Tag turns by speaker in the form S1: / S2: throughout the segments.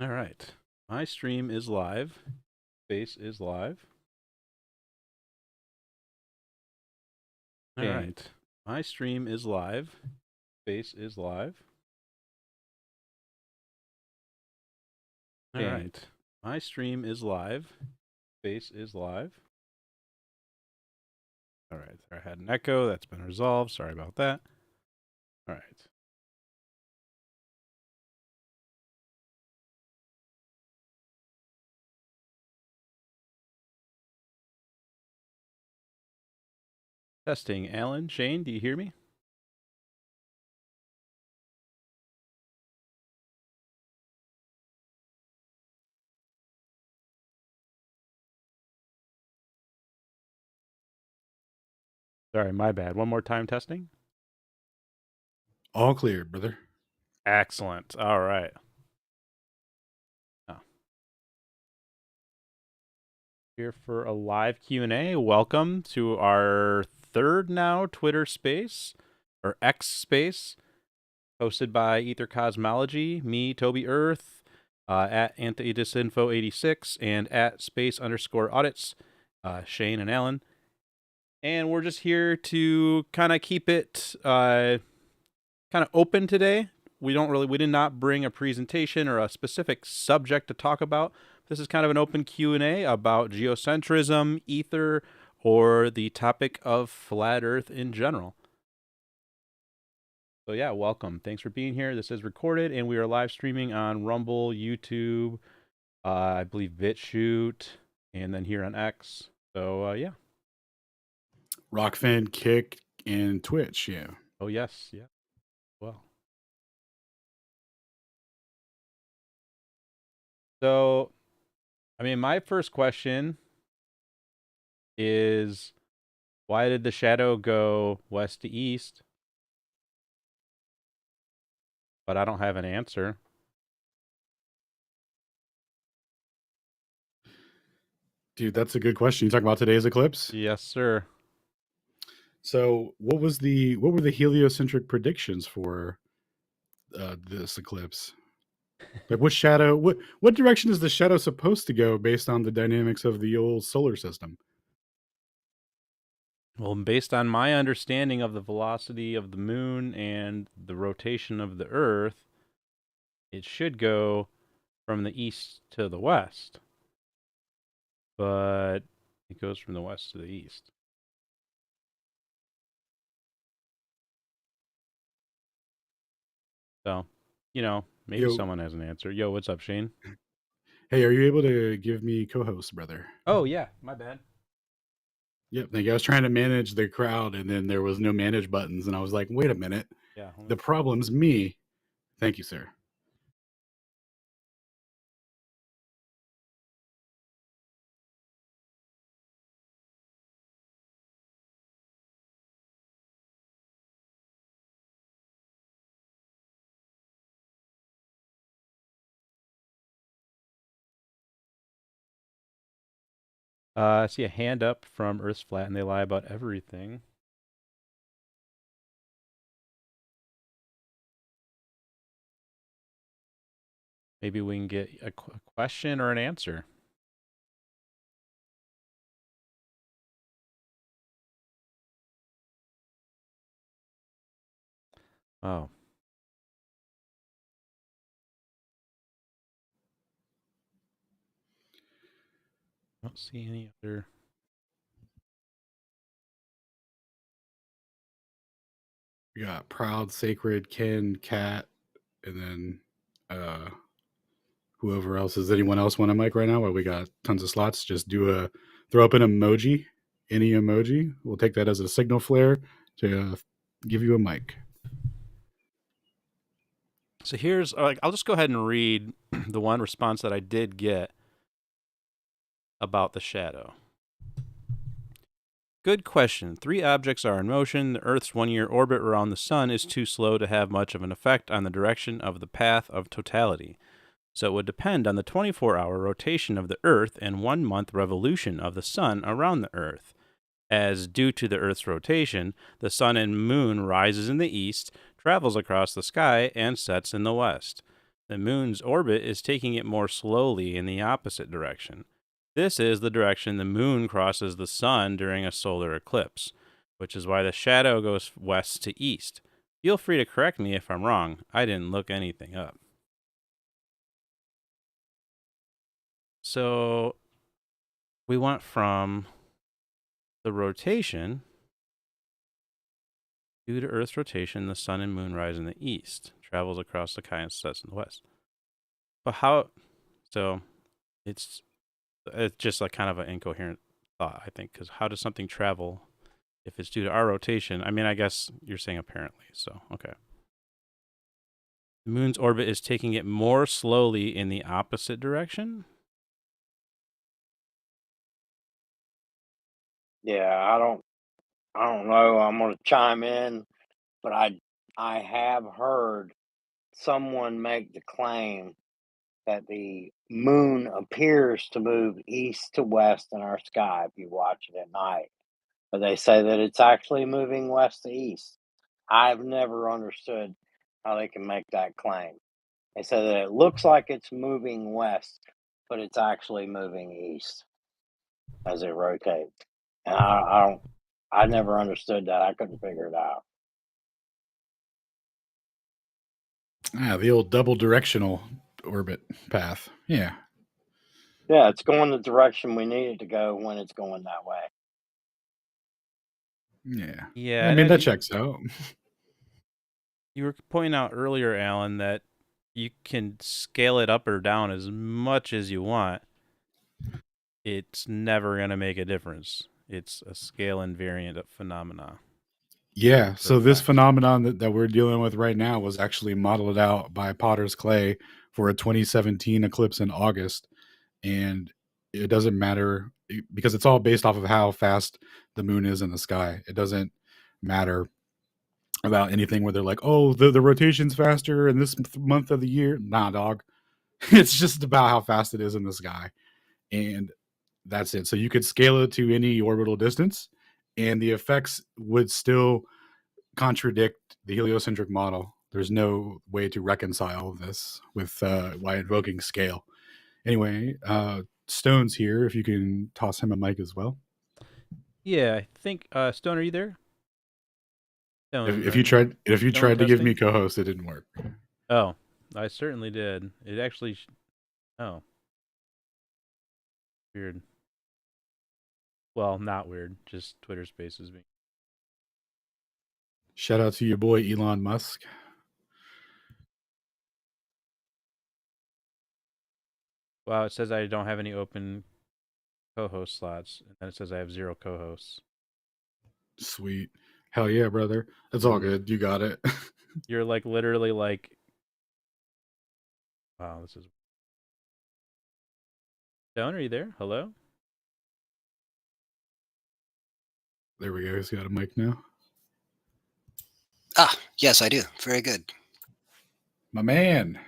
S1: All right. My stream is live. Space is live. All
S2: Okay.
S1: right. My stream is live. Space is live. All
S2: Okay.
S1: right. My stream is live. Space is live. All right. I had an echo. That's been resolved. Sorry about that. All right. Testing. Alan, Shane, do you hear me? Sorry, my bad. One more time testing.
S3: All clear, brother.
S1: Excellent. All right. Oh. Here for a live Q&A. Welcome to our third now Twitter space or X space, hosted by Aether Cosmology, me, Toby Earth, at AntiDisinfo86, and at space_audits, Shane and Alan. And we're just here to kind of keep it kind of open today. We did not bring a presentation or a specific subject to talk about. This is kind of an open Q&A about geocentrism, ether, or the topic of flat Earth in general. So yeah, welcome. Thanks for being here. This is recorded, and we are live streaming on Rumble, YouTube, I believe BitChute, and then here on X. So yeah.
S3: Rockfan, Kick, and Twitch. Yeah.
S1: Oh yes, yeah. Well. So, I mean, my first question is, why did the shadow go west to east? But I don't have an answer.
S3: Dude, that's a good question. You talking about today's eclipse?
S1: Yes, sir.
S3: So, what were the heliocentric predictions for this eclipse? Like, what direction is the shadow supposed to go based on the dynamics of the old solar system?
S1: Well, based on my understanding of the velocity of the moon and the rotation of the Earth, it should go from the east to the west. But it goes from the west to the east. So, maybe
S3: Yo,
S1: someone has an answer. Yo, what's up, Shane?
S3: hey, are you able to give me co-host, brother?
S1: Oh, yeah, my bad.
S3: Yep. Thank you. I was trying to manage the crowd, and then there was no manage buttons, and I was like, wait a minute,
S1: Yeah.
S3: the problem's me. Thank you, sir.
S1: I see a hand up from Earth's Flat, and they lie about everything. Maybe we can get a question or an answer. Oh. I don't see any other.
S3: We got Proud, Sacred, Ken, Cat, and then whoever else. Is anyone else want a mic right now? Well, we got tons of slots. Just throw up an emoji, any emoji. We'll take that as a signal flare to give you a mic.
S1: So here's, I'll just go ahead and read the one response that I did get about the shadow. Good question. 3 objects are in motion. The Earth's 1-year orbit around the Sun is too slow to have much of an effect on the direction of the path of totality. So it would depend on the 24-hour rotation of the Earth and 1-month revolution of the Sun around the Earth. As due to the Earth's rotation, the Sun and Moon rises in the east, travels across the sky, and sets in the west. The moon's orbit is taking it more slowly in the opposite direction. This is the direction the moon crosses the sun during a solar eclipse, which is why the shadow goes west to east. Feel free to correct me if I'm wrong. I didn't look anything up. So we went from the rotation. Due to Earth's rotation, the sun and moon rise in the east, travels across the sky and sets in the west. But how? So it's just like kind of an incoherent thought, I think, because how does something travel if it's due to our rotation? I mean, I guess you're saying apparently. So okay. The moon's orbit is taking it more slowly in the opposite direction.
S2: Yeah, I don't know. I'm gonna chime in, but I have heard someone make the claim that the moon appears to move east to west in our sky if you watch it at night. But they say that it's actually moving west to east. I've never understood how they can make that claim. They say that it looks like it's moving west, but it's actually moving east as it rotates. And I never understood that. I couldn't figure it out.
S3: The old double directional orbit path. Yeah.
S2: Yeah, it's going the direction we need it to go when it's going that way.
S3: Yeah.
S1: Yeah,
S3: I
S1: I
S3: mean,
S1: know
S3: that checks out.
S1: you were pointing out earlier, Alan, that you can scale it up or down as much as you want. It's never going to make a difference. It's a scale invariant phenomena.
S3: Yeah. So this
S1: Perfect.
S3: phenomenon that we're dealing with right now was actually modeled out by Potter's Clay for a 2017 eclipse in August. And it doesn't matter because it's all based off of how fast the moon is in the sky. It doesn't matter about anything where they're like, oh, the rotation's faster in this month of the year. Nah, dog. It's just about how fast it is in the sky. And that's it. So you could scale it to any orbital distance, and the effects would still contradict the heliocentric model. There's no way to reconcile this with by invoking scale. Anyway, Stone's here. If you can toss him a mic as well.
S1: Yeah, I think Stone, are you there? Stone,
S3: If you tried
S1: Stone
S3: to give me
S1: testing.
S3: co-host, it didn't work.
S1: Oh, I certainly did. It actually. Oh, weird. Well, not weird. Just Twitter Spaces being.
S3: Shout out to your boy Elon Musk.
S1: Wow, it says I don't have any open co-host slots, and then it says I have 0 co-hosts.
S3: Sweet. Hell yeah, brother. That's all good. You got it.
S1: You're like literally like. Wow, this is. Stone, are you there? Hello.
S3: There we go. He's got a mic now.
S4: Yes, I do. Very good.
S3: My man.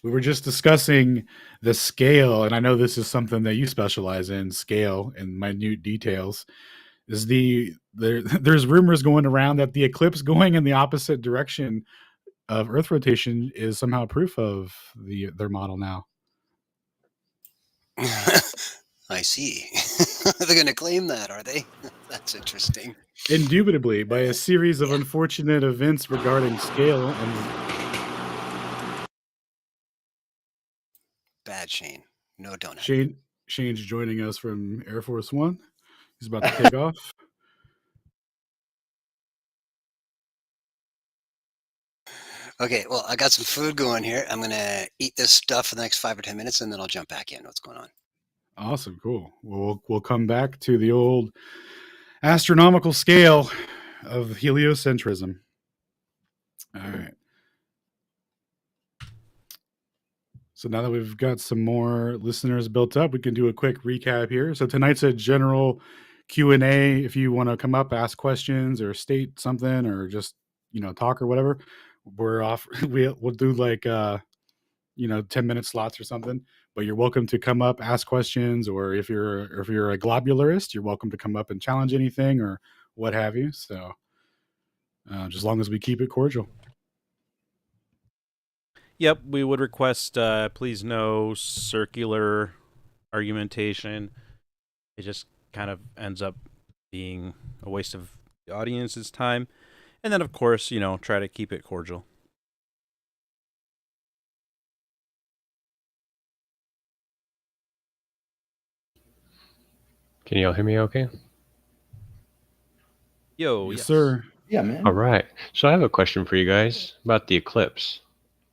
S3: We were just discussing the scale, and I know this is something that you specialize in, scale and minute details. Is there's rumors going around that the eclipse going in the opposite direction of Earth rotation is somehow proof of their model now.
S4: I see. They're going to claim that, are they? That's interesting.
S3: Indubitably, by a series of unfortunate events regarding scale and
S4: Bad Shane. No donut.
S3: Shane's joining us from Air Force One. He's about to take off.
S4: Okay, well, I got some food going here. I'm going to eat this stuff for the next 5 or 10 minutes, and then I'll jump back in. What's going on?
S3: Awesome, cool. We'll come back to the old astronomical scale of heliocentrism. All right. So now that we've got some more listeners built up, we can do a quick recap here. So tonight's a general Q&A. If you want to come up, ask questions or state something or just, talk or whatever, we're off. We'll do like, 10-minute slots or something, but you're welcome to come up, ask questions, or if you're a globularist, you're welcome to come up and challenge anything or what have you. So just as long as we keep it cordial.
S1: Yep, we would request please no circular argumentation. It just kind of ends up being a waste of the audience's time. And then, of course, try to keep it cordial.
S5: Can y'all hear me okay?
S1: Yo,
S3: Yes,
S1: yes.
S3: sir.
S6: Yeah, man.
S5: All right. So I have a question for you guys about the eclipse,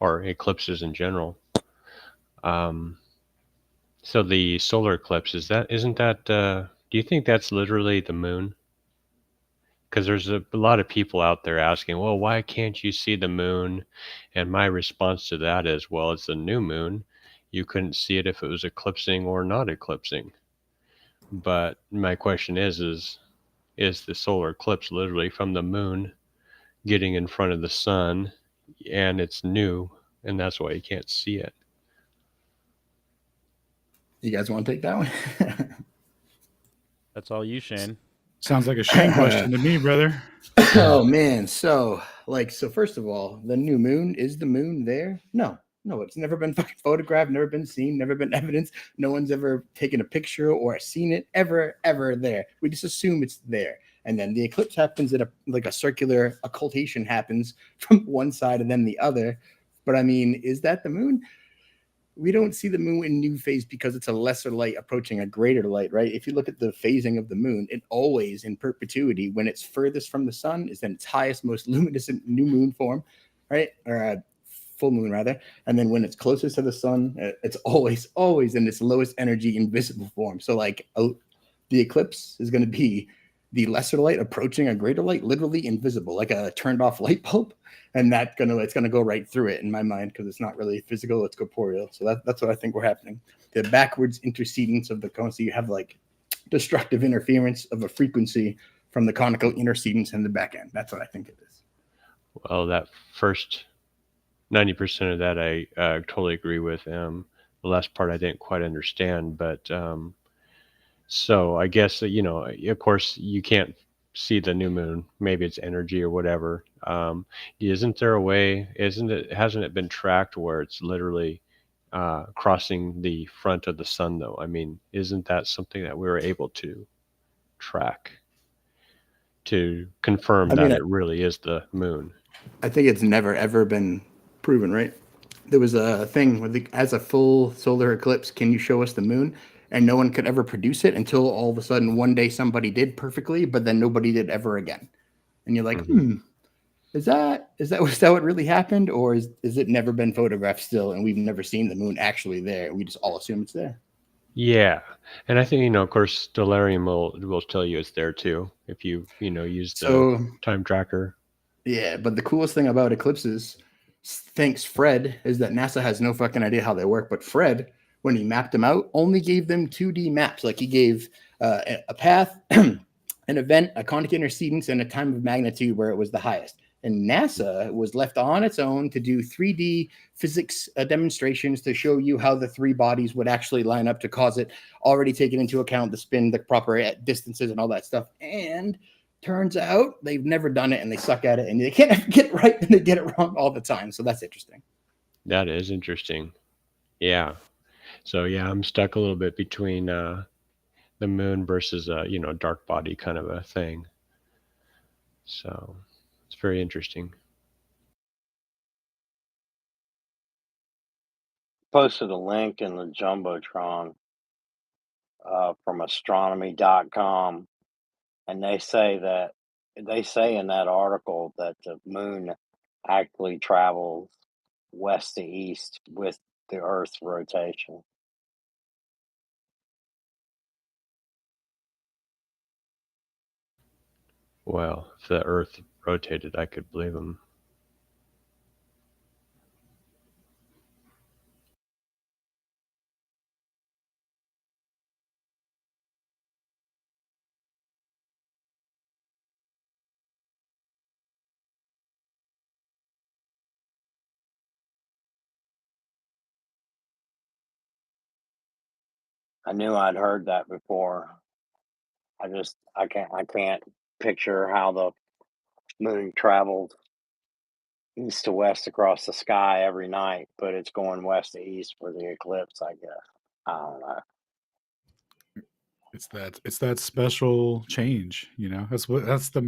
S5: or eclipses in general. So the solar eclipse, isn't that do you think that's literally the moon? Because there's a lot of people out there asking, well, why can't you see the moon? And my response to that is, well, it's a new moon. You couldn't see it if it was eclipsing or not eclipsing. But my question is the solar eclipse literally from the moon getting in front of the sun, and it's new, and that's why you can't see it?
S6: You guys want to take that one?
S1: That's all you, Shane.
S3: Sounds like a Shane question to me, brother.
S6: Oh man, so first of all, the new moon, is the moon there? No, it's never been fucking photographed, never been seen, never been evidence. No one's ever taken a picture or seen it ever there. We just assume it's there. And then the eclipse happens at a circular occultation happens from one side and then the other. But I mean, is that the moon? We don't see the moon in new phase because it's a lesser light approaching a greater light, right? If you look at the phasing of the moon, it always in perpetuity, when it's furthest from the sun, is in its highest, most luminescent new moon form, right? Or full moon rather. And then when it's closest to the sun, it's always in its lowest energy invisible form. So the eclipse is going to be the lesser light approaching a greater light, literally invisible, like a turned off light bulb. And it's gonna go right through it in my mind, because it's not really physical, it's corporeal. So that's what I think we're happening. The backwards intercedence of the cone. So you have like destructive interference of a frequency from the conical intercedence in the back end. That's what I think it is.
S5: Well, that first 90% of that I totally agree with. The last part I didn't quite understand, but so I guess of course you can't see the new moon. Maybe it's energy or whatever. Isn't there a way? Hasn't it been tracked where it's literally crossing the front of the sun, though? I mean, isn't that something that we were able to track to confirm that it really is the moon?
S6: I think it's never ever been proven, right? There was a thing with as a full solar eclipse, can you show us the moon? And no one could ever produce it until all of a sudden one day somebody did perfectly, but then nobody did ever again. And you're like, is that what really happened, or is it never been photographed still, and we've never seen the moon actually there? We just all assume it's there.
S5: Yeah, and I think of course, Stellarium will tell you it's there too if you use the time tracker.
S6: Yeah, but the coolest thing about eclipses, thanks Fred, is that NASA has no fucking idea how they work. But Fred, when he mapped them out, only gave them 2D maps. Like he gave a path, an event, a conic intercedence, and a time of magnitude where it was the highest. And NASA was left on its own to do 3D physics demonstrations to show you how the three bodies would actually line up to cause it, already taking into account the spin, the proper distances, and all that stuff. And turns out they've never done it, and they suck at it, and they can't ever get it right, and they get it wrong all the time. So that's interesting.
S5: That is interesting. Yeah. So yeah, I'm stuck a little bit between the moon versus dark body kind of a thing. So it's very interesting.
S2: Posted a link in the Jumbotron from astronomy.com, and they say in that article that the moon actually travels west to east with the Earth's rotation.
S5: Well, if the Earth rotated, I could believe them.
S2: I knew I'd heard that before. I can't picture how the moon travels east to west across the sky every night, but it's going west to east for the eclipse, I guess. I don't know.
S3: It's that special change, you know. That's the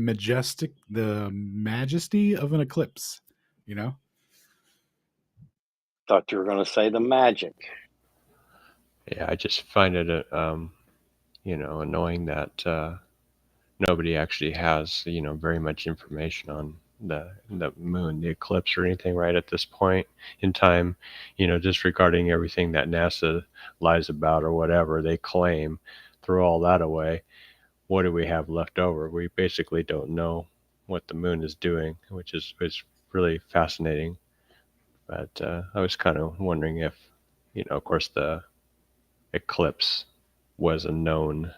S3: majesty of an eclipse, you know.
S2: Thought you were going to say the magic.
S5: Yeah, I just find it, annoying that nobody actually has, very much information on the moon, the eclipse, or anything right at this point in time. Disregarding everything that NASA lies about or whatever they claim, throw all that away. What do we have left over? We basically don't know what the moon is doing, which is really fascinating. But I was kind of wondering if, of course, the eclipse was a known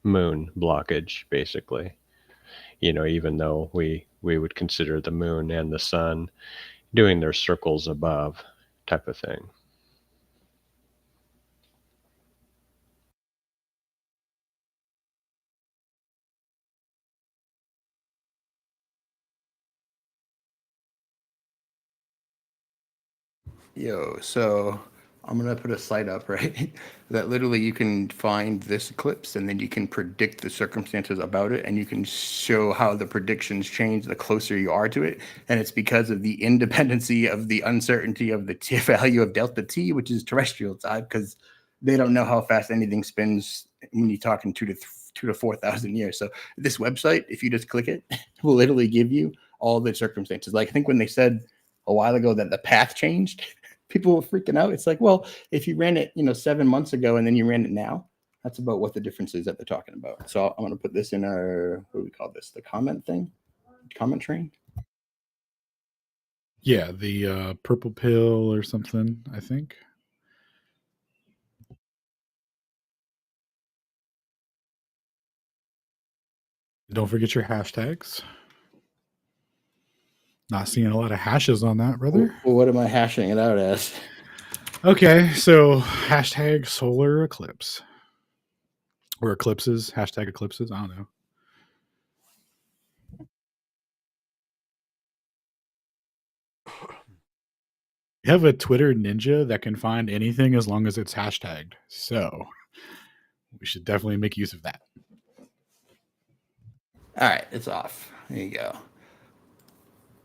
S5: moon blockage, basically. Even though we would consider the moon and the sun doing their circles above type of thing.
S6: Yo, so I'm gonna put a site up, right? That literally you can find this eclipse and then you can predict the circumstances about it, and you can show how the predictions change the closer you are to it. And it's because of the independency of the uncertainty of the value of delta t, which is terrestrial time, because they don't know how fast anything spins when you're talking 2 to 4,000 years. So this website, if you just click it, will literally give you all the circumstances. Like I think when they said a while ago that the path changed, people were freaking out. It's like, well, if you ran it, 7 months ago and then you ran it now, that's about what the difference is that they're talking about. So I'm going to put this in our, what do we call this? The comment train.
S3: Yeah, the purple pill or something, I think. Don't forget your hashtags. Not seeing a lot of hashes on that, brother.
S6: Well, what am I hashing it out as?
S3: Okay, so hashtag solar eclipse. Or eclipses, hashtag eclipses, I don't know. You have a Twitter ninja that can find anything as long as it's hashtagged. So we should definitely make use of that.
S6: All right, it's off. There you go.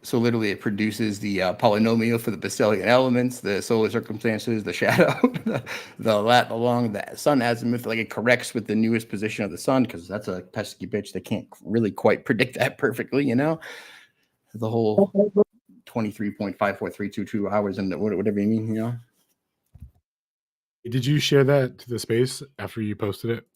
S6: So literally it produces the polynomial for the Besselian elements, the solar circumstances, the shadow, along the sun azimuth. Like it corrects with the newest position of the sun, because that's a pesky bitch that can't really quite predict that perfectly, the whole 23.54322 hours and whatever you mean,
S3: Did you share that to the space after you posted it?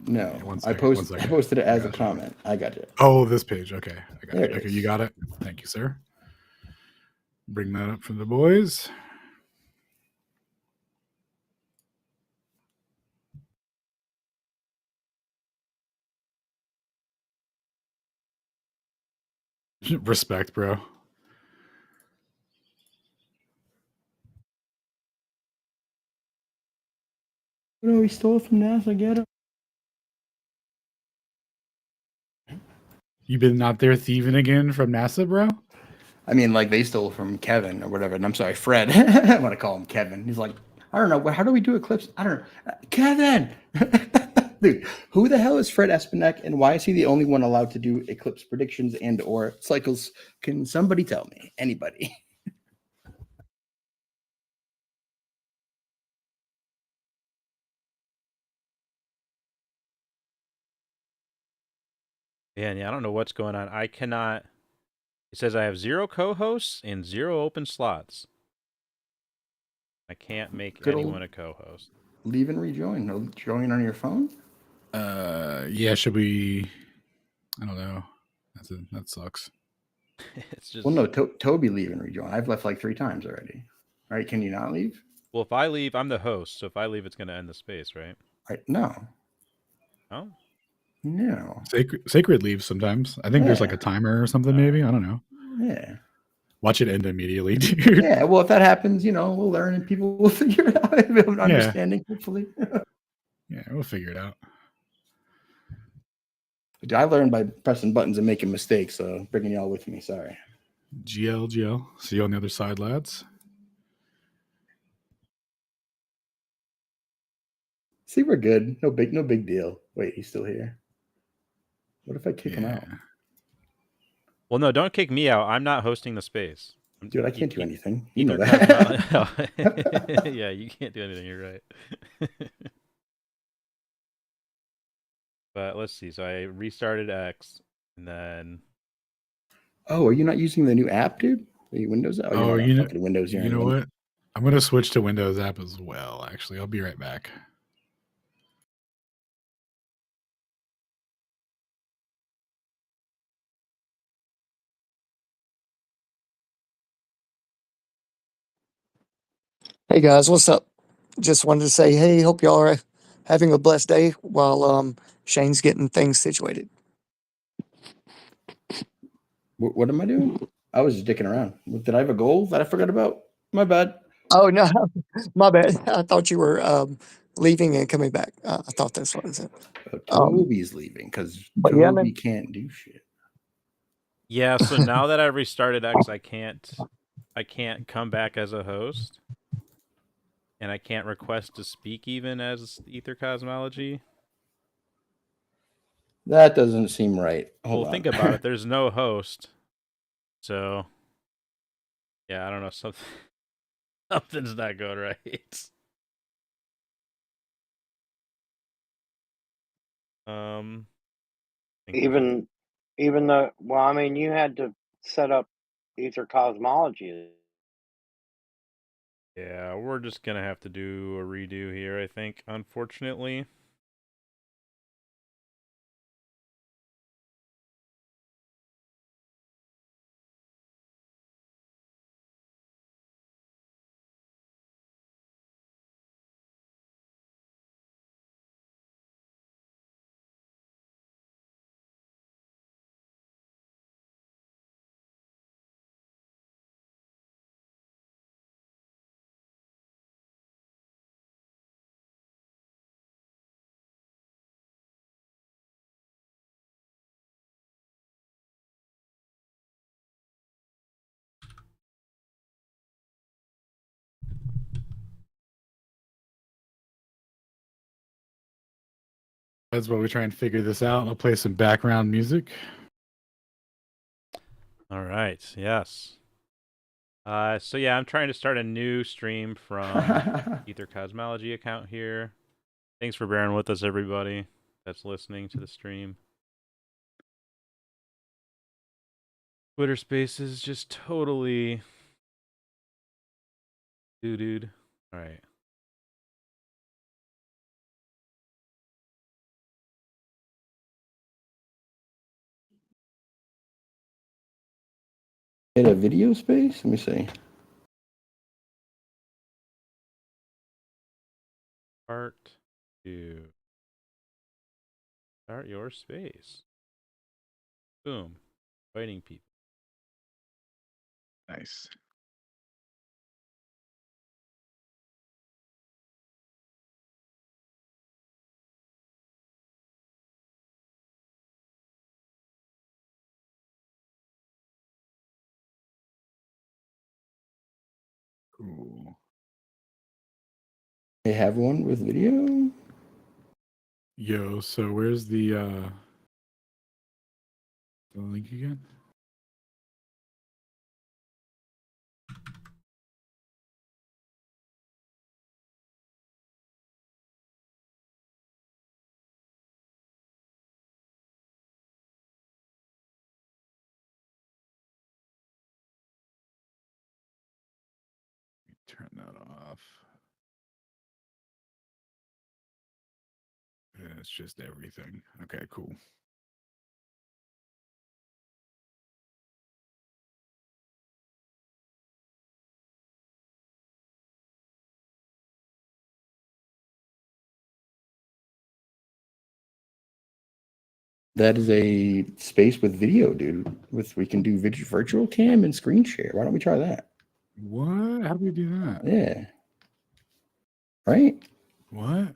S6: No,
S3: Okay,
S6: I posted it as a comment. I got it.
S3: Oh, this page. Okay, I got
S6: There
S3: it.
S6: it
S3: Okay,
S6: is.
S3: you got it. Thank you, sir. Bring that up for the boys. Respect, bro.
S6: No, he stole it from NASA. Get him.
S3: You been out there thieving again from NASA, bro?
S6: I mean, like they stole from Kevin or whatever. And I'm sorry, Fred. I want to call him Kevin. He's like, I don't know. How do we do Eclipse? I don't know. Kevin! Dude, who the hell is Fred Espenek, and why is he the only one allowed to do eclipse predictions and or cycles? Can somebody tell me? Anybody?
S1: Yeah, I don't know what's going on. I cannot. It says I have 0 co-hosts and 0 open slots. I can't make
S6: Good
S1: anyone a co-host.
S6: Leave and rejoin. No join on your phone?
S3: Yeah, should we? I don't know. That sucks.
S1: It's just.
S6: Well, no, Toby leave and rejoin. I've left like 3 times already. All right, can you not leave?
S1: Well, if I leave, I'm the host. So if I leave, it's going to end the space, right?
S6: All right, no.
S1: Oh.
S6: No.
S3: Sacred leaves sometimes. I think there's like a timer or something, maybe. I don't know.
S6: Yeah.
S3: Watch it end immediately, dude.
S6: Yeah, well, if that happens, we'll learn and people will figure it out. We have an understanding, hopefully.
S3: Yeah, we'll figure it out.
S6: I learned by pressing buttons and making mistakes, so bringing y'all with me. Sorry.
S3: GL. See you on the other side, lads.
S6: See, we're good. No big deal. Wait, he's still here. What if I kick him out?
S1: Well, no, don't kick me out. I'm not hosting the space.
S6: Dude, I can't do anything. You know
S1: Aether
S6: that.
S1: yeah, you can't do anything. You're right. But let's see. So I restarted X, and then.
S6: Oh, are you not using the new app, dude? Are you Windows? Oh,
S3: Oh,
S6: you're
S3: you
S6: not
S3: know,
S6: fucking Windows. You're
S3: you
S6: in
S3: know
S6: Windows.
S3: what? I'm going to switch to Windows app as well, actually. I'll be right back.
S7: Hey guys, what's up? Just wanted to say, hey, hope y'all are having a blessed day while Shane's getting things situated.
S6: What am I doing? I was just dicking around. Did I have a goal that I forgot about? My bad.
S7: Oh no, my bad. I thought you were leaving and coming back. I thought that's what it said.
S6: Toby's leaving because
S7: But yeah,
S6: Toby
S7: man.
S6: can't do shit.
S1: Yeah. So now that I restarted X, I can't come back as a host, and I can't request to speak even as Aether Cosmology.
S6: That doesn't seem right. Hold
S1: Well,
S6: on.
S1: think about it. There's no host, so yeah, I don't know. Something's not going right.
S2: Even though, well, I mean, you had to set up Ether Cosmology.
S1: Yeah, we're just gonna have to do a redo here, I think, unfortunately.
S3: That's why we try and figure this out. I'll play some background music.
S1: All right, yes. So yeah, I'm trying to start a new stream from Ether Cosmology account here. Thanks for bearing with us, everybody that's listening to the stream. Twitter Spaces just totally dude. All right.
S6: In a video space? Let me see.
S1: Part 2. Start your space. Boom. Fighting people.
S3: Nice. Cool.
S6: They have one with video?
S3: Yo, so where's the link again? Turn that off. Yeah, it's just everything. Okay, cool.
S6: That is a space with video, dude. We can do virtual cam and screen share. Why don't we try that?
S3: What? How do we do that?
S6: Yeah. Right?
S3: What?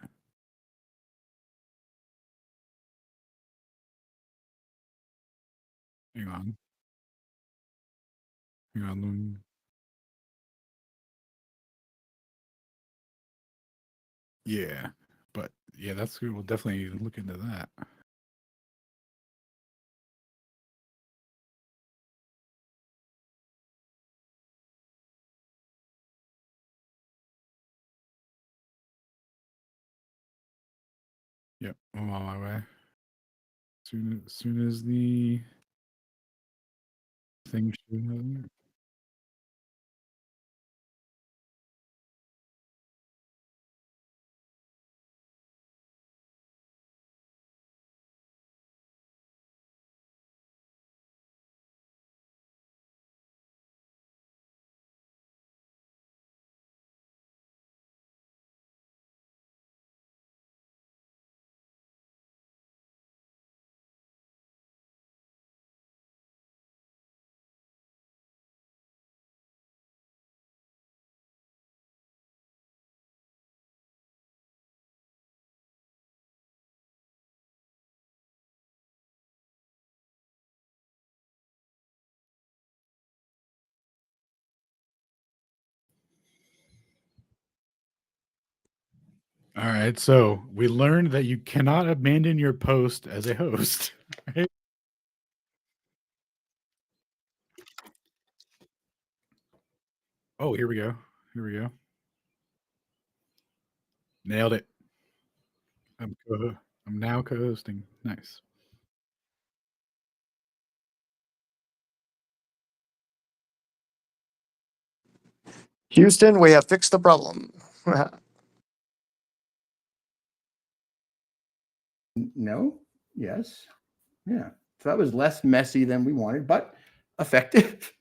S3: Hang on. Hang on. Yeah, but yeah, that's good. We'll definitely look into that. Yep, I'm on my way. Soon as the thing should. All right, so we learned that you cannot abandon your post as a host. Right? Oh, here we go. Here we go. Nailed it. I'm now co-hosting. Nice.
S7: Houston, we have fixed the problem.
S6: No. Yes. Yeah. So that was less messy than we wanted, but effective.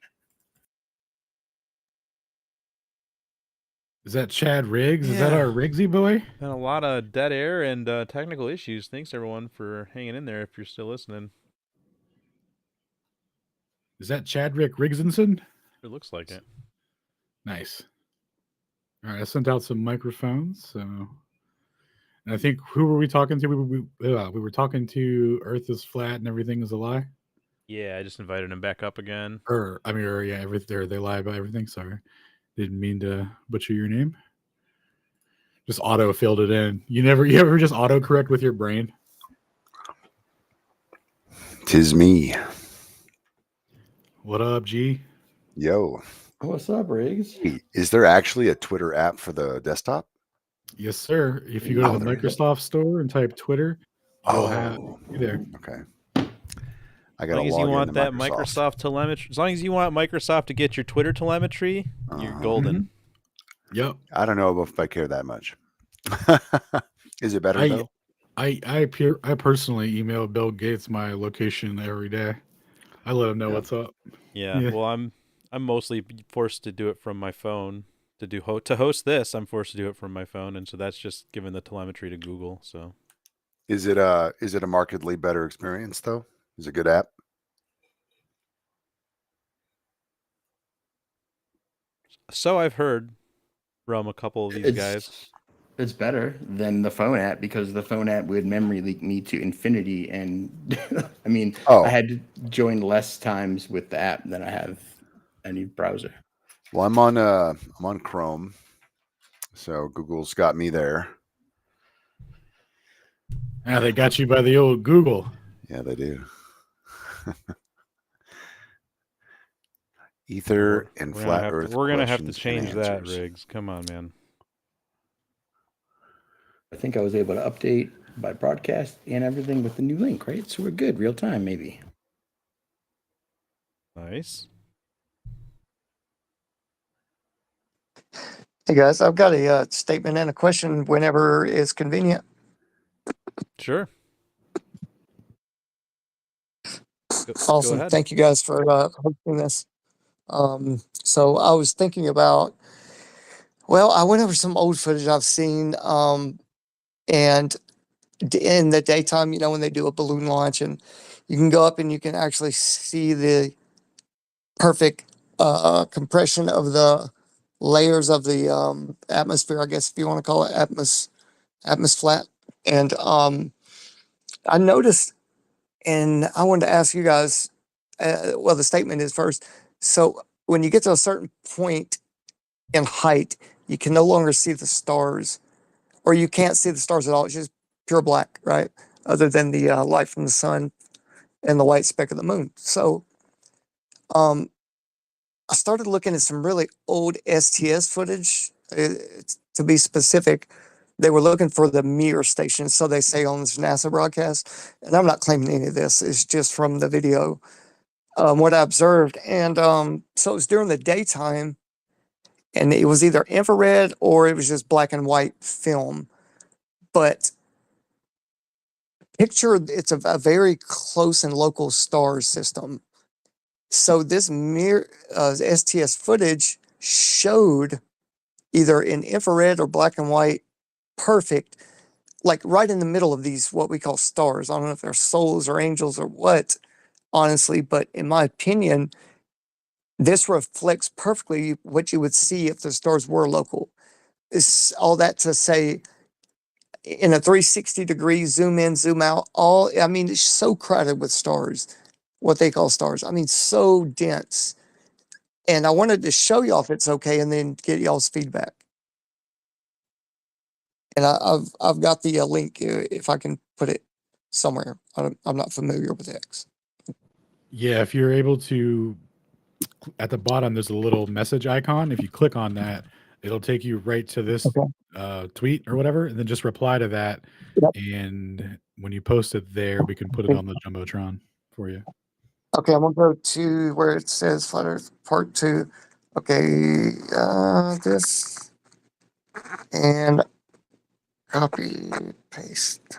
S3: Is that Chad Riggs? Is that
S1: Yeah.
S3: our Riggsy boy?
S1: And a lot of dead air and technical issues. Thanks everyone for hanging in there. If you're still listening,
S3: Is that Chadwick Riggsinson?
S1: it looks like it.
S3: Nice. All right, I sent out some microphones. So, and I think who were we talking to? We were talking to Earth is flat and everything is a lie.
S1: Yeah, I just invited him back up again.
S3: Yeah, they lie about everything. Sorry, didn't mean to butcher your name. Just auto filled it in. You ever just auto correct with your brain?
S8: 'Tis me.
S3: What up, G?
S8: Yo.
S6: What's up, Riggs?
S8: Hey, is there actually a Twitter app for the desktop?
S3: Yes, sir. If you go to the Microsoft store and type Twitter, you'll have you there.
S8: Okay. I
S1: As
S8: got to
S1: long as you
S8: log
S1: want
S8: into
S1: that
S8: Microsoft.
S1: telemetry, as long as you want Microsoft to get your Twitter telemetry, you're golden.
S3: Yep.
S8: I don't know if I care that much. Is it better though?
S3: I personally email Bill Gates my location every day. I let him know what's up.
S1: Yeah. Well, I'm mostly forced to do it from my phone. To host this, I'm forced to do it from my phone, and so that's just giving the telemetry to Google. So,
S8: is it a markedly better experience though? Is it a good app?
S1: So I've heard from a couple of these guys.
S6: It's better than the phone app because the phone app would memory leak me to infinity, and I mean, I had to join less times with the app than I have any browser.
S8: Well, I'm on Chrome, so Google's got me there.
S3: Ah, they got you by the old Google.
S8: Yeah, they do. Ether and flat Earth.
S1: We're gonna have to change that, Riggs. Come on, man.
S6: I think I was able to update by broadcast and everything with the new link, right? So we're good, real time, maybe.
S1: Nice.
S7: Hey guys, I've got a statement and a question whenever is convenient.
S1: Sure.
S7: Awesome. Thank you guys for hosting this. So I was thinking about, I went over some old footage I've seen, and in the daytime, when they do a balloon launch, and you can go up and you can actually see the perfect compression of the layers of the atmosphere, I guess, if you want to call it atmos flat. And I noticed, and I wanted to ask you guys, well, the statement is first. So when you get to a certain point in height, you can no longer see the stars, or you can't see the stars at all. It's just pure black, right? Other than the light from the sun and the white speck of the moon. So I started looking at some really old STS footage. To be specific, they were looking for the Mir station, so they say on this NASA broadcast. And I'm not claiming any of this. It's just from the video, what I observed. And so it was during the daytime, and it was either infrared or it was just black and white film. But picture it's a very close and local star system. So this Mir STS footage showed either in infrared or black and white, perfect, like right in the middle of these what we call stars. I don't know if they're souls or angels or what, honestly, but in my opinion, this reflects perfectly what you would see if the stars were local. It's all that to say, in a 360-degree zoom in, zoom out, I mean, it's so crowded with stars, what they call stars. I mean, so dense. And I wanted to show y'all if it's okay and then get y'all's feedback. And I've got the link if I can put it somewhere. I'm not familiar with X.
S3: Yeah, if you're able to, at the bottom, there's a little message icon. If you click on that, it'll take you right to this tweet or whatever, and then just reply to that.
S7: Yep.
S3: And when you post it there, we can put it on the Jumbotron for you.
S7: Okay, I'm gonna go to where it says Flat Earth Part 2. Okay, this and copy, paste.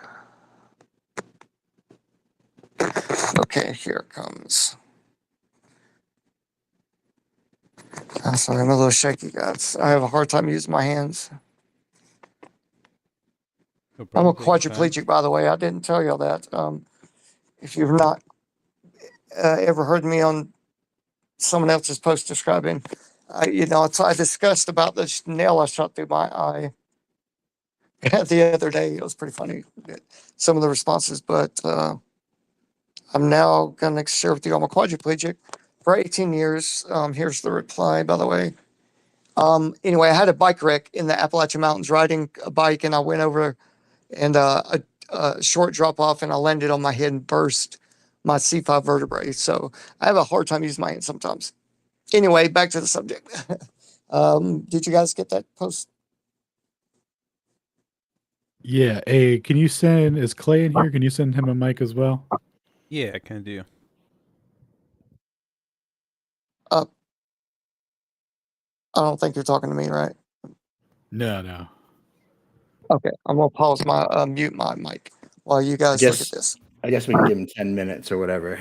S7: Okay, here it comes. I'm sorry, I'm a little shaky, guys. I have a hard time using my hands.
S1: No
S7: I'm a
S1: problem, take your time.
S7: quadriplegic, by the way. I didn't tell y'all that. If you've not ever heard me on someone else's post describing, I discussed about this nail I shot through my eye the other day. It was pretty funny, some of the responses, but I'm now going to share with you I'm a quadriplegic for 18 years. Here's the reply, by the way. Anyway, I had a bike wreck in the Appalachian Mountains riding a bike, and I went over and a short drop off, and I landed on my head and burst my C5 vertebrae. So I have a hard time using my hands sometimes. Anyway, back to the subject. Did you guys get that post?
S3: Yeah. Hey, can you send, is Clay in here? Can you send him a mic as well?
S1: Yeah, I can do.
S7: I don't think you're talking to me, right?
S3: No.
S7: Okay, I'm gonna pause my mute my mic while you guys look at this.
S6: I guess we can give him 10 minutes or whatever.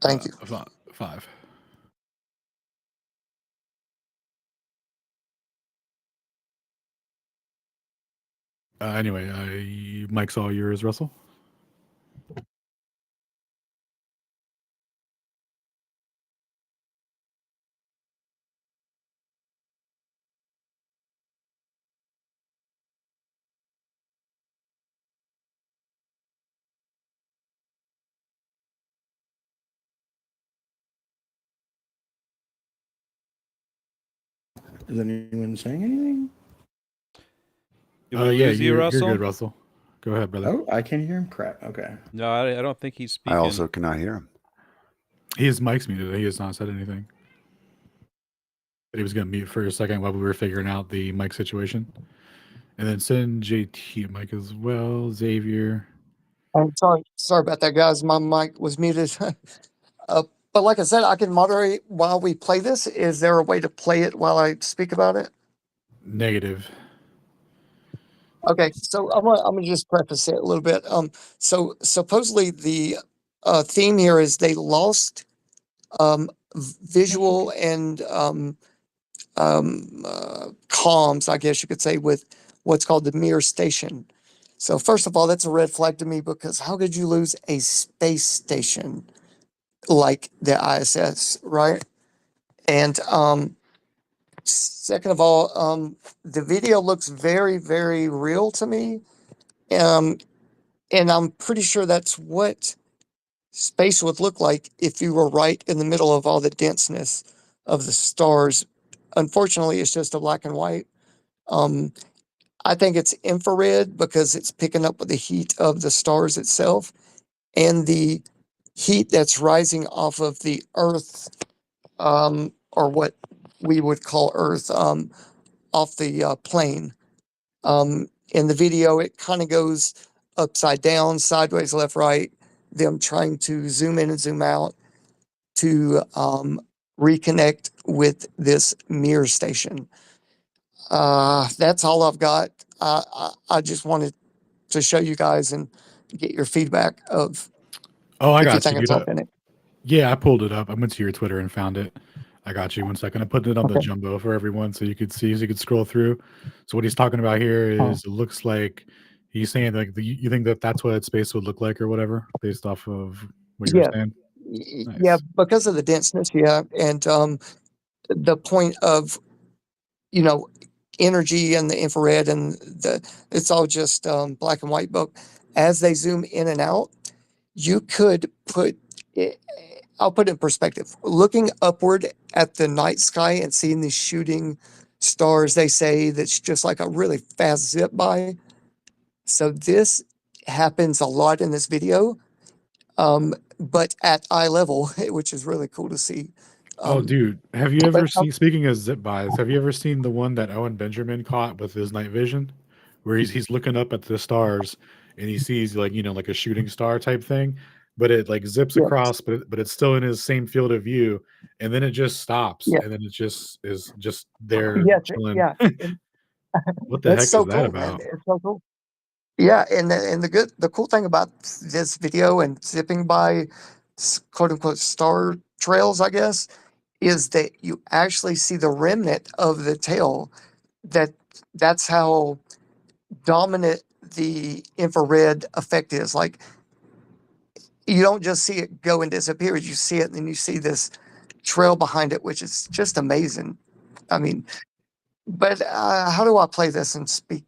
S7: Thank you.
S3: 5. Anyway, mic's all yours, Russell.
S6: Is anyone saying anything?
S1: Did we lose you, Russell?
S3: You're good, Russell. Go ahead, brother.
S6: Oh, I can hear him. Crap. Okay.
S1: No, I don't think he's speaking.
S8: I also cannot hear him.
S3: His mic's muted. He has not said anything. But he was going to mute for a second while we were figuring out the mic situation. And then send JT a mic as well. Xavier.
S7: I'm sorry about that, guys. My mic was muted. But like I said, I can moderate while we play this. Is there a way to play it while I speak about it?
S3: Negative.
S7: Okay, so I'm gonna just preface it a little bit. So supposedly the theme here is they lost visual and comms, I guess you could say, with what's called the Mir station. So first of all, that's a red flag to me, because how could you lose a space station like the ISS, right? And second of all, the video looks very, very real to me. And I'm pretty sure that's what space would look like if you were right in the middle of all the denseness of the stars. Unfortunately, it's just a black and white. I think it's infrared because it's picking up with the heat of the stars itself and the heat that's rising off of the Earth, or what we would call Earth, off the plane. In the video, it kind of goes upside down, sideways, left, right, them trying to zoom in and zoom out to reconnect with this mirror station. That's all I've got. I just wanted to show you guys and get your feedback of
S3: I
S7: if you
S3: got
S7: think
S3: you,
S7: it's
S3: dude.
S7: authentic.
S3: Yeah, I pulled it up. I went to your Twitter and found it. I got you. 1 second. I put it on the
S7: Okay.
S3: jumbo for everyone so you could see, so you could scroll through. So what he's talking about here is it looks like he's saying like you think that that's what space would look like or whatever based off of what you were
S7: Yeah.
S3: saying.
S7: Yeah,
S3: Nice.
S7: because of the denseness, yeah. And the point of, energy and the infrared and it's all just black and white. But as they zoom in and out, you could put it, I'll put it in perspective. Looking upward at the night sky and seeing these shooting stars, they say that's just like a really fast zip by. So this happens a lot in this video, but at eye level, which is really cool to see.
S3: Dude, have you ever
S7: But
S3: seen, speaking of zip buys, have you ever seen the one that Owen Benjamin caught with his night vision? Where he's looking up at the stars and he sees like, like a shooting star type thing, but it like zips
S7: yes,
S3: across, but it's still in his same field of view, and then it just stops,
S7: yeah,
S3: and then it just is just there
S7: yes,
S3: chilling.
S7: yeah. And
S3: What the
S7: it's
S3: heck is
S7: so
S3: that
S7: cool, man.
S3: about?
S7: It's so cool. Yeah, and the cool thing about this video and zipping by quote unquote star trails, I guess, is that you actually see the remnant of the tail. That's how dominant the infrared effect is. Like you don't just see it go and disappear, you see it and then you see this trail behind it, which is just amazing. I mean, but how do I play this and speak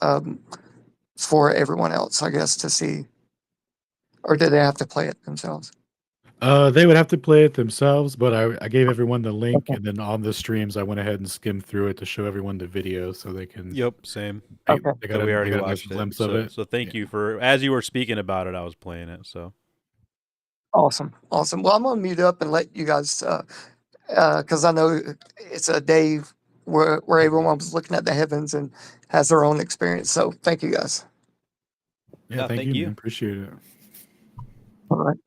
S7: um, for everyone else, I guess, to see, or do they have to play it themselves?
S3: They would have to play it themselves, but I gave everyone the link,
S7: Okay.
S3: and then on the streams, I went ahead and skimmed through it to show everyone the video so they can.
S1: Yep, same.
S7: Okay.
S3: They
S1: So we already
S3: got a nice
S1: watched it.
S3: glimpse of
S1: So,
S3: it.
S1: so thank you for, as you were speaking about it, I was playing it. So
S7: Awesome. Well, I'm gonna mute up and let you guys, because I know it's a day where everyone was looking at the heavens and has their own experience. So thank you guys.
S3: Yeah, thank you, man. Appreciate it.
S7: All right.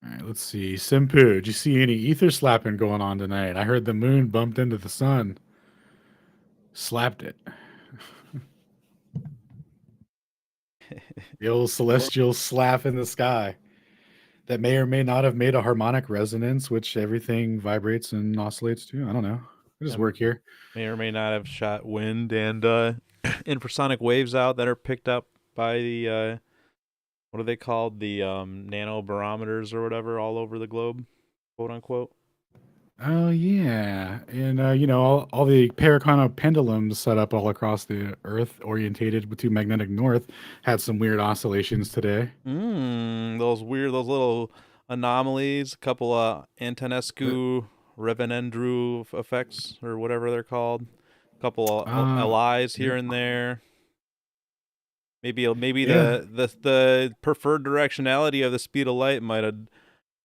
S3: All right, let's see. Simpu, did you see any ether slapping going on tonight? I heard the moon bumped into the sun. Slapped it. The old celestial slap in the sky that may or may not have made a harmonic resonance, which everything vibrates and oscillates to. I don't know. I just work here.
S1: May or may not have shot wind and infrasonic waves out that are picked up by the what are they called? The nanobarometers or whatever all over the globe, quote unquote.
S3: Oh yeah, and all the Paracano pendulums set up all across the Earth, orientated to magnetic north, had some weird oscillations today.
S1: Those little anomalies, a couple of Antonescu Revenendru effects or whatever they're called, a couple of LIs here and there. Maybe
S3: Yeah.
S1: the preferred directionality of the speed of light might have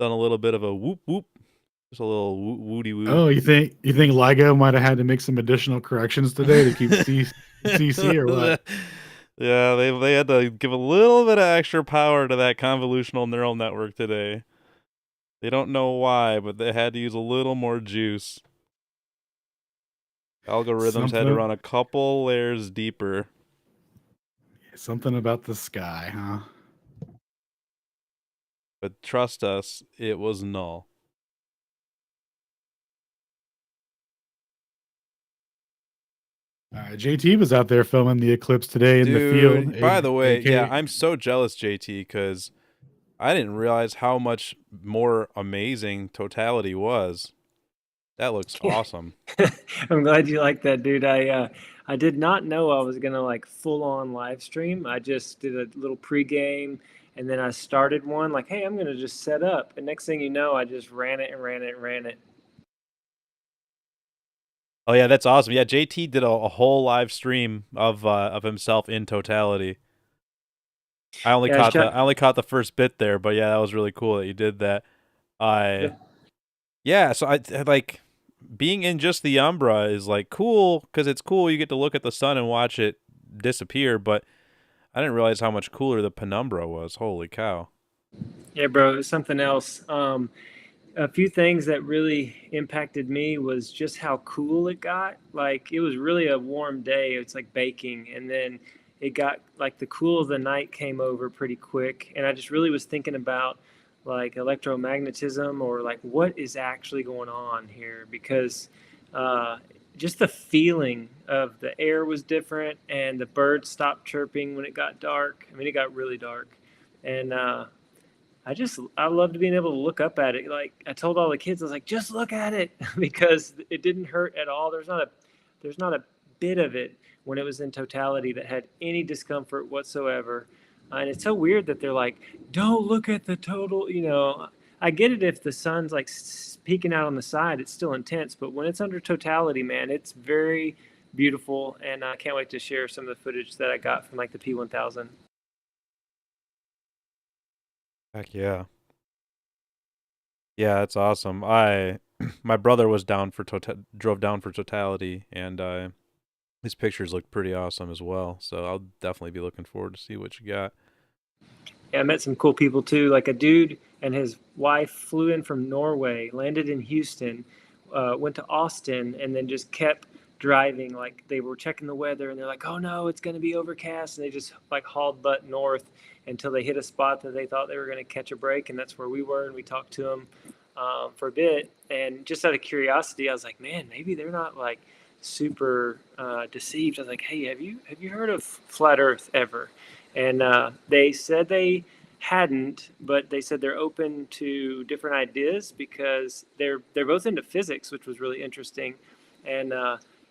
S1: done a little bit of a whoop whoop. Just a little woody woo.
S3: Oh, you think LIGO might have had to make some additional corrections today to keep CC or what?
S1: Yeah, they had to give a little bit of extra power to that convolutional neural network today. They don't know why, but they had to use a little more juice. Algorithms had to run a couple layers deeper.
S3: Something about the sky, huh?
S1: But trust us, it was null.
S3: JT was out there filming the eclipse today in the field.
S1: By the way, yeah, I'm so jealous, JT, because I didn't realize how much more amazing Totality was. That looks awesome.
S9: I'm glad you like that, dude. I did not know I was gonna like full on live stream. I just did a little pregame, and then I started one like, hey, I'm gonna just set up. And next thing you know, I just ran it and ran it and ran it.
S1: Oh yeah, that's awesome. Yeah, JT did a whole live stream of himself in Totality. I only
S9: Yeah,
S1: caught the first bit there, but yeah, that was really cool that you did that.
S9: Yep.
S1: Yeah, so I like being in just the Umbra is like cool because it's cool. You get to look at the sun and watch it disappear, but I didn't realize how much cooler the penumbra was. Holy cow!
S9: Yeah, bro, it was something else. A few things that really impacted me was just how cool it got. Like it was really a warm day. It's like baking, and then it got like the cool of the night came over pretty quick, and I just really was thinking about like electromagnetism or like what is actually going on here because uh, just the feeling of the air was different, and the birds stopped chirping when it got dark. I mean, it got really dark, and I loved being able to look up at it. Like I told all the kids, I was like, just look at it because it didn't hurt at all. There's not a bit of it when it was in totality that had any discomfort whatsoever. And it's so weird that they're like, don't look at the total. You know, I get it if the sun's like peeking out on the side, it's still intense. But when it's under totality, man, it's very beautiful. And I can't wait to share some of the footage that I got from like the P1000.
S1: Heck yeah, yeah, that's awesome. My brother was drove down for Totality, and his pictures look pretty awesome as well. So I'll definitely be looking forward to see what you got.
S9: Yeah, I met some cool people too. Like a dude and his wife flew in from Norway, landed in Houston, went to Austin, and then just kept driving. Like they were checking the weather, and they're like, "Oh no, it's going to be overcast," and they just like hauled butt north until they hit a spot that they thought they were going to catch a break, and that's where we were. And we talked to them for a bit, and just out of curiosity, I was like, "Man, maybe they're not like super deceived." I was like, "Hey, have you heard of flat Earth ever?" And they said they hadn't, but they said they're open to different ideas because they're both into physics, which was really interesting. And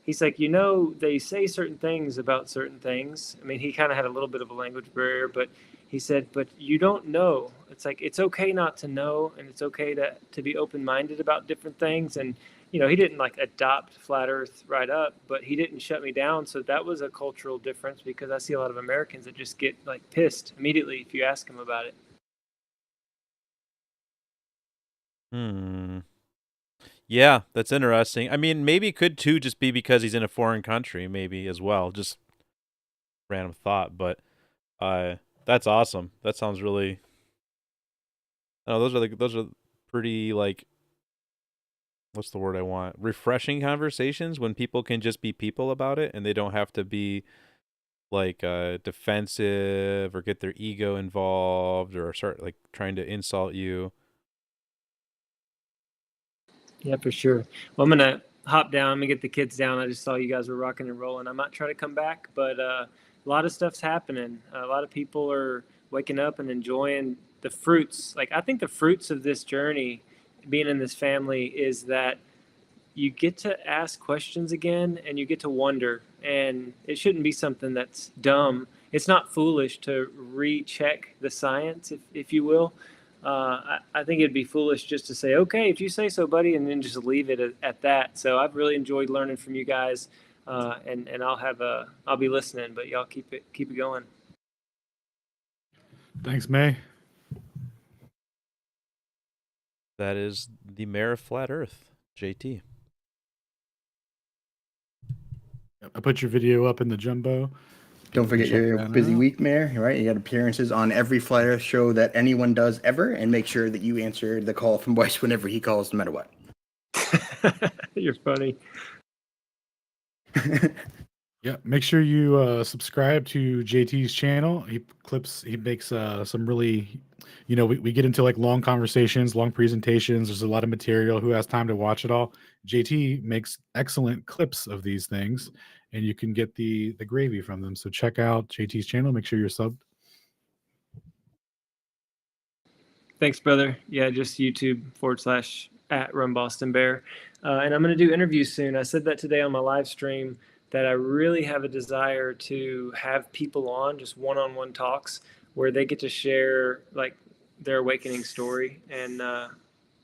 S9: he's like, they say certain things about certain things. I mean, he kind of had a little bit of a language barrier, but he said, but you don't know. It's like it's okay not to know, and it's okay to be open minded about different things. And he didn't like adopt flat Earth right up, but he didn't shut me down. So that was a cultural difference because I see a lot of Americans that just get like pissed immediately if you ask them about it.
S1: Yeah, that's interesting. I mean, maybe it could too just be because he's in a foreign country, maybe as well. Just random thought, but that's awesome. That sounds really. Oh, those are pretty like what's the word I want? Refreshing conversations when people can just be people about it and they don't have to be like defensive or get their ego involved or start like trying to insult you.
S9: Yeah, for sure. Well, I'm gonna hop down. I'm gonna get the kids down. I just saw you guys were rocking and rolling. I might try to come back, but a lot of stuff's happening. A lot of people are waking up and enjoying the fruits. Like I think the fruits of this journey, being in this family, is that you get to ask questions again and you get to wonder. And it shouldn't be something that's dumb. It's not foolish to recheck the science, if you will. I think it'd be foolish just to say, okay, if you say so, buddy, and then just leave it at that. So I've really enjoyed learning from you guys, and I'll be listening, but y'all keep it going.
S3: Thanks, May.
S1: That is the mayor of Flat Earth, JT.
S3: I put your video up in the jumbo.
S6: Don't forget your busy week, Mayor. Right, you got appearances on every Flat Earth show that anyone does ever, and make sure that you answer the call from Bryce whenever he calls, no matter what.
S9: You're funny.
S3: Yeah, make sure you subscribe to JT's channel. He makes some really, we get into like long conversations, long presentations. There's a lot of material. Who has time to watch it all? JT makes excellent clips of these things, and you can get the gravy from them. So check out JT's channel. Make sure you're subbed.
S9: Thanks, brother. Yeah, just YouTube /@RunBostonBear. And I'm going to do interviews soon. I said that today on my live stream that I really have a desire to have people on, just one-on-one talks where they get to share like their awakening story and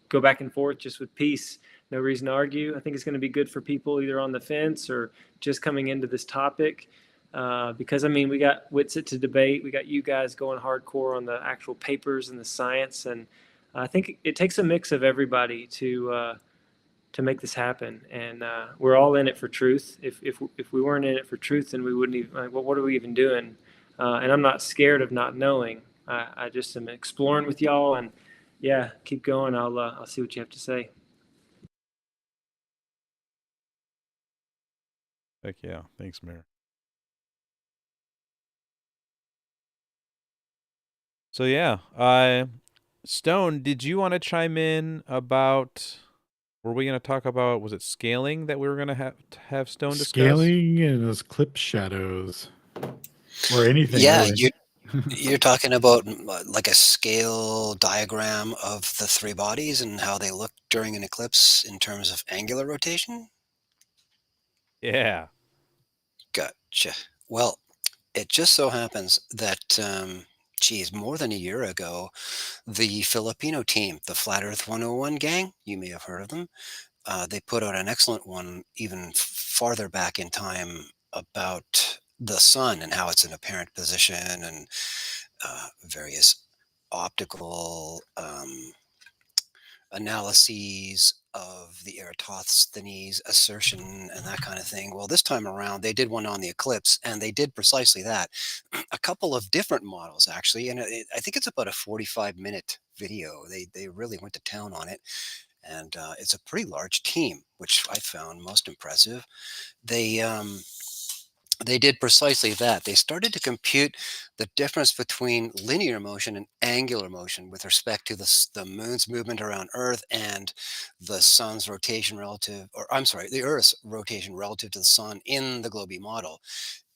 S9: go back and forth just with peace. No reason to argue. I think it's going to be good for people either on the fence or just coming into this topic. Because I mean, we got Witsit to debate. We got you guys going hardcore on the actual papers and the science, and I think it takes a mix of everybody to make this happen. And we're all in it for truth. If we weren't in it for truth, then we wouldn't even. Like, well, what are we even doing? And I'm not scared of not knowing. I just am exploring with y'all, and yeah, keep going. I'll see what you have to say.
S1: Heck yeah. Thanks, Mayor. So yeah, Stone, did you want to chime in about, were we going to talk about, was it scaling that we were going to have Stone discuss?
S3: Scaling and those Eclipse shadows, or anything.
S4: Yeah,
S3: really.
S4: you're talking about like a scale diagram of the three bodies and how they look during an eclipse in terms of angular rotation?
S1: Yeah.
S4: Gotcha. Well, it just so happens that, more than a year ago, the Filipino team, the Flat Earth 101 gang, you may have heard of them, they put out an excellent one even farther back in time about the sun and how it's in apparent position and various optical analyses of the Eratosthenes assertion and that kind of thing. Well, this time around, they did one on the eclipse, and they did precisely that. A couple of different models, actually, and I think it's about a 45-minute video. They really went to town on it, and it's a pretty large team, which I found most impressive. They did precisely that. They started to compute the difference between linear motion and angular motion with respect to the moon's movement around Earth and the sun's rotation relative, or I'm sorry, the Earth's rotation relative to the sun in the Globee model.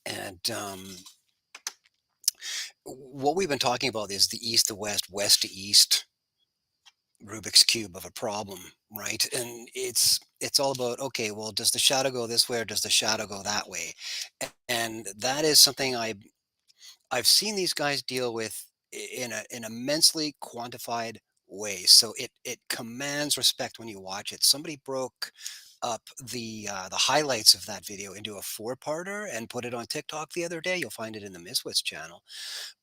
S4: And what we've been talking about is the east to west, west to east Rubik's cube of a problem, right? And it's all about, okay, well, does the shadow go this way or does the shadow go that way? And that is something I've seen these guys deal with in an immensely quantified way. So it commands respect when you watch it. Somebody broke up the highlights of that video into a 4-parter and put it on TikTok the other day. You'll find it in the Miswits channel.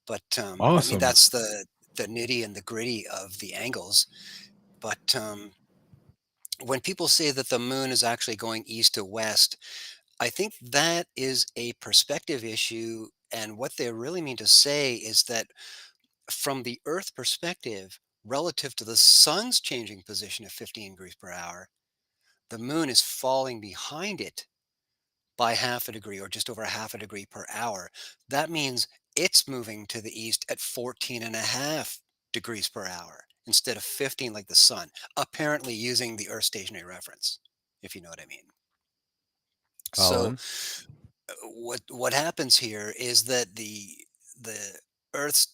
S4: But I mean,
S3: Awesome.
S4: that's the nitty and the gritty of the angles. But when people say that the moon is actually going east to west, I think that is a perspective issue. And what they really mean to say is that from the Earth perspective, relative to the sun's changing position at 15 degrees per hour, the moon is falling behind it by half a degree or just over half a degree per hour. That means it's moving to the east at 14 and a half degrees per hour instead of 15 like the sun, apparently using the Earth stationary reference, if you know what I mean. So
S1: Colin.
S4: what happens here is that the Earth's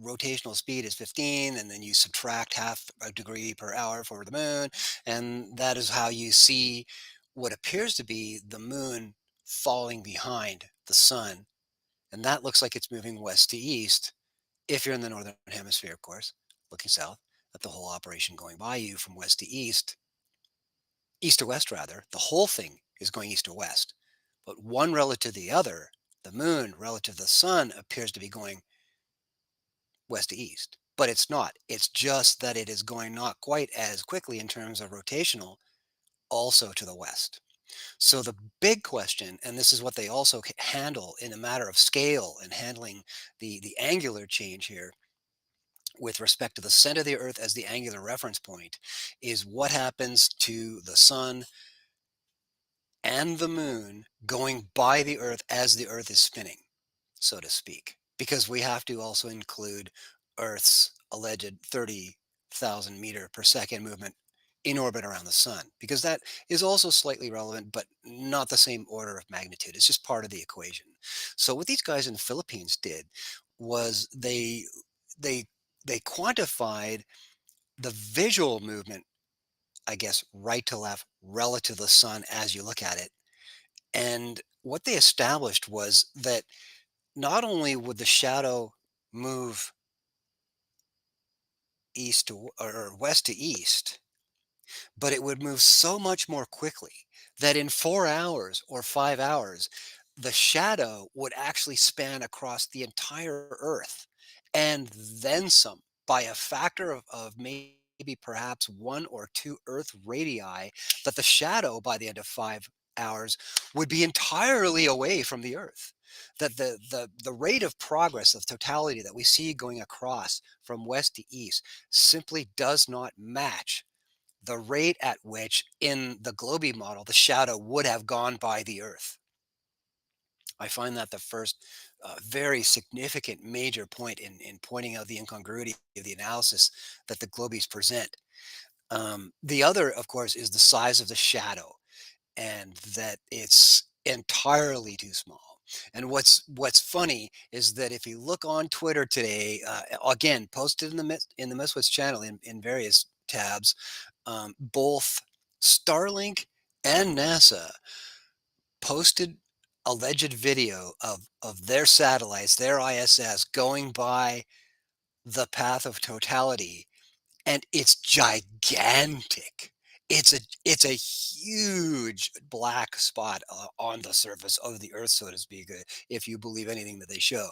S4: rotational speed is 15, and then you subtract half a degree per hour for the moon, and that is how you see what appears to be the moon falling behind the sun, and that looks like it's moving west to east. If you're in the northern hemisphere, of course, looking south at the whole operation going by you from west to east to west rather, the whole thing is going east to west. But one relative to the other, the moon relative to the sun, appears to be going west to east. But it's not. It's just that it is going not quite as quickly in terms of rotational, also to the west. So the big question, and this is what they also handle in a matter of scale and handling the angular change here with respect to the center of the Earth as the angular reference point, is what happens to the sun and the moon going by the Earth as the Earth is spinning, so to speak, because we have to also include Earth's alleged 30,000 meter per second movement in orbit around the sun, because that is also slightly relevant, but not the same order of magnitude. It's just part of the equation. So what these guys in the Philippines did was they quantified the visual movement, I guess, right to left relative to the sun as you look at it, And what they established was that not only would the shadow move east to or west to east, but it would move so much more quickly that in 4 hours or 5 hours, the shadow would actually span across the entire Earth and then some by a factor of maybe perhaps 1 or 2 Earth radii, that the shadow by the end of 5 hours would be entirely away from the Earth. That the rate of progress of totality that we see going across from west to east simply does not match the rate at which, in the Globe model, the shadow would have gone by the Earth. I find that the first very significant major point in pointing out the incongruity of the analysis that the Globies present. The other, of course, is the size of the shadow, and that it's entirely too small. And what's funny is that if you look on Twitter today, again posted in the Miswits channel in various tabs, both Starlink and NASA posted alleged video of their satellites, their ISS, going by the path of totality, and it's gigantic. It's a huge black spot on the surface of the Earth, so to speak, if you believe anything that they show.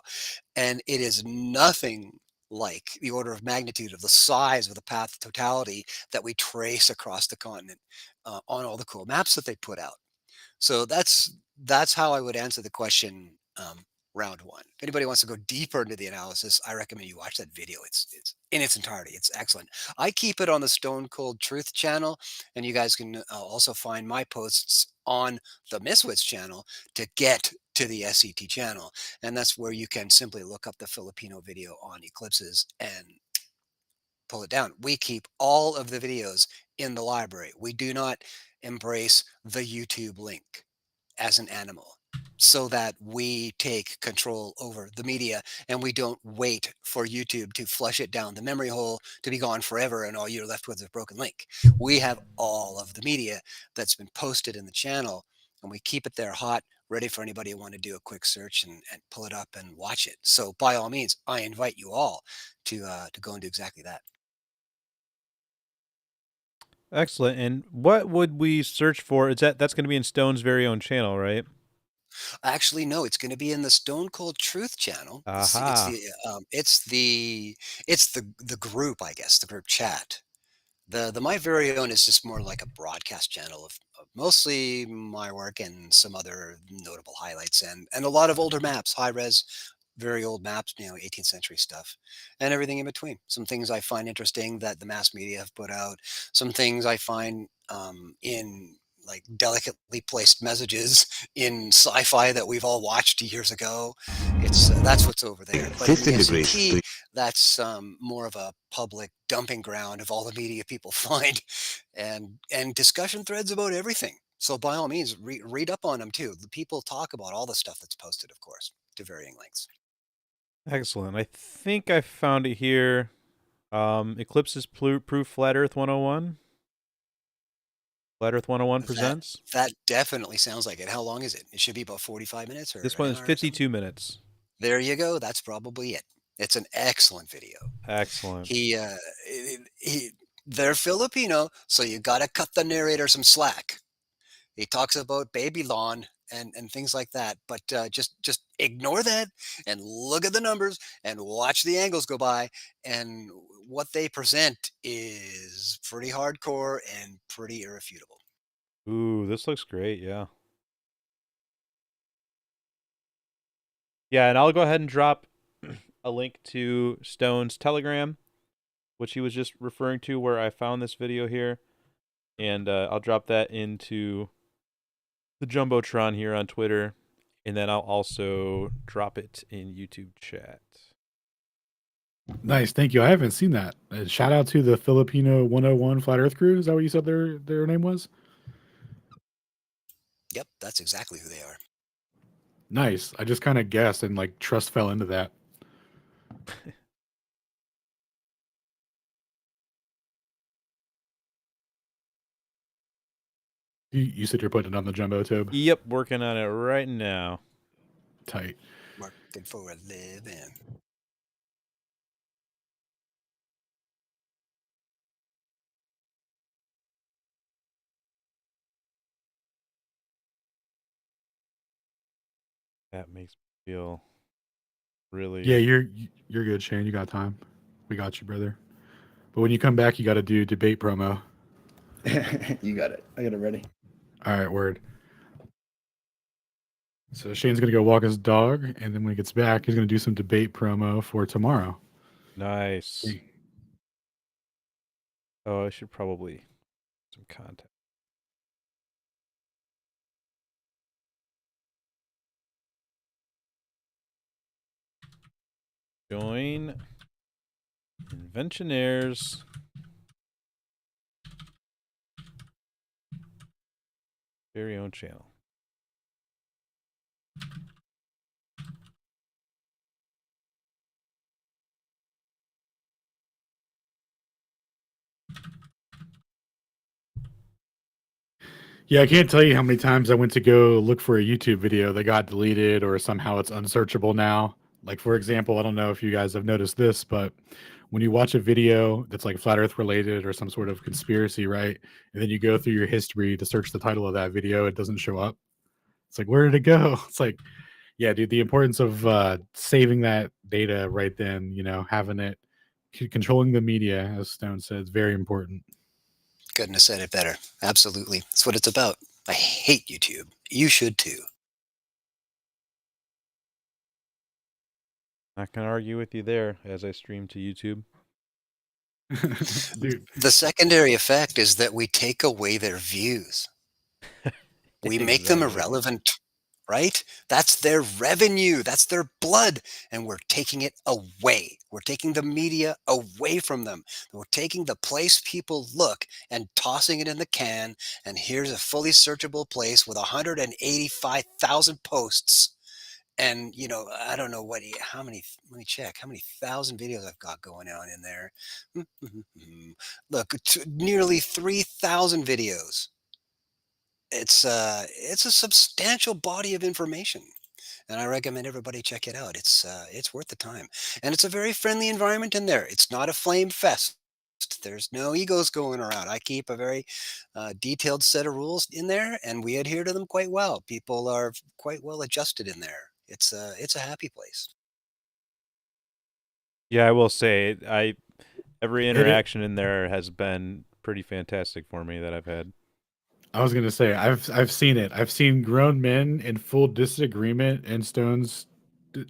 S4: And it is nothing like the order of magnitude of the size of the path of totality that we trace across the continent on all the cool maps that they put out. So that's how I would answer the question, round one. If anybody wants to go deeper into the analysis, I recommend you watch that video. It's in its entirety. It's excellent. I keep it on the Stone Cold Truth channel, and you guys can also find my posts on the Miswits channel to get to the SCT channel, and that's where you can simply look up the Filipino video on eclipses and pull it down. We keep all of the videos in the library. We do not embrace the YouTube link as an animal, so that we take control over the media and we don't wait for YouTube to flush it down the memory hole to be gone forever and all you're left with is a broken link. We have all of the media that's been posted in the channel, and we keep it there hot, ready for anybody who want to do a quick search and pull it up and watch it. So by all means, I invite you all to go and do exactly that.
S1: Excellent. And what would we search for? Is that's going to be in Stone's very own channel, right?
S4: Actually, no, it's going to be in the Stone Cold Truth channel.
S1: Aha.
S4: It's the group, I guess, the group chat. The My Very Own is just more like a broadcast channel of mostly my work and some other notable highlights, and a lot of older maps, high res, very old maps, 18th century stuff, and everything in between. Some things I find interesting that the mass media have put out, some things I find in like delicately placed messages in sci-fi that we've all watched years ago. It's that's what's over there. But in the SCT, that's more of a public dumping ground of all the media people find, and discussion threads about everything. So by all means, read up on them too. The people talk about all the stuff that's posted, of course, to varying lengths.
S1: Excellent. I think I found it here. Eclipse's Proof Flat Earth 101. Flat Earth 101 presents.
S4: That definitely sounds like it. How long is it? It should be about 45 minutes or
S1: This one
S4: an
S1: is
S4: hour or
S1: 52 minutes.
S4: There you go. That's probably it. It's an excellent video.
S1: Excellent.
S4: They're Filipino, so you got to cut the narrator some slack. He talks about Babylon and things like that, but just ignore that and look at the numbers and watch the angles go by, and what they present is pretty hardcore and pretty irrefutable.
S1: Ooh, this looks great. Yeah. Yeah, and I'll go ahead and drop a link to Stone's Telegram, which he was just referring to, where I found this video here. And I'll drop that into the Jumbotron here on Twitter. And then I'll also drop it in YouTube chat.
S3: Nice, thank you. I haven't seen that. Shout out to the Filipino 101 Flat Earth crew. Is that what you said their name was?
S4: Yep, that's exactly who they are.
S3: Nice. I just kind of guessed and like trust fell into that. You said you're putting it on the jumbo tube.
S1: Yep, working on it right now.
S3: Tight.
S4: Working for a living.
S1: That makes me feel really.
S3: Yeah, you're good, Shane. You got time. We got you, brother. But when you come back, you got to do debate promo.
S6: You got it. I got it ready.
S3: All right, word. So Shane's gonna go walk his dog, and then when he gets back, he's gonna do some debate promo for tomorrow.
S1: Nice. Oh, I should probably some content. Join Inventionaires. Very own channel.
S3: Yeah, I can't tell you how many times I went to go look for a YouTube video that got deleted or somehow it's unsearchable now. Like, for example, I don't know if you guys have noticed this, but when you watch a video that's like flat earth related or some sort of conspiracy, right? And then you go through your history to search the title of that video, it doesn't show up. It's like, where did it go? It's like, yeah, dude, the importance of saving that data right then, having it, controlling the media, as Stone said, is very important.
S4: Couldn't have said it better. Absolutely. That's what it's about. I hate YouTube. You should too.
S1: Not gonna argue with you there as I stream to YouTube.
S3: Dude.
S4: The secondary effect is that we take away their views. We make them irrelevant, right? That's their revenue. That's their blood. And we're taking it away. We're taking the media away from them. We're taking the place people look and tossing it in the can. And here's a fully searchable place with 185,000 posts. And, I don't know let me check how many thousand videos I've got going on in there. Look, nearly 3,000 videos. It's a substantial body of information, and I recommend everybody check it out. It's worth the time, and it's a very friendly environment in there. It's not a flame fest. There's no egos going around. I keep a very detailed set of rules in there, and we adhere to them quite well. People are quite well adjusted in there. It's a happy place.
S1: Yeah, I will say every interaction in there has been pretty fantastic for me that I've had.
S3: I was gonna say I've seen it. I've seen grown men in full disagreement in Stone's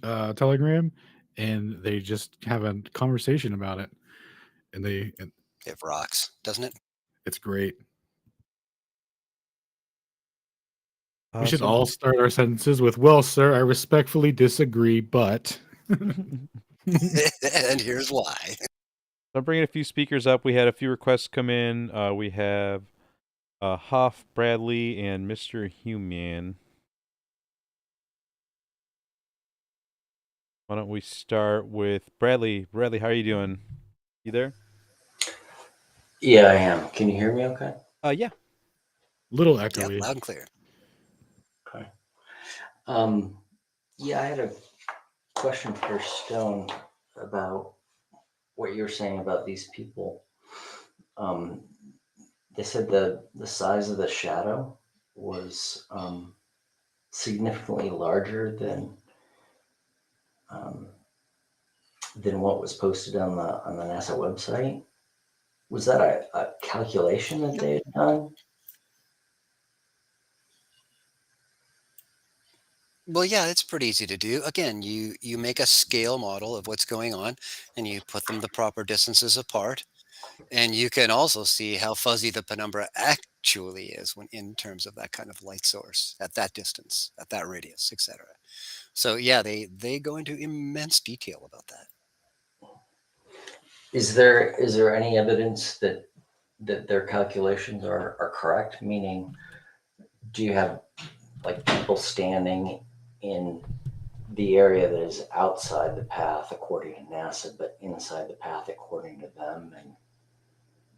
S3: Telegram, and they just have a conversation about it, and
S4: it rocks, doesn't it?
S3: It's great.
S1: Awesome.
S3: We should all start our sentences with, "Well, sir, I respectfully disagree, but."
S4: And here's why.
S1: I'm bringing a few speakers up. We had a few requests come in. We have Huff, Bradley, and Mr. Human. Why don't we start with Bradley? Bradley, how are you doing? You there?
S10: Yeah, I am. Can you hear me okay?
S1: Yeah.
S3: Little echoey.
S4: Yeah, loud and clear.
S10: Okay. Yeah, I had a question for Stone about what you were saying about these people. They said the size of the shadow was significantly larger than what was posted on the NASA website. Was that a calculation that they had done?
S4: Well, yeah, it's pretty easy to do. Again, you make a scale model of what's going on, and you put them the proper distances apart, and you can also see how fuzzy the penumbra actually is when in terms of that kind of light source at that distance, at that radius, etc. So yeah, they go into immense detail about that.
S10: Is there any evidence that their calculations are correct? Meaning, do you have like people standing in the area that is outside the path according to NASA, but inside the path according to them? And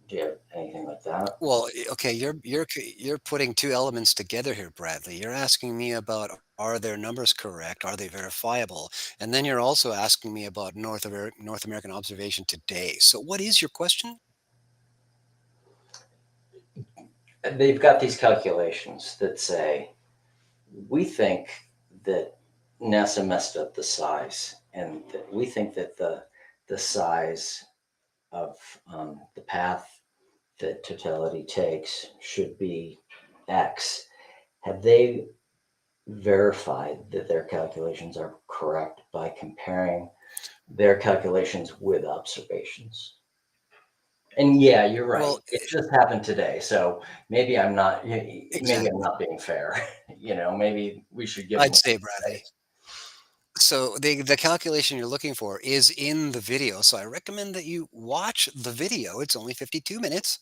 S10: Do you have anything like that?
S4: Well, okay, you're putting two elements together here, Bradley. You're asking me about, are their numbers correct? Are they verifiable? And then you're also asking me about North American observation today. So what is your question?
S10: They've got these calculations that say, we think that NASA messed up the size, and that we think that the size of the path that totality takes should be X. Have they verified that their calculations are correct by comparing their calculations with observations? And yeah, you're right.
S4: Well,
S10: It just happened today, so maybe I'm not. Maybe
S4: exactly.
S10: I'm not being fair. Maybe we should give them.
S4: I'd say, Bradley. So the calculation you're looking for is in the video. So I recommend that you watch the video. It's only 52 minutes,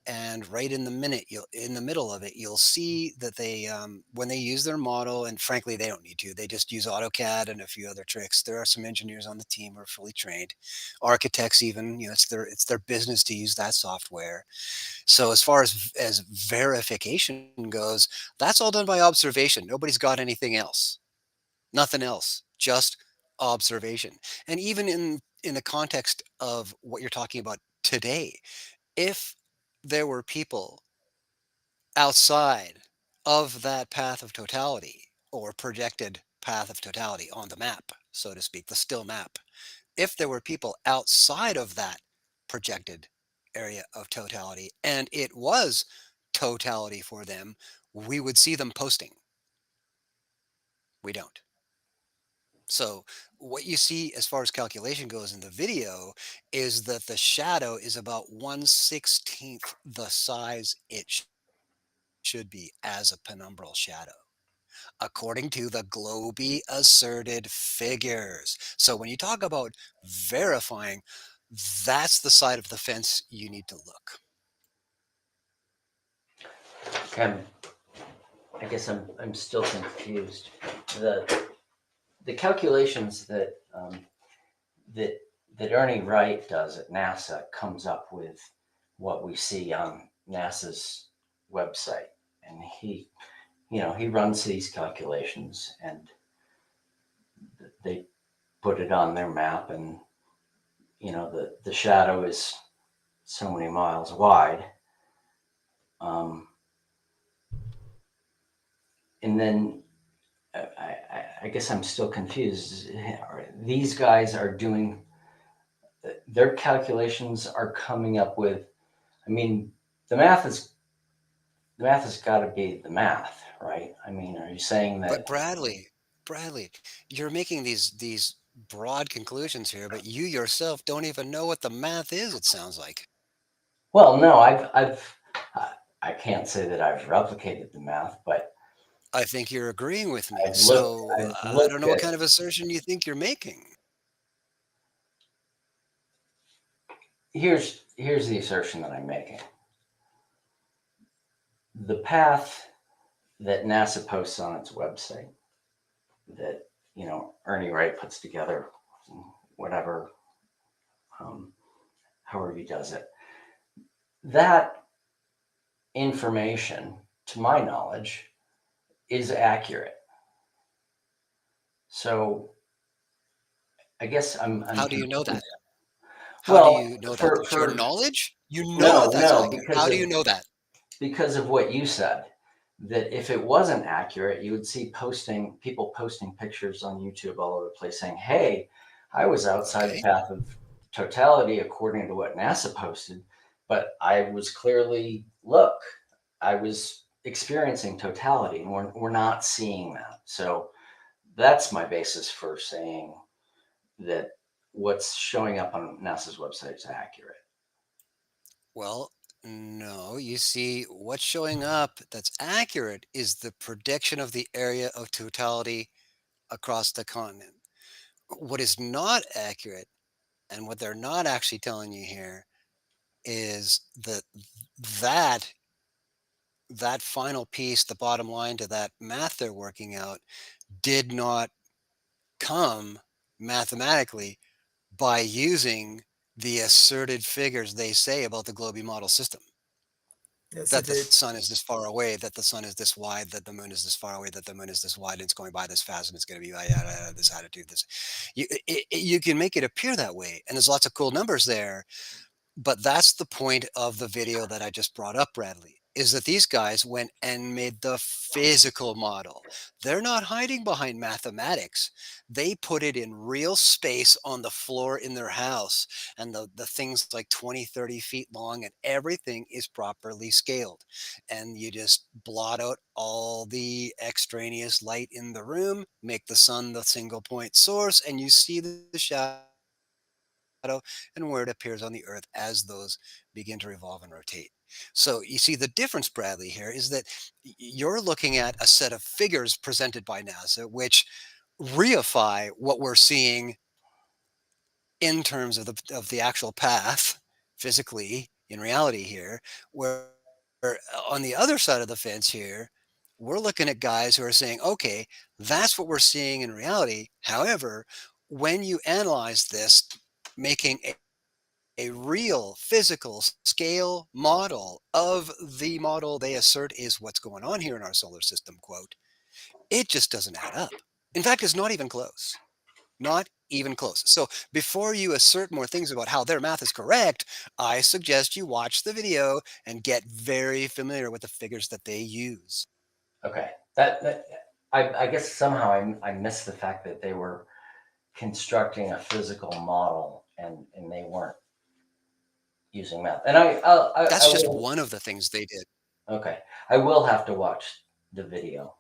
S4: and right in the middle of it, you'll see that they when they use their model, and frankly, they don't need to. They just use AutoCAD and a few other tricks. There are some engineers on the team who are fully trained, architects even. It's their business to use that software. So as far as verification goes, that's all done by observation. Nobody's got anything else. Nothing else, just observation. And even in the context of what you're talking about today, if there were people outside of that path of totality or projected path of totality on the map, so to speak, the still map, if there were people outside of that projected area of totality and it was totality for them, we would see them posting. We don't. So what you see as far as calculation goes in the video is that the shadow is about 1/16th the size it should be as a penumbral shadow, according to the Globee asserted figures. So when you talk about verifying, that's the side of the fence you need to look.
S10: I guess I'm still confused. The calculations that that Ernie Wright does at NASA comes up with what we see on NASA's website, and he runs these calculations, and they put it on their map, and the shadow is so many miles wide. And then I guess I'm still confused. These guys are doing their calculations are coming up with. I mean, the math has got to be the math, right? I mean, are you saying that?
S4: But Bradley, you're making these broad conclusions here, but you yourself don't even know what the math is, it sounds like.
S10: Well, no, I can't say that I've replicated the math, but
S4: I think you're agreeing with me.
S10: I've
S4: So I don't
S10: looked
S4: know what
S10: at.
S4: kind of assertion you think you're making.
S10: Here's the assertion that I'm making. The path that NASA posts on its website, that Ernie Wright puts together, whatever, however he does it, that information, to my knowledge, is accurate. So I guess I'm
S4: How do you know that?
S10: Well,
S4: How do you know that? That's your knowledge? You know
S10: no,
S4: that that's
S10: no,
S4: accurate. How do you know that?
S10: because of what you said, that if it wasn't accurate, you would see people posting pictures on YouTube all over the place saying, hey, I was outside the path of totality according to what NASA posted, but I was clearly, I was experiencing totality, and we're not seeing that. So that's my basis for saying that what's showing up on NASA's website is accurate.
S4: Well, no, you see, what's showing up that's accurate is the prediction of the area of totality across the continent. What is not accurate, and what they're not actually telling you here, is that that final piece, the bottom line to that math they're working out, did not come mathematically by using the asserted figures they say about the globe model system.
S11: Yes,
S4: That
S11: it
S4: the
S11: did.
S4: sun is this far away, that the sun is this wide, that the moon is this far away, that the moon is this wide, and it's going by this fast, and it's going to be this attitude. This, you can make it appear that way, and there's lots of cool numbers there. But that's the point of the video that I just brought up, Bradley, is that these guys went and made the physical model. They're not hiding behind mathematics. They put it in real space on the floor in their house. And the thing's like 20, 30 feet long, and everything is properly scaled. And you just blot out all the extraneous light in the room, make the sun the single point source, and you see the shadow and where it appears on the Earth as those begin to revolve and rotate. So you see the difference, Bradley, here is that you're looking at a set of figures presented by NASA, which reify what we're seeing in terms of the actual path physically in reality here, where on the other side of the fence here, we're looking at guys who are saying, okay, that's what we're seeing in reality. However, when you analyze this, making a real physical scale model of the model they assert is what's going on here in our solar system, quote, it just doesn't add up. In fact, it's not even close. Not even close. So before you assert more things about how their math is correct, I suggest you watch the video and get very familiar with the figures that they use.
S10: Okay. I guess somehow I missed the fact that they were constructing a physical model and they weren't using math. And
S4: that's just one of the things they did.
S10: Okay. I will have to watch the video.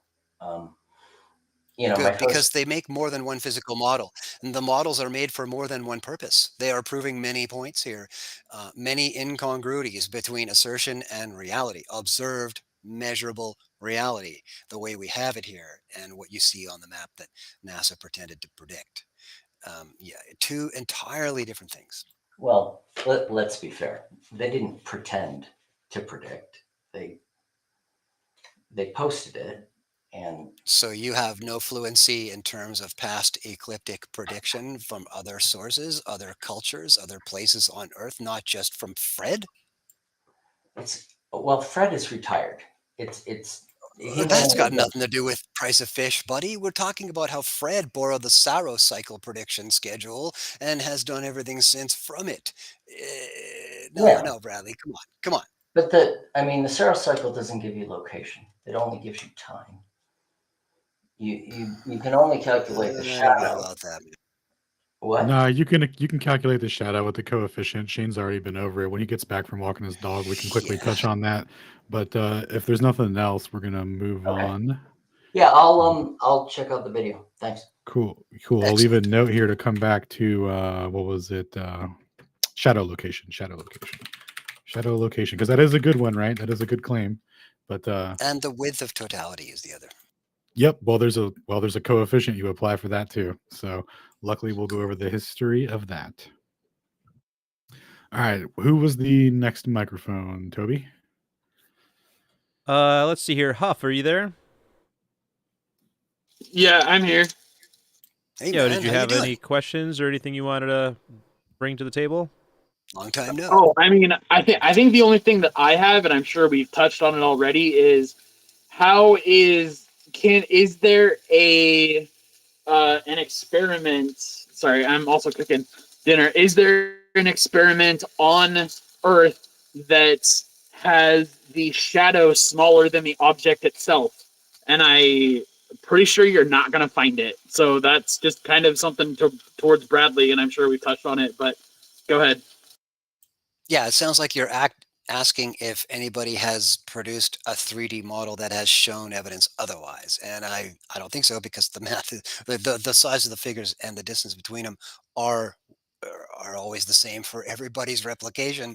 S4: Good, because they make more than one physical model, and the models are made for more than one purpose. They are proving many points here, many incongruities between assertion and reality, observed, measurable reality, the way we have it here, and what you see on the map that NASA pretended to predict. Yeah, two entirely different things.
S10: Well, let's be fair. They didn't pretend to predict. They posted it. And
S4: so you have no fluency in terms of past ecliptic prediction from other sources, other cultures, other places on Earth, not just from Fred?
S10: Well, Fred is retired.
S4: That's got nothing to do with price of fish, buddy. We're talking about how Fred borrowed the Saros cycle prediction schedule and has done everything since from it. No, Bradley, come on.
S10: But the Saros cycle doesn't give you location. It only gives you time. You can only calculate the shadow.
S4: I don't know about that.
S10: What?
S3: No, you can calculate the shadow with the coefficient. Shane's already been over it. When he gets back from walking his dog, we can quickly touch on that. But if there's nothing else, we're gonna move on.
S10: Yeah, I'll check out the video. Thanks.
S3: Cool. Excellent. I'll leave a note here to come back to what was it? Shadow location, because that is a good one, right? That is a good claim. But
S4: and the width of totality is the other.
S3: Yep. Well, there's a coefficient you apply for that too. So luckily, we'll go over the history of that. All right. Who was the next microphone, Toby?
S1: Let's see here. Huff, are you there?
S12: Yeah, I'm here.
S4: Hey,
S1: yeah,
S4: man,
S1: did you have any questions or anything you wanted to bring to the table?
S4: Long time no.
S12: Oh, I mean, I think the only thing that I have, and I'm sure we've touched on it already, is is there an experiment? Sorry, I'm also cooking dinner. Is there an experiment on Earth that has the shadow smaller than the object itself? And I'm pretty sure you're not going to find it. So that's just kind of something towards Bradley, and I'm sure we touched on it, but go ahead.
S4: Yeah, it sounds like you're asking if anybody has produced a 3D model that has shown evidence otherwise. And I don't think so, because the math, the size of the figures and the distance between them are always the same for everybody's replication,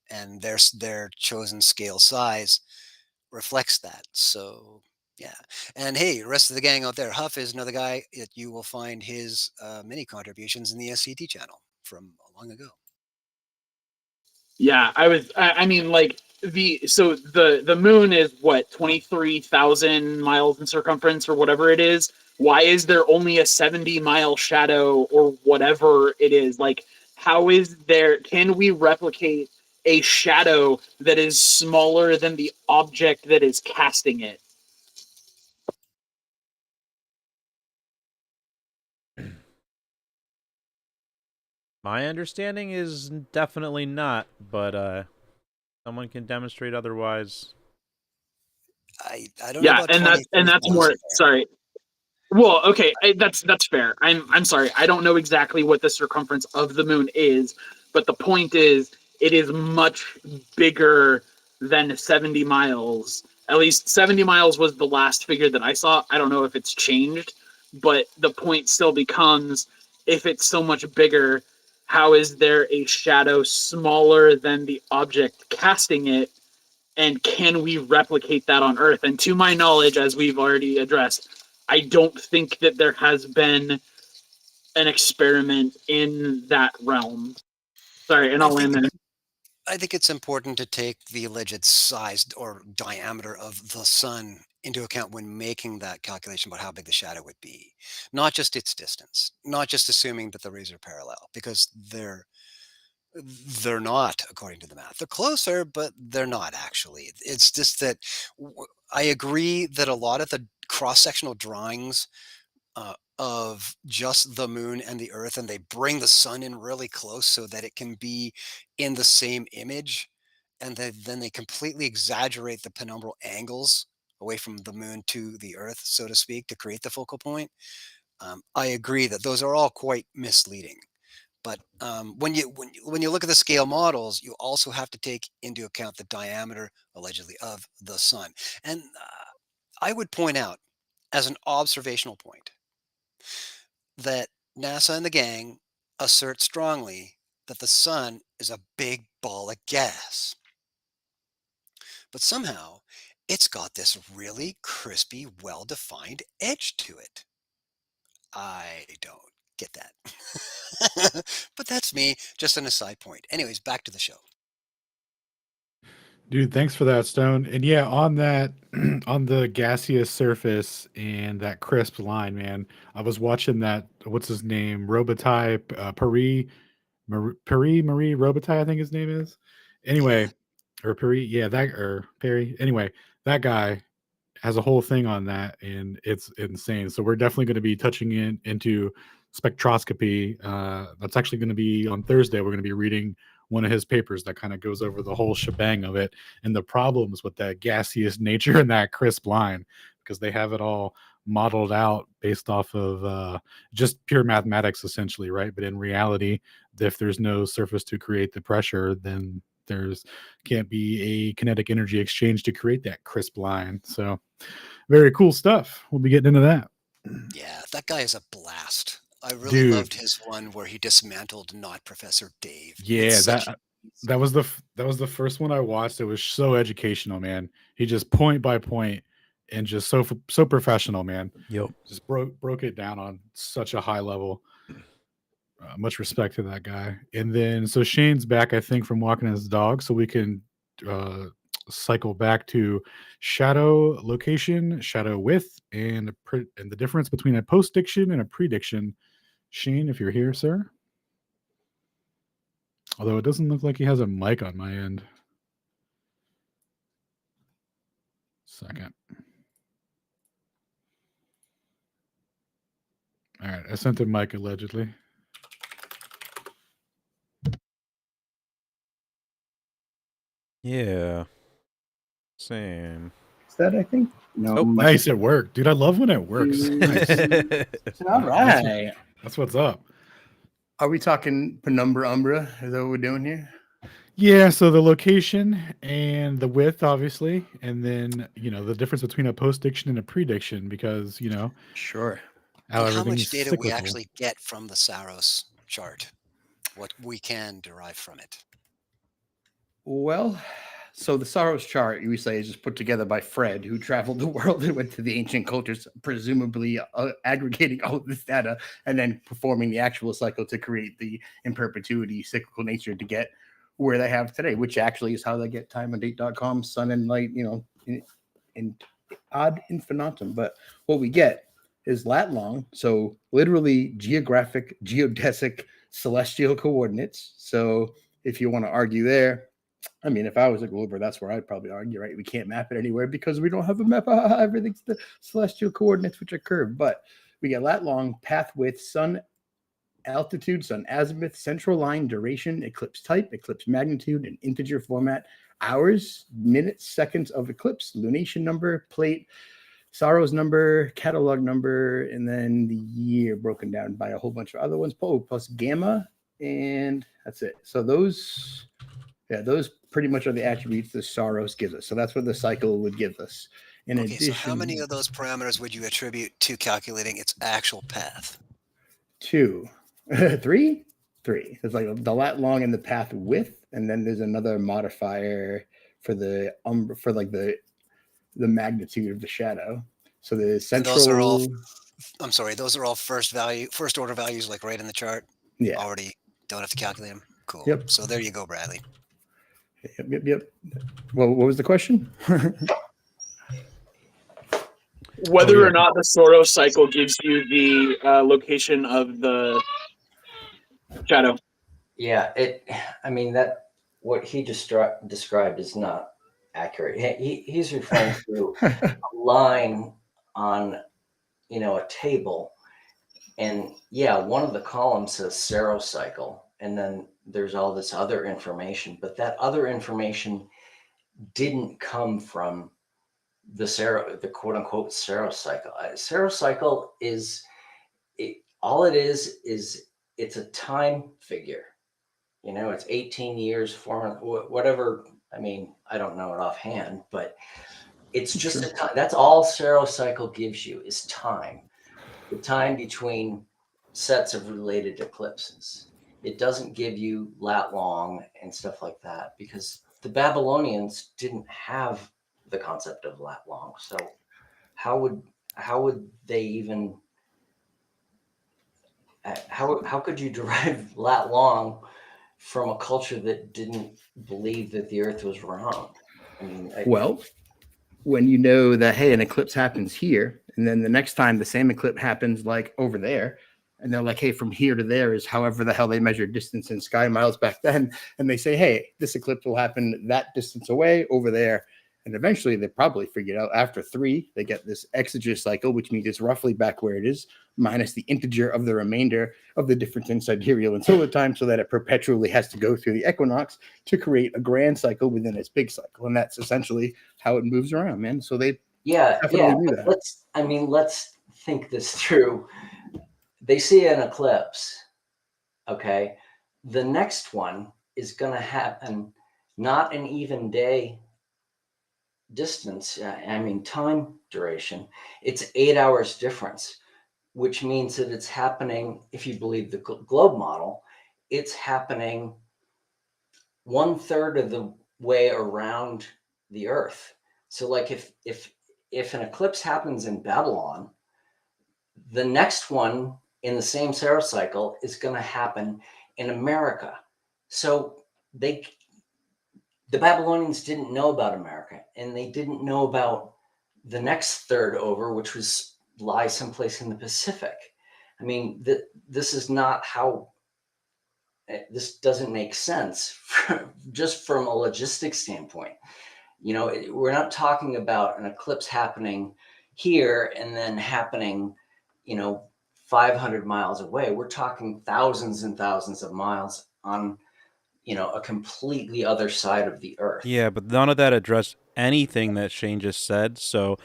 S4: and their chosen scale size reflects that. So yeah. And hey, rest of the gang out there, Huff is another guy that you will find his many contributions in the SCT channel from long ago.
S12: Yeah, I mean, like the moon is what, 23,000 miles in circumference or whatever it is. Why is there only a 70-mile shadow or whatever it is? Like, Can we replicate a shadow that is smaller than the object that is casting it?
S1: My understanding is definitely not, but someone can demonstrate otherwise.
S4: I don't know about
S12: and that's more. Sorry. Well, okay, that's fair. I'm sorry. I don't know exactly what the circumference of the moon is, but the point is, it is much bigger than 70 miles. At least 70 miles was the last figure that I saw. I don't know if it's changed, but the point still becomes, if it's so much bigger, how is there a shadow smaller than the object casting it? And can we replicate that on Earth? And to my knowledge, as we've already addressed, I don't think that there has been an experiment in that realm. Sorry, and I'll end there.
S4: I think it's important to take the alleged size or diameter of the sun into account when making that calculation about how big the shadow would be, not just its distance, not just assuming that the rays are parallel, because they're not, according to the math. They're closer, but they're not actually. It's just that I agree that a lot of the cross-sectional drawings of just the moon and the earth, and they bring the sun in really close so that it can be in the same image, and then they completely exaggerate the penumbral angles away from the moon to the earth, so to speak, to create the focal point. I agree that those are all quite misleading. But when you look at the scale models, you also have to take into account the diameter, allegedly, of the sun. And I would point out, as an observational point, that NASA and the gang assert strongly that the sun is a big ball of gas. But somehow, it's got this really crispy, well-defined edge to it. I don't get that. But that's me, just an aside point. Anyways, back to the show.
S3: Dude, thanks for that, Stone. And yeah, on that, on the gaseous surface and that crisp line, man, I was watching that. What's his name? Robitaille, Marie Robitaille, I think his name is. Anyway, or Perry, yeah, that or Perry. Anyway, that guy has a whole thing on that, and it's insane. So we're definitely going to be touching into spectroscopy. That's actually going to be on Thursday. We're going to be reading one of his papers that kind of goes over the whole shebang of it and the problems with that gaseous nature and that crisp line, because they have it all modeled out based off of just pure mathematics, essentially, right? But in reality, if there's no surface to create the pressure, then there's can't be a kinetic energy exchange to create that crisp line. So very cool stuff. We'll be getting into that.
S4: Yeah, that guy is a blast. I really loved his one where he dismantled not Professor Dave.
S3: Yeah, that was the first one I watched. It was so educational, man. He just point by point and just so professional, man.
S1: Yep.
S3: Just broke it down on such a high level. Much respect to that guy. And then so Shane's back, I think, from walking his dog, so we can cycle back to shadow location, shadow width, and the difference between a post-diction and a prediction. Shane, if you're here, sir. Although it doesn't look like he has a mic on my end. Second. All right, I sent him mic allegedly.
S1: Yeah. Same.
S6: Is that, I think? No.
S3: Oh, nice. It worked. Dude, I love when it works. Nice.
S6: All right.
S3: That's what's up.
S6: Are we talking penumbra umbra? Is that what we're doing here?
S3: Yeah, so the location and the width, obviously, and then, the difference between a post-diction and a prediction, because,
S6: Sure.
S4: How much data we actually get from the Saros chart, what we can derive from it.
S6: Well, so the Saros chart, we say, is just put together by Fred, who traveled the world and went to the ancient cultures, presumably aggregating all of this data and then performing the actual cycle to create the in perpetuity cyclical nature to get where they have today, which actually is how they get timeanddate.com, sun and light, in ad infinitum. But what we get is lat long, so literally geodesic celestial coordinates. So if you want to argue there, I mean, if I was a glober, that's where I'd probably argue, right? We can't map it anywhere because we don't have a map. Everything's the celestial coordinates, which are curved. But we get lat long, path width, sun altitude, sun azimuth, central line, duration, eclipse type, eclipse magnitude, and integer format, hours, minutes, seconds of eclipse, lunation number, plate, Saros number, catalog number, and then the year broken down by a whole bunch of other ones, plus gamma, and that's it. So those pretty much are the attributes the Saros gives us. So that's what the cycle would give us. In addition,
S4: so how many of those parameters would you attribute to calculating its actual path?
S6: 2, 3. There's like the lat long and the path width, and then there's another modifier for the the magnitude of the shadow. So the central.
S4: And those are all. I'm sorry. Those are all first order values, like right in the chart.
S6: Yeah.
S4: Already don't have to calculate them. Cool.
S6: Yep.
S4: So there you go, Bradley.
S6: Yep. Well, what was the question?
S12: Whether or not the Saros cycle gives you the location of the shadow.
S10: Yeah, I mean, that what he described is not accurate. He's referring to a line on, a table, and one of the columns says Saros cycle, and then there's all this other information, but that other information didn't come from the quote unquote Saros cycle. Saros cycle is all it is it's a time figure. It's 18 years, whatever. I mean, I don't know it offhand, but it's just a time. That's all Saros cycle gives you is time. The time between sets of related eclipses. It doesn't give you lat long and stuff like that because the Babylonians didn't have the concept of lat long. So how would they even how could you derive lat long from a culture that didn't believe that the Earth was round? I mean,
S6: well, when you know that, hey, an eclipse happens here, and then the next time the same eclipse happens like over there, and they're like, hey, from here to there is however the hell they measured distance in sky miles back then, and they say, hey, this eclipse will happen that distance away over there. And eventually they probably figured out after 3, they get this exeger cycle, which means it's roughly back where it is, minus the integer of the remainder of the difference in sidereal and solar time, so that it perpetually has to go through the equinox to create a grand cycle within its big cycle. And that's essentially how it moves around, man. So they definitely knew that.
S10: Let's think this through. They see an eclipse, okay? The next one is going to happen not an even day distance, time duration. It's 8 hours difference, which means that it's happening, if you believe the globe model, it's happening 1/3 of the way around the Earth. So like if an eclipse happens in Babylon, the next one in the same Saros cycle is going to happen in America. So the Babylonians didn't know about America, and they didn't know about the next third over, which lies someplace in the Pacific. I mean, this is not how. This doesn't make sense just from a logistics standpoint. We're not talking about an eclipse happening here and then happening, 500 miles away. We're talking thousands and thousands of miles on a completely other side of the Earth.
S1: Yeah, but none of that addressed anything that Shane just said. So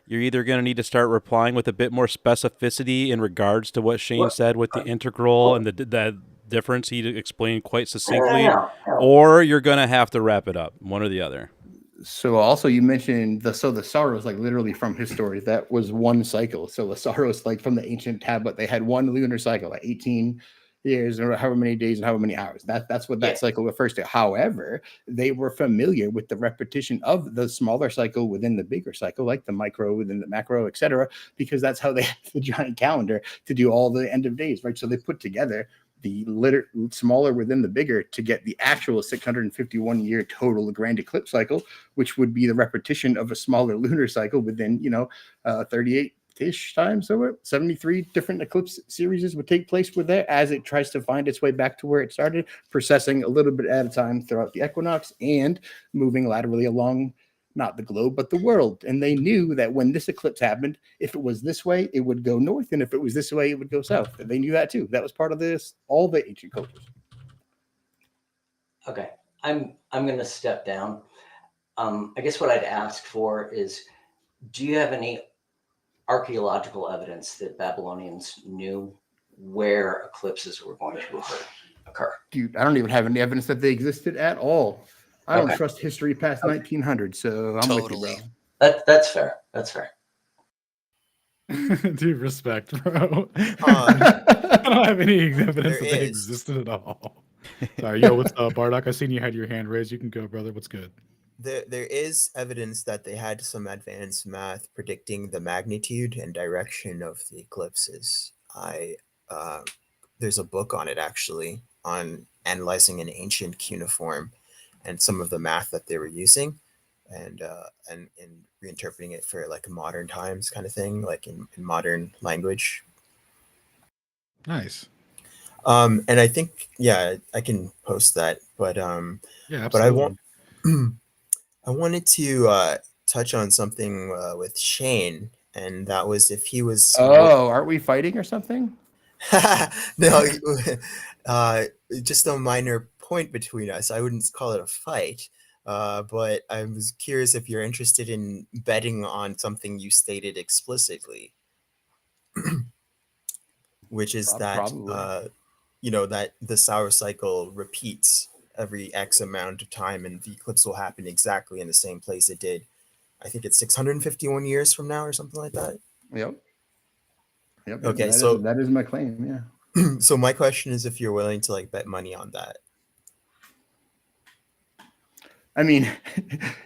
S1: you're either going to need to start replying with a bit more specificity in regards to what Shane said with the integral and the difference he explained quite succinctly, or you're going to have to wrap it up, one or the other.
S6: So also you mentioned the Saros, like literally from his story, that was one cycle. So the Saros, like from the ancient tablet, they had one lunar cycle, like 18 years or however many days and however many hours. That's what that cycle refers to. However, they were familiar with the repetition of the smaller cycle within the bigger cycle, like the micro within the macro, etc., because that's how they had the giant calendar to do all the end of days, right? So they put together the smaller within the bigger to get the actual 651 year total grand eclipse cycle, which would be the repetition of a smaller lunar cycle within 38 ish time. So 73 different eclipse series would take place with there as it tries to find its way back to where it started, processing a little bit at a time throughout the equinox and moving laterally along not the globe, but the world. And they knew that when this eclipse happened, if it was this way, it would go north. And if it was this way, it would go south. And they knew that too. That was part of this, all the ancient cultures.
S10: Okay, I'm going to step down. I guess what I'd ask for is, do you have any archaeological evidence that Babylonians knew where eclipses were going to occur?
S6: Dude, I don't even have any evidence that they existed at all. I don't trust history past 1900, so I'm with you, bro.
S10: That's fair. That's fair.
S3: Dude, respect, bro. I don't have any evidence that they existed at all. Sorry, yo, what's up, Bardock? I seen you had your hand raised. You can go, brother. What's good?
S11: There is evidence that they had some advanced math predicting the magnitude and direction of the eclipses. There's a book on it actually, on analyzing an ancient cuneiform and some of the math that they were using, and reinterpreting it for like modern times kind of thing, like in modern language.
S3: Nice.
S11: And I think, yeah, I can post that, but
S3: yeah,
S11: but I wanted to touch on something with Shane, and that was if he was.
S6: Oh, aren't we fighting or something?
S11: No, just a minor point between us. I wouldn't call it a fight, but I was curious if you're interested in betting on something you stated explicitly, which is that that the Saros cycle repeats every X amount of time, and the eclipse will happen exactly in the same place it did. I think it's 651 years from now or something like that.
S6: Yep.
S11: Okay,
S6: that is my claim.
S11: Yeah. So my question is if you're willing to like bet money on that.
S6: I mean,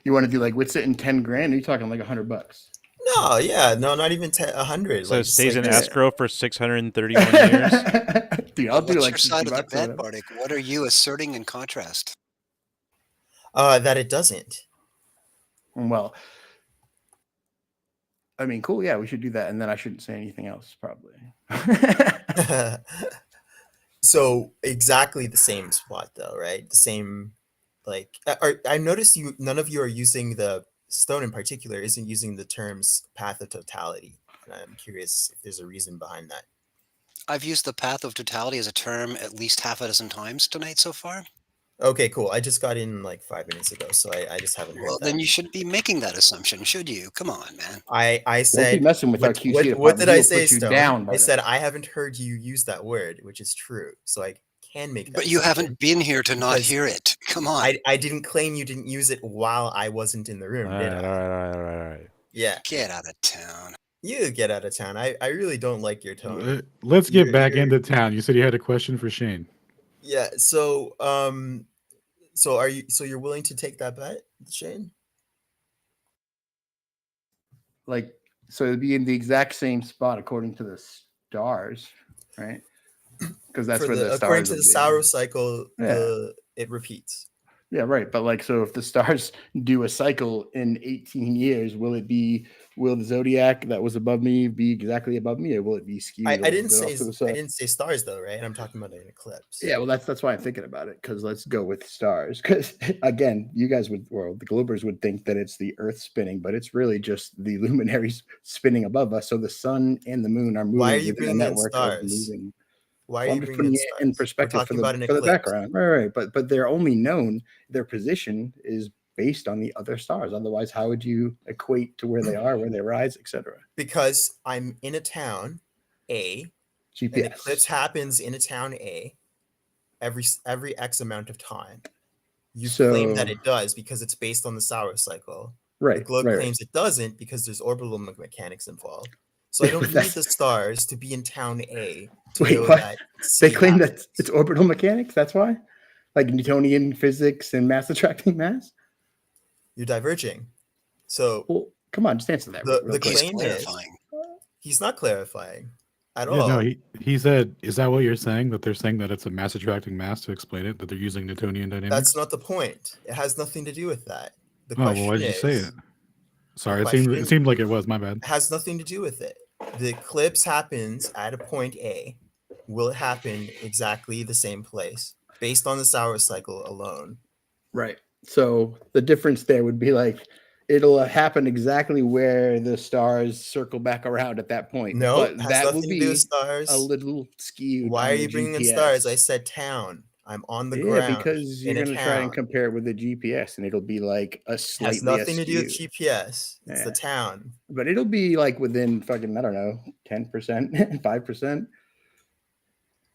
S6: you want to do like what's it in 10 grand? Are you talking like $100?
S11: No, yeah, no, not even 100.
S1: So like, it stays in escrow for 631 years.
S6: Dude, I'll do like
S4: your side of the bet, Bardic? What are you asserting in contrast?
S11: That it doesn't.
S6: Well, I mean, cool. Yeah, we should do that, and then I shouldn't say anything else, probably.
S11: So exactly the same spot, though, right? The same, like. I noticed none of you are using the stone in particular isn't using the terms path of totality, and I'm curious if there's a reason behind that.
S4: I've used the path of totality as a term at least half a dozen times tonight so far.
S11: Okay, cool. I just got in like 5 minutes ago, so I just haven't heard that.
S4: Well, then you should be making that assumption, should you? Come on, man.
S11: I said,
S6: don't keep messing with our QC.
S11: What did I say, Stone? I said I haven't heard you use that word, which is true. So I can make that.
S4: But you haven't been here to not hear it. Come on.
S11: I didn't claim you didn't use it while I wasn't in the room, did I?
S1: All right.
S11: Yeah.
S4: Get out of town.
S11: You get out of town. I really don't like your tone.
S3: Let's get back into town. You said you had a question for Shane.
S11: Yeah. So you're willing to take that bet, Shane?
S6: Like, so it'd be in the exact same spot according to the stars, right? Because that's where the stars.
S11: According to the Saros cycle, it repeats.
S6: Yeah, right. But like, so if the stars do a cycle in 18 years, will the zodiac that was above me be exactly above me, or will it be skewed?
S11: I didn't say stars though, right? I'm talking about an eclipse.
S6: Yeah, well, that's why I'm thinking about it, because let's go with stars. Because again, you guys the Globers would think that it's the Earth spinning, but it's really just the luminaries spinning above us. So the sun and the moon are moving.
S11: Why are you bringing in stars? Why are you bringing
S6: it in perspective for the background? Right. But they're only known, their position is based on the other stars. Otherwise, how would you equate to where they are, where they rise, etc.?
S11: Because I'm in a town A.
S6: GPS.
S11: An eclipse happens in a town A every X amount of time. You claim that it does because it's based on the Saros cycle.
S6: Right.
S11: The globe claims it doesn't because there's orbital mechanics involved. So I don't need the stars to be in town A.
S6: Wait, what? They claim that it's orbital mechanics? That's why? Like Newtonian physics and mass attracting mass?
S11: You're diverging. So,
S6: well, come on, just answer that.
S11: The claim is he's not clarifying at all.
S3: No, he said, is that what you're saying? That they're saying that it's a mass attracting mass to explain it? That they're using Newtonian dynamics?
S11: That's not the point. It has nothing to do with that. The
S3: question well, why did you say it? Sorry, it seemed like it was. My bad.
S11: It has nothing to do with it. the eclipse happens at a point A, will it happen exactly the same place based on the Saros cycle alone?
S6: Right. So the difference there would be like it'll happen exactly where the stars circle back around at that point.
S11: No,
S6: But
S11: has
S6: that will
S11: nothing to do with
S6: be
S11: stars.
S6: a little skewed.
S11: Why
S6: on
S11: are
S6: the
S11: you bringing in
S6: GPS.
S11: stars? I said town. I'm on the
S6: Yeah,
S11: ground.
S6: because you're
S11: in a
S6: going to try and
S11: town.
S6: compare it with the GPS, and it'll be like a
S11: Has
S6: slightly
S11: nothing to do with
S6: askew.
S11: GPS. It's
S6: Yeah.
S11: the town.
S6: But it'll be like within fucking, I don't know, 10%, 5%.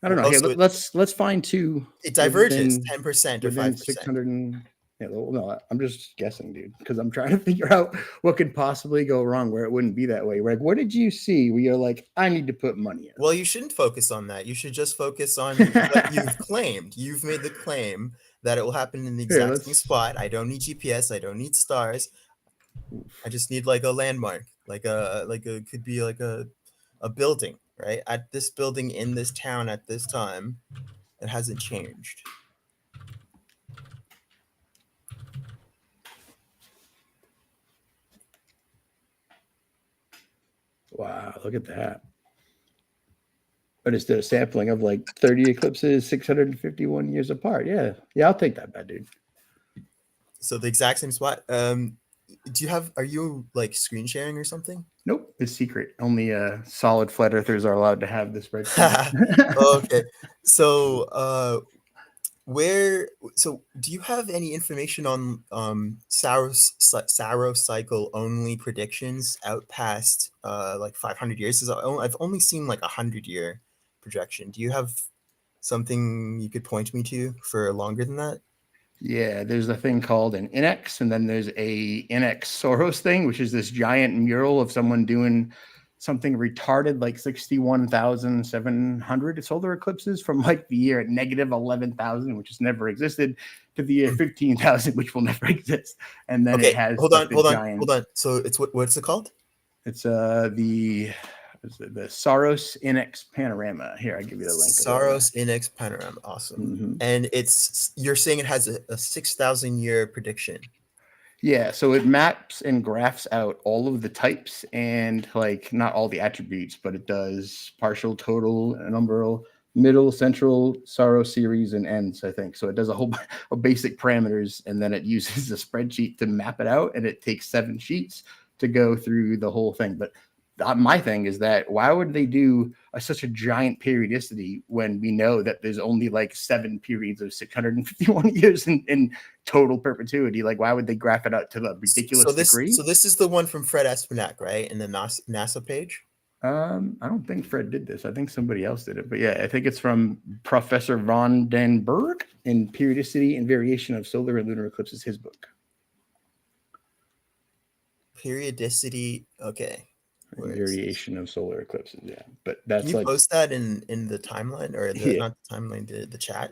S6: I don't know.
S11: Oh,
S6: Here,
S11: so
S6: let's find two.
S11: it diverges
S6: within-
S11: 10% or
S6: within
S11: 5%.
S6: 600 and yeah, well, no, I'm just guessing, dude, because I'm trying to figure out what could possibly go wrong where it wouldn't be that way. Like, what did you see where you're like, I need to put money in?
S11: Well, you shouldn't focus on that. You should just focus on what you've claimed. You've made the claim that it will happen in the exact same spot. I don't need GPS. I don't need stars. I just need like a landmark, like a could be like a building, right? At this building in this town at this time, it hasn't changed.
S6: Wow, look at that. But it's a sampling of like 30 eclipses, 651 years apart. Yeah, I'll take that bet, dude.
S11: So the exact same spot. Are you like screen sharing or something?
S6: Nope, it's secret. Only solid flat earthers are allowed to have this spreadsheet.
S11: Okay. So do you have any information on Saros cycle only predictions out past like 500 years? I've only seen like 100-year projection. Do you have something you could point me to for longer than that?
S6: Yeah, there's a thing called an INEX, and then there's a INEX Saros thing, which is this giant mural of someone doing something retarded like 61,700 solar eclipses from like the year negative 11,000, which has never existed, to the year 15,000, which will never exist. And then it has
S11: hold on. So it's what's it called?
S6: It's the Saros INEX panorama. Here, I give you the link.
S11: Saros INEX panorama, awesome.
S6: Mm-hmm.
S11: And you're saying it has a 6,000-year prediction.
S6: Yeah, so it maps and graphs out all of the types and like not all the attributes, but it does partial, total, numeral, middle, central, Saros series, and ends, I think. So it does a whole bunch of basic parameters, and then it uses a spreadsheet to map it out, and it takes 7 sheets to go through the whole thing. But my thing is that why would they do such a giant periodicity when we know that there's only like 7 periods of 651 years in total perpetuity? Like, why would they graph it out to the ridiculous degree?
S11: So this is the one from Fred Espenak, right? In the NASA page?
S6: I don't think Fred did this. I think somebody else did it. But yeah, I think it's from Professor Von den Berg in Periodicity and Variation of Solar and Lunar Eclipses, his book.
S11: Periodicity, okay.
S6: Variation of solar eclipses, yeah. But that's
S11: Can you
S6: like
S11: post that in the timeline or not the timeline, the chat?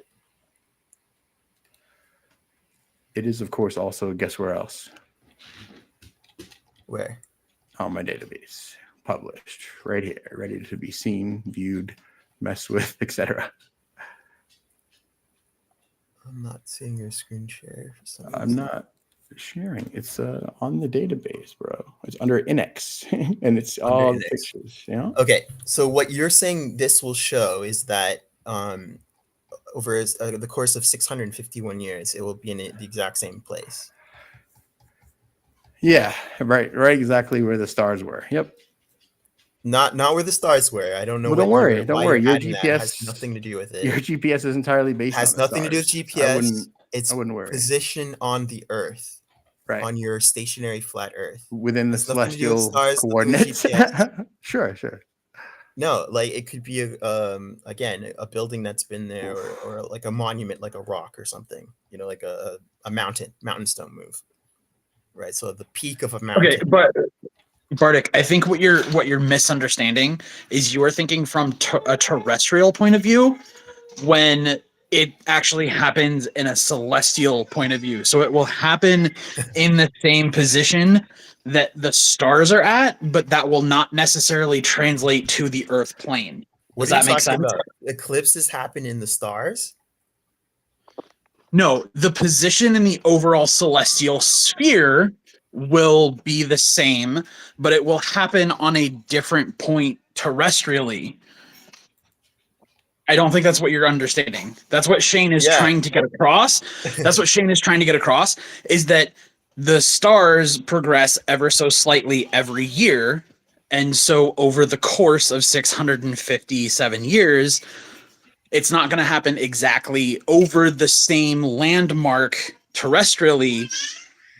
S6: It is, of course, also guess where else?
S11: Where?
S6: On my database, published right here, ready to be seen, viewed, messed with, etc.
S11: I'm not seeing your screen share. For some reason.
S6: I'm not sharing. It's on the database, bro. It's under INEX, and it's all the pictures. Yeah.
S11: Okay, so what you're saying this will show is that over the course of 651 years, it will be in the exact same place.
S6: Yeah, right, exactly where the stars were. Yep.
S11: Not where the stars were. I don't know.
S6: Well, don't worry. Your GPS
S11: has nothing to do with it.
S6: Your GPS is entirely based.
S11: Has
S6: on the
S11: nothing to do with GPS. I wouldn't worry. Position on the Earth.
S6: Right.
S11: On your stationary flat Earth.
S6: Within the celestial coordinates. Sure.
S11: No, like it could be again a building that's been there, or like a monument, like a rock or something. You know, like a mountain stone move. Right. So the peak of a mountain.
S12: Okay, but Bardic, I think what you're misunderstanding is you are thinking from a terrestrial point of view when it actually happens in a celestial point of view. So it will happen in the same position that the stars are at, but that will not necessarily translate to the Earth plane. Does that make sense?
S11: About? Eclipses happen in the stars?
S12: No, the position in the overall celestial sphere will be the same, but it will happen on a different point terrestrially. I don't think that's what you're understanding. That's what Shane is trying to get across. That's what Shane is trying to get across, is that the stars progress ever so slightly every year. And so over the course of 657 years, it's not going to happen exactly over the same landmark terrestrially.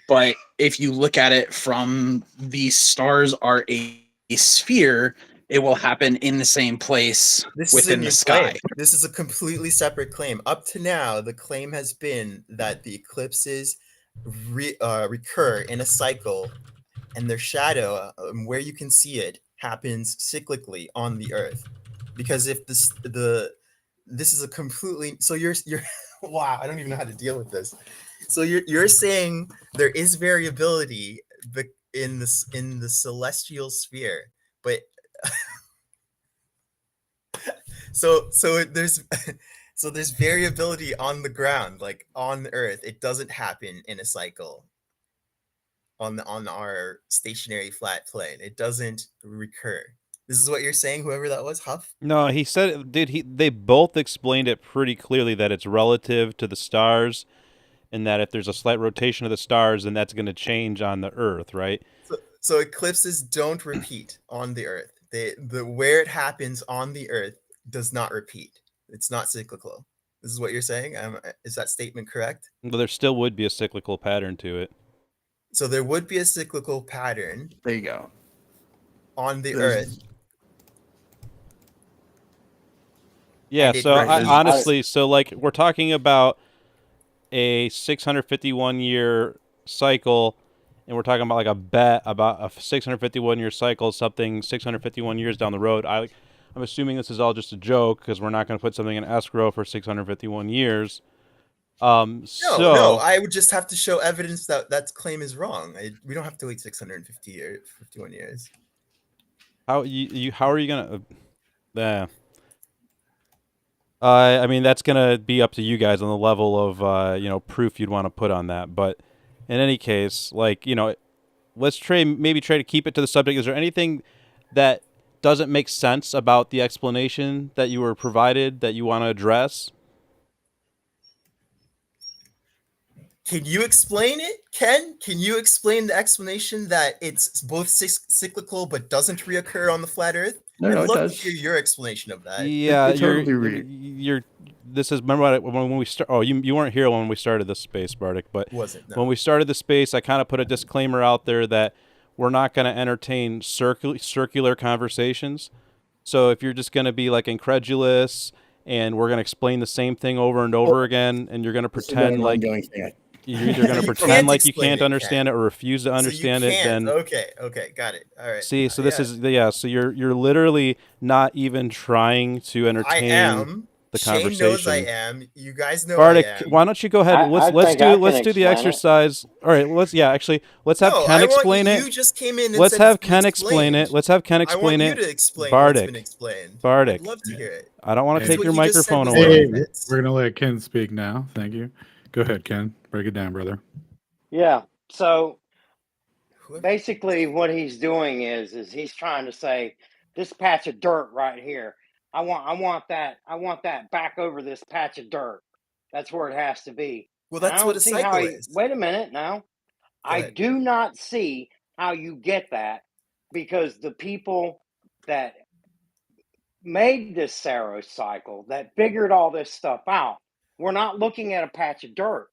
S12: But if you look at it from the stars are a sphere, it will happen in the same place
S11: This is a
S12: within
S11: new
S12: the sky.
S11: claim. This is a completely separate claim. Up to now, the claim has been that the eclipses recur in a cycle, and their shadow, where you can see it, happens cyclically on the Earth. Because if this is a completely you're wow, I don't even know how to deal with this. So you're saying there is variability in the celestial sphere, but so there's so there's variability on the ground, like on Earth. It doesn't happen in a cycle on our stationary flat plane. It doesn't recur. This is what you're saying, whoever that was, Huff?
S1: No, he said they both explained it pretty clearly that it's relative to the stars, and that if there's a slight rotation of the stars, then that's going to change on the Earth, right?
S11: So eclipses don't repeat on the Earth. Where it happens on the Earth does not repeat. It's not cyclical. This is what you're saying? Is that statement correct?
S1: Well, there still would be a cyclical pattern to it.
S11: So there would be a cyclical pattern.
S6: There you go.
S11: On the Earth.
S1: Yeah, so honestly, so like we're talking about a 651 year cycle, and we're talking about like a bet about a 651 year cycle, something 651 years down the road. I'm assuming this is all just a joke because we're not going to put something in escrow for 651 years.
S11: No, I would just have to show evidence that claim is wrong. We don't have to wait 51 years.
S1: How are you gonna? I mean, that's gonna be up to you guys on the level of proof you'd want to put on that. But in any case, like let's try to keep it to the subject. Is there anything that doesn't make sense about the explanation that you were provided that you want to address?
S11: Can you explain it, Ken? Can you explain the explanation that it's both cyclical but doesn't reoccur on the flat Earth?
S6: No,
S11: I'd love
S6: it does.
S11: to hear your explanation of that.
S1: Yeah,
S6: you're
S1: this is, remember when we start. Oh, you weren't here when we started this space, Bardic. But
S11: wasn't, no.
S1: When we started the space, I kind of put a disclaimer out there that we're not going to entertain circular conversations. So if you're just going to be like incredulous and we're going to explain the same thing over and over again, and you're going to pretend like you're either going to pretend like you can't understand it or refuse to understand it, then
S11: okay, got it. All right.
S1: See, so this is so you're literally not even trying to entertain the conversation.
S11: Shane knows I am. You guys know
S1: Bardic,
S11: I am.
S1: why don't you go ahead? Let's do the exercise. All right, let's have Ken explain it.
S11: You just came in and
S1: let's
S11: said
S1: have Ken explain it. Let's have Ken explain it.
S11: I want you to explain
S1: Bardic,
S11: what's been explained.
S1: Bardic.
S11: I'd love to hear it.
S1: I don't want to take your microphone
S3: away.
S1: away.
S3: We're gonna let Ken speak now. Thank you. Go ahead, Ken. Break it down, brother.
S2: Yeah. So basically what he's doing is he's trying to say this patch of dirt right here, I want that back over this patch of dirt. That's where it has to be.
S11: Well, that's what a cycle is.
S2: Wait a minute now. I do not see how you get that, because the people that made this Saros cycle, that figured all this stuff out, were not looking at a patch of dirt.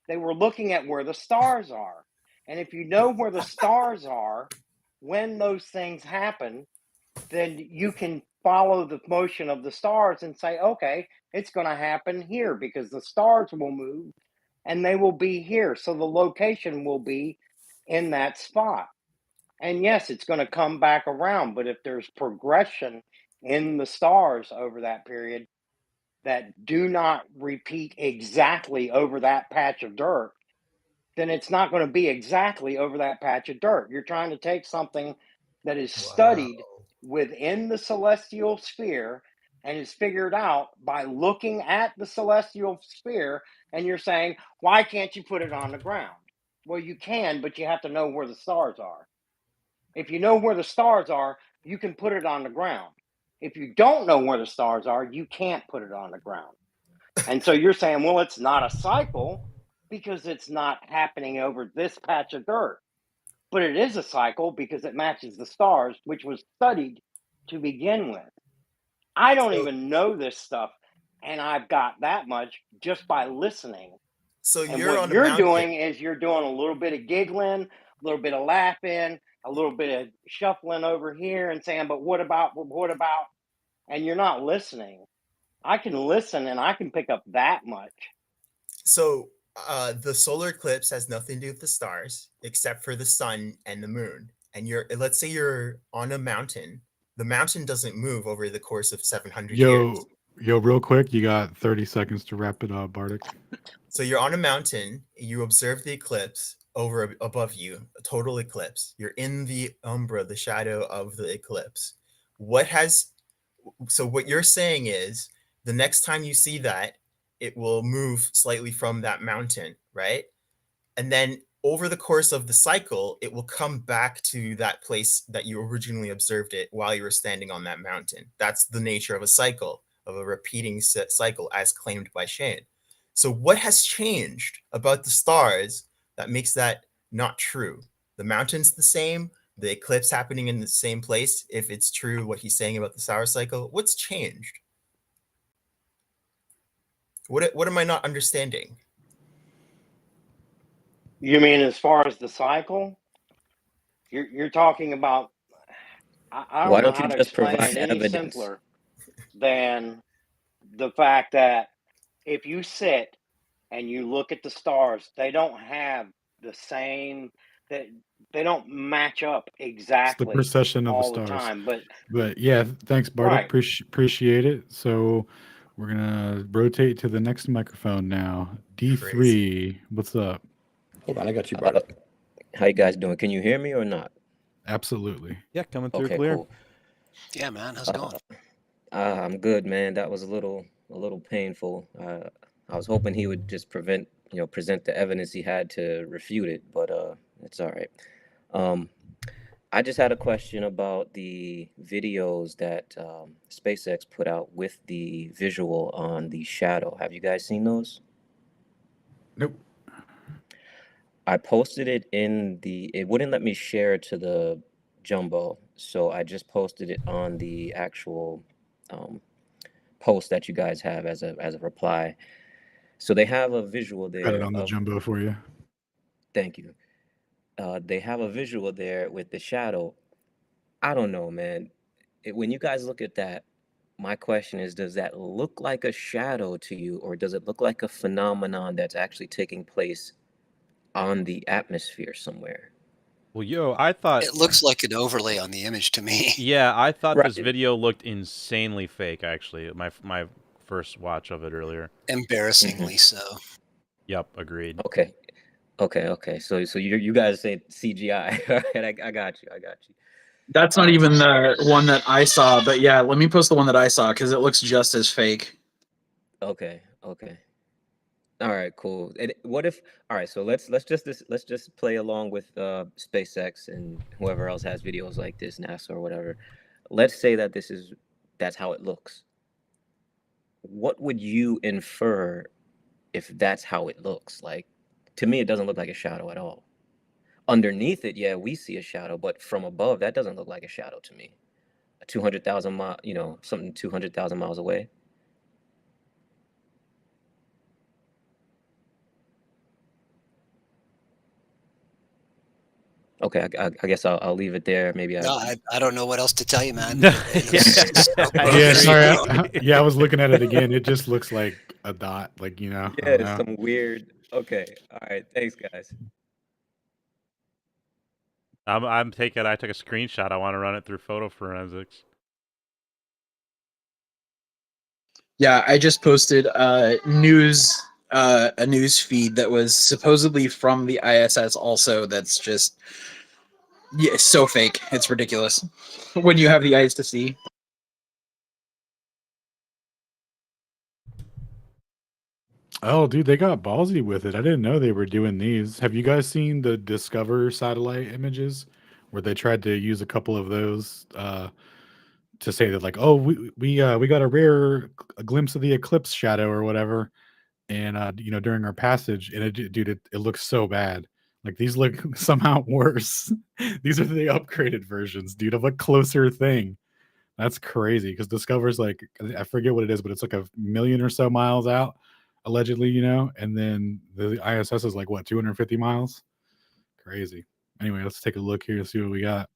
S2: They were looking at where the stars are. And if you know where the stars are, when those things happen, then you can follow the motion of the stars and say, okay, it's going to happen here because the stars will move and they will be here. So the location will be in that spot. And yes, it's going to come back around. But if there's progression in the stars over that period that do not repeat exactly over that patch of dirt, then it's not going to be exactly over that patch of dirt. You're trying to take something that is studied within the celestial sphere and is figured out by looking at the celestial sphere, and you're saying, why can't you put it on the ground? Well, you can, but you have to know where the stars are. If you know where the stars are, you can put it on the ground. If you don't know where the stars are, you can't put it on the ground. And so you're saying, well, it's not a cycle because it's not happening over this patch of dirt. But it is a cycle because it matches the stars, which was studied to begin with. I don't even know this stuff, and I've got that much just by listening.
S11: So
S2: And
S11: you're
S2: what
S11: on a
S2: you're
S11: mountain.
S2: doing is you're doing a little bit of giggling, a little bit of laughing, a little bit of shuffling over here and saying, but what about, and you're not listening. I can listen and I can pick up that much.
S11: So the solar eclipse has nothing to do with the stars except for the sun and the moon. And let's say you're on a mountain. The mountain doesn't move over the course of 700 years.
S3: Yo, real quick, you got 30 seconds to wrap it up, Bardic.
S11: So you're on a mountain, you observe the eclipse above you, a total eclipse. You're in the umbra, the shadow of the eclipse. So what you're saying is the next time you see that, it will move slightly from that mountain, right? And then over the course of the cycle, it will come back to that place that you originally observed it while you were standing on that mountain. That's the nature of a cycle, of a repeating cycle as claimed by Shane. So what has changed about the stars that makes that not true? The mountain's the same, the eclipse happening in the same place, if it's true what he's saying about the Saros cycle. What's changed? What am I not understanding?
S2: You mean as far as the cycle? You're talking about, I don't
S13: Why
S2: know
S13: don't you
S2: how to
S13: just
S2: explain
S13: provide
S2: it any
S13: evidence?
S2: simpler than the fact that if you sit and you look at the stars, they don't have the same, they don't match up
S3: It's the
S2: exactly
S3: precession of the
S2: all the
S3: stars.
S2: time.
S3: But yeah, thanks, Bardic.
S2: Right.
S3: Appreciate it. So we're gonna rotate to the next microphone now. D3, what's up?
S6: Hold on, I got you, Bardic.
S13: How you guys doing? Can you hear me or not?
S3: Absolutely.
S1: Yeah, coming through
S13: Okay,
S1: clear.
S13: cool.
S4: Yeah, man. How's it going?
S13: I'm good, man. That was a little painful. I was hoping he would just present the evidence he had to refute it, but it's all right. I just had a question about the videos that SpaceX put out with the visual on the shadow. Have you guys seen those?
S3: Nope.
S13: I posted it it wouldn't let me share it to the Jumbo, so I just posted it on the actual post that you guys have as a reply. So they have a visual
S3: Got it
S13: there
S3: on the
S13: of,
S3: Jumbo for you.
S13: thank you. They have a visual there with the shadow. I don't know, man. When you guys look at that, my question is, does that look like a shadow to you, or does it look like a phenomenon that's actually taking place on the atmosphere somewhere?
S1: Well, yo, I thought
S4: It looks like an overlay on the image to me.
S1: Yeah, I thought
S13: Right.
S1: this video looked insanely fake. Actually, my first watch of it earlier.
S4: Embarrassingly so.
S1: Yep, agreed.
S13: Okay. So you guys say CGI. All right, I got you.
S12: That's not even the one that I saw, but yeah, let me post the one that I saw because it looks just as fake.
S13: Okay. All right, cool. And what if? All right, so let's just play along with SpaceX and whoever else has videos like this, NASA or whatever. Let's say that that's how it looks. What would you infer if that's how it looks? Like, to me, it doesn't look like a shadow at all. Underneath it, yeah, we see a shadow, but from above, that doesn't look like a shadow to me. 200,000 mile, something 200,000 miles away. Okay, I guess I'll leave it there. Maybe
S4: No, I don't know what else to tell you, man.
S3: Yeah, sorry. Yeah, I was looking at it again. It just looks like a dot, like,
S13: Yeah,
S3: I don't know.
S13: some weird. Okay, all right. Thanks, guys.
S1: I took a screenshot. I want to run it through photo forensics.
S12: Yeah, I just posted a news feed that was supposedly from the ISS also. That's just so fake. It's ridiculous. When you have the eyes to see.
S3: Oh, dude, they got ballsy with it. I didn't know they were doing these. Have you guys seen the Discover satellite images where they tried to use a couple of those to say that, like, oh, we got a glimpse of the eclipse shadow or whatever, and during our passage, and it looks so bad. Like, these look somehow worse. These are the upgraded versions, dude, of a closer thing. That's crazy because Discover's like, I forget what it is, but it's like 1,000,000 or so miles out, allegedly, and then the ISS is like what, 250 miles? Crazy. Anyway, let's take a look here and see what we got.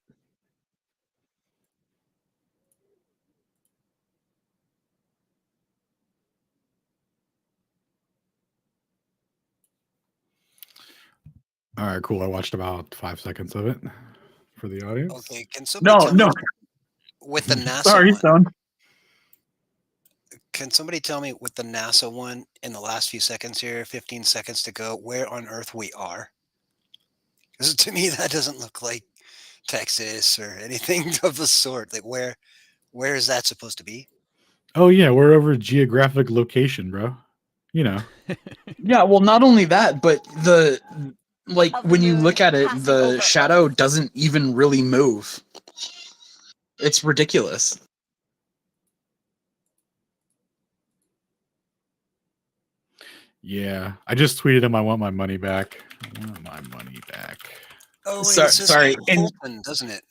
S3: All right, cool. I watched about 5 seconds of it for the audience.
S4: Okay, can somebody tell me with the NASA
S12: Sorry,
S4: one?
S12: Stone.
S4: Can somebody tell me with the NASA one in the last few seconds here, 15 seconds to go, where on Earth we are? Because to me, that doesn't look like Texas or anything of the sort. Like, where is that supposed to be?
S3: Oh yeah, we're over geographic location, bro.
S12: Yeah, well, not only that, but when you look at it, the shadow doesn't even really move. It's ridiculous.
S3: Yeah, I just tweeted him. I want my money back. I want my money back.
S4: Oh, wait, it says
S12: Sorry.
S4: Holton, doesn't it?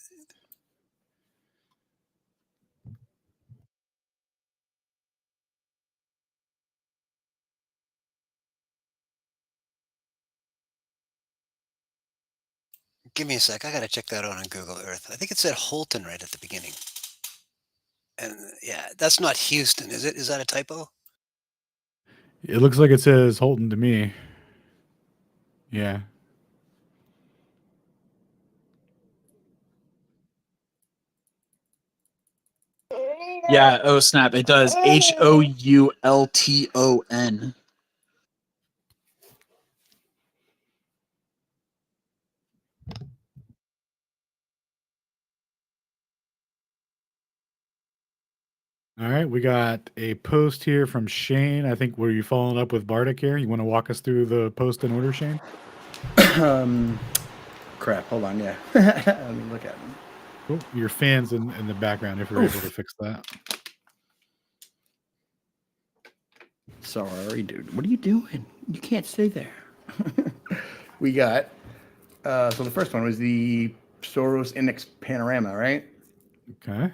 S4: Give me a sec. I gotta check that out on Google Earth. I think it said Holton right at the beginning. And yeah, that's not Houston, is it? Is that a typo?
S3: It looks like it says Holton to me. Yeah.
S12: Yeah, oh snap, it does. Houlton.
S3: All right, we got a post here from Shane. I think, were you following up with Bardic here? You want to walk us through the post in order, Shane?
S6: Crap, hold on, yeah. Let me look at them.
S3: Cool. Your fans in the background, if you're able to fix that.
S6: Sorry, dude. What are you doing? You can't stay there. We got, so the first one was the Saros Index Panorama, right?
S3: Okay.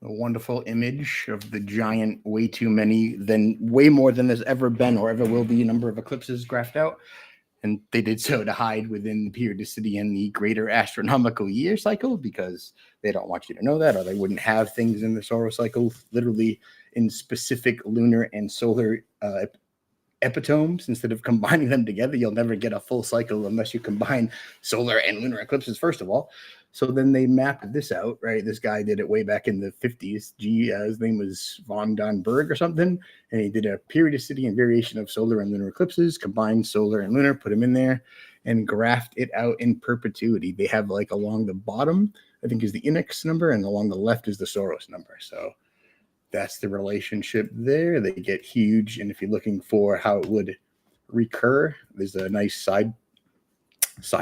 S6: A wonderful image of the giant, way more than there's ever been or ever will be number of eclipses graphed out. And they did so to hide within the periodicity and the greater astronomical year cycle because they don't want you to know that, or they wouldn't have things in the solar cycle literally in specific lunar and solar epitomes. Instead of combining them together, you'll never get a full cycle unless you combine solar and lunar eclipses, first of all. So then they mapped this out, right? This guy did it way back in the 50s. His name was von Donberg or something. And he did a periodicity and variation of solar and lunar eclipses, combined solar and lunar, put them in there, and graphed it out in perpetuity. They have like along the bottom, I think is the index number, and along the left is the Saros number. So that's the relationship there. They get huge. And if you're looking for how it would recur, there's a nice side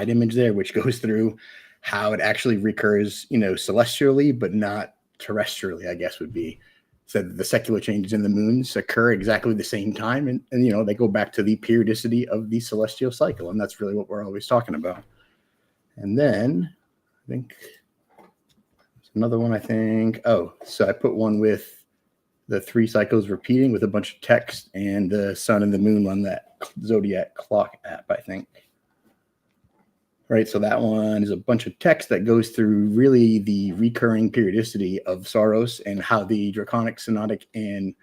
S6: image there, which goes through how it actually recurs, celestially, but not terrestrially, I guess would be. So the secular changes in the moons occur exactly the same time. And they go back to the periodicity of the celestial cycle. And that's really what we're always talking about. And then I think another one, so I put one with the 3 cycles repeating with a bunch of text and the sun and the moon on that Zodiac clock app, I think. Right, so that one is a bunch of text that goes through really the recurring periodicity of Saros and how the draconic, synodic, and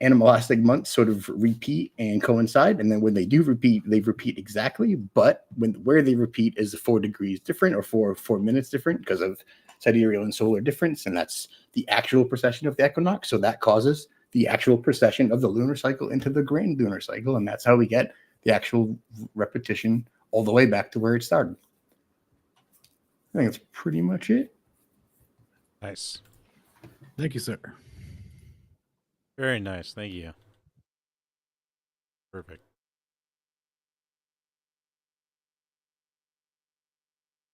S6: animalistic months sort of repeat and coincide. And then when they do repeat, they repeat exactly. But where they repeat is 4 degrees different or 4 minutes different because of sidereal and solar difference. And that's the actual precession of the equinox. So that causes the actual precession of the lunar cycle into the grand lunar cycle. And that's how we get the actual repetition all the way back to where it started. I think that's pretty much it.
S1: Nice.
S3: Thank you, sir.
S1: Very nice. Thank you. Perfect.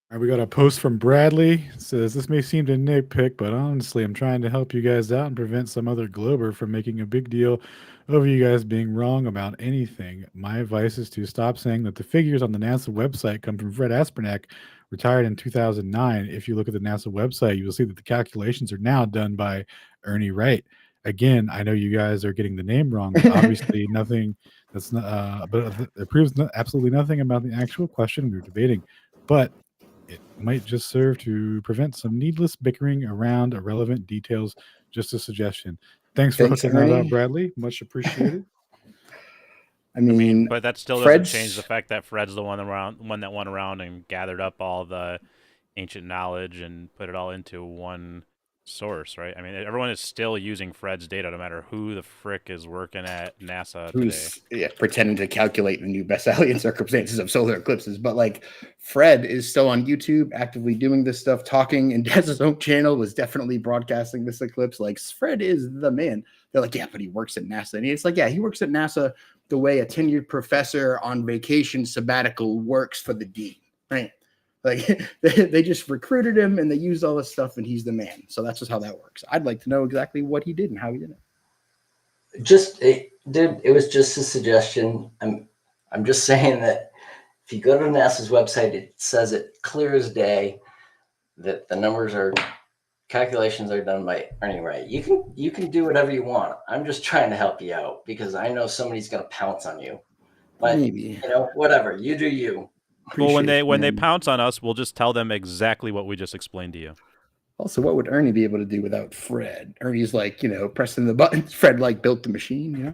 S3: All right, we got a post from Bradley. It says, this may seem to nitpick, but honestly, I'm trying to help you guys out and prevent some other glober from making a big deal over you guys being wrong about anything. My advice is to stop saying that the figures on the NASA website come from Fred Aspernak, retired in 2009. If you look at the NASA website, you will see that the calculations are now done by Ernie Wright. Again, I know you guys are getting the name wrong, but obviously nothing that's not, but it proves absolutely nothing about the actual question we were debating. But it might just serve to prevent some needless bickering around irrelevant details. Just a suggestion. Thanks for hooking that up, Bradley. Much appreciated.
S6: I mean,
S1: but that still doesn't change the fact that Fred's the one that went around and gathered up all the ancient knowledge and put it all into one source, right? I mean, everyone is still using Fred's data, no matter who the frick is working at NASA today.
S6: Pretending to calculate the new Besselian circumstances of solar eclipses. But like, Fred is still on YouTube, actively doing this stuff, talking, and has his own channel, was definitely broadcasting this eclipse. Like, Fred is the man. They're like, yeah, but he works at NASA. And it's like, yeah, he works at NASA the way a tenured professor on vacation sabbatical works for the dean, right? Like, they just recruited him and they used all this stuff, and he's the man. So that's just how that works. I'd like to know exactly what he did and how he did it.
S10: Dude, it was just a suggestion. I'm just saying that if you go to NASA's website, it says it clear as day that the calculations are done by Ernie Wright. You can do whatever you want. I'm just trying to help you out because I know somebody's gonna pounce on you. But
S6: maybe,
S10: whatever, you do you.
S1: Well, when they pounce on us, we'll just tell them exactly what we just explained to you.
S6: Also, what would Ernie be able to do without Fred? Ernie's like, pressing the buttons. Fred built the machine,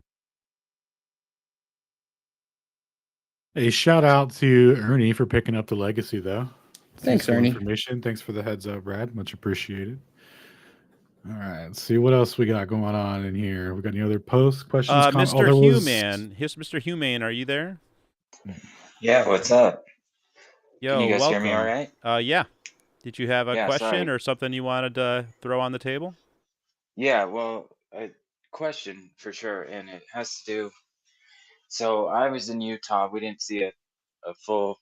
S3: A shout out to Ernie for picking up the legacy, though.
S6: Thanks, Ernie.
S3: Information. Thanks for the heads up, Brad. Much appreciated. All right, let's see what else we got going on in here. We got any other posts, questions, comments?
S1: Mr. Human, Mr. Human, are you there?
S14: Yeah, what's up?
S1: Yo,
S14: can you guys
S1: welcome.
S14: hear me all right?
S1: Yeah. Did you have a question or something you wanted to throw on the table?
S14: Yeah, well, a question for sure, and it has to do. So I was in Utah. We didn't see a full,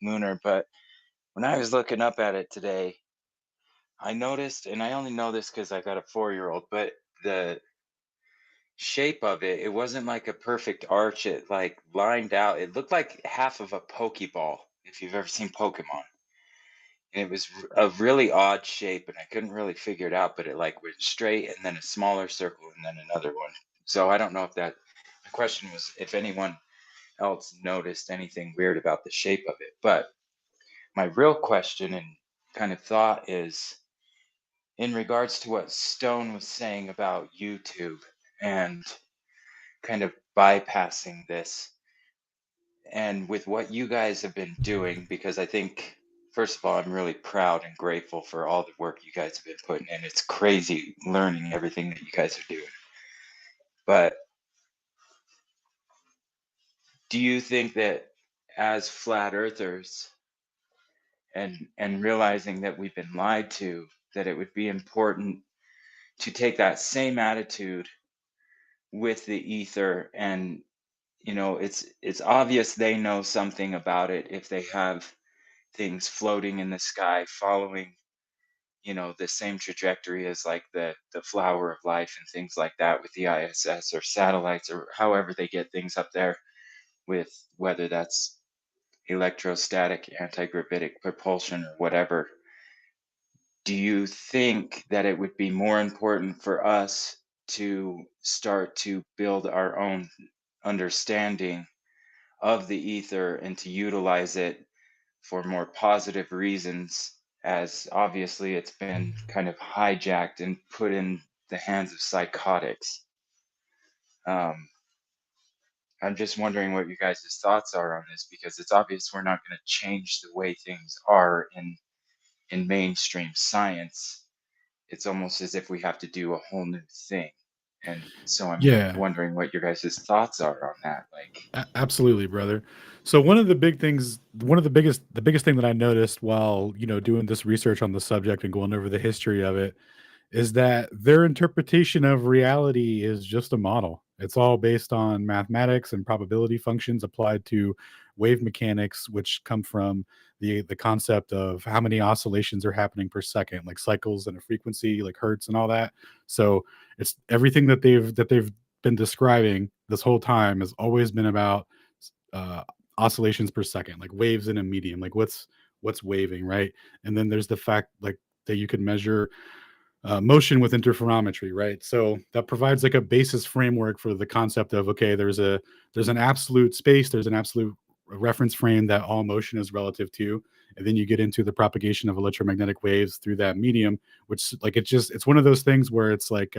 S14: lunar, but when I was looking up at it today, I noticed, and I only know this because I got a 4-year-old, but the shape of it wasn't like a perfect arch. It lined out. It looked like half of a Pokeball, if you've ever seen Pokemon. And it was a really odd shape, and I couldn't really figure it out, but it went straight and then a smaller circle and then another one. So I don't know if the question was if anyone else noticed anything weird about the shape of it. But my real question and kind of thought is in regards to what Stone was saying about YouTube and kind of bypassing this, and with what you guys have been doing, because I think, first of all, I'm really proud and grateful for all the work you guys have been putting in. It's crazy learning everything that you guys are doing. But do you think that as flat earthers and realizing that we've been lied to, that it would be important to take that same attitude with the ether? And it's obvious they know something about it if they have things floating in the sky following the same trajectory as the flower of life and things like that with the ISS or satellites or however they get things up there, with whether that's electrostatic antigravitic propulsion or whatever. Do you think that it would be more important for us to start to build our own understanding of the ether and to utilize it for more positive reasons, as obviously it's been kind of hijacked and put in the hands of psychotics? I'm just wondering what you guys' thoughts are on this, because it's obvious we're not going to change the way things are in mainstream science. It's almost as if we have to do a whole new thing. And so I'm wondering what your guys' thoughts are on that.
S3: Absolutely, brother. So one of the biggest thing that I noticed while, doing this research on the subject and going over the history of it is that their interpretation of reality is just a model. It's all based on mathematics and probability functions applied to wave mechanics, which come from the concept of how many oscillations are happening per second, like cycles and a frequency, like hertz and all that. So it's everything that they've been describing this whole time has always been about uh, oscillations per second, like waves in a medium, like what's waving, right? And then there's the fact like that you can measure motion with interferometry, right? So that provides like a basis framework for the concept of okay, there's an absolute space, there's an absolute reference frame that all motion is relative to, and then you get into the propagation of electromagnetic waves through that medium, which like it's one of those things where it's like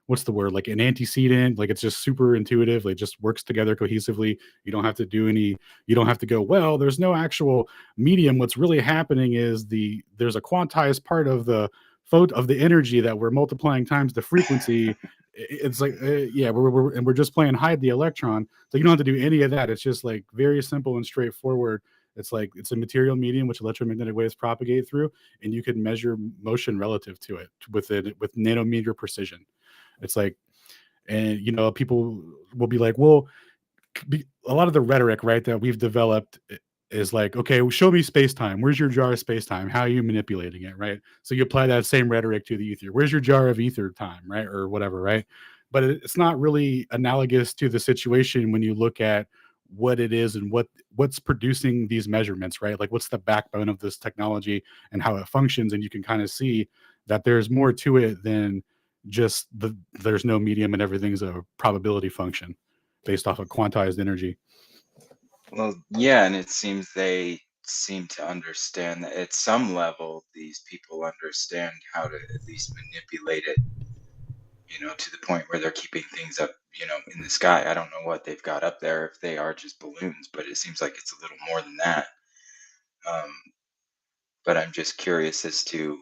S3: what's the word, like an antecedent, like it's just super intuitive, like it just works together cohesively. You don't have to do any, you don't have to go, well, there's no actual medium. What's really happening is there's a quantized part of the of the energy that we're multiplying times the frequency. It's like yeah, we're just playing hide the electron, so you don't have to do any of that. It's just like very simple and straightforward. It's like it's a material medium which electromagnetic waves propagate through, and you can measure motion relative to it with nanometer precision. It's like, and you know, people will be like, well, a lot of the rhetoric, right, that we've developed is like, okay, well, show me space time. Where's your jar of space time? How are you manipulating it, right? So you apply that same rhetoric to the ether. Where's your jar of ether time, right, or whatever, right? But it's not really analogous to the situation when you look at what it is and what's producing these measurements, right? Like what's the backbone of this technology and how it functions, and you can kind of see that there's more to it than just there's no medium and everything's a probability function based off of quantized energy.
S14: Well, yeah, and it seems they seem to understand that at some level, these people understand how to at least manipulate it, to the point where they're keeping things up, in the sky. I don't know what they've got up there, if they are just balloons, but it seems like it's a little more than that. Um, but I'm just curious as to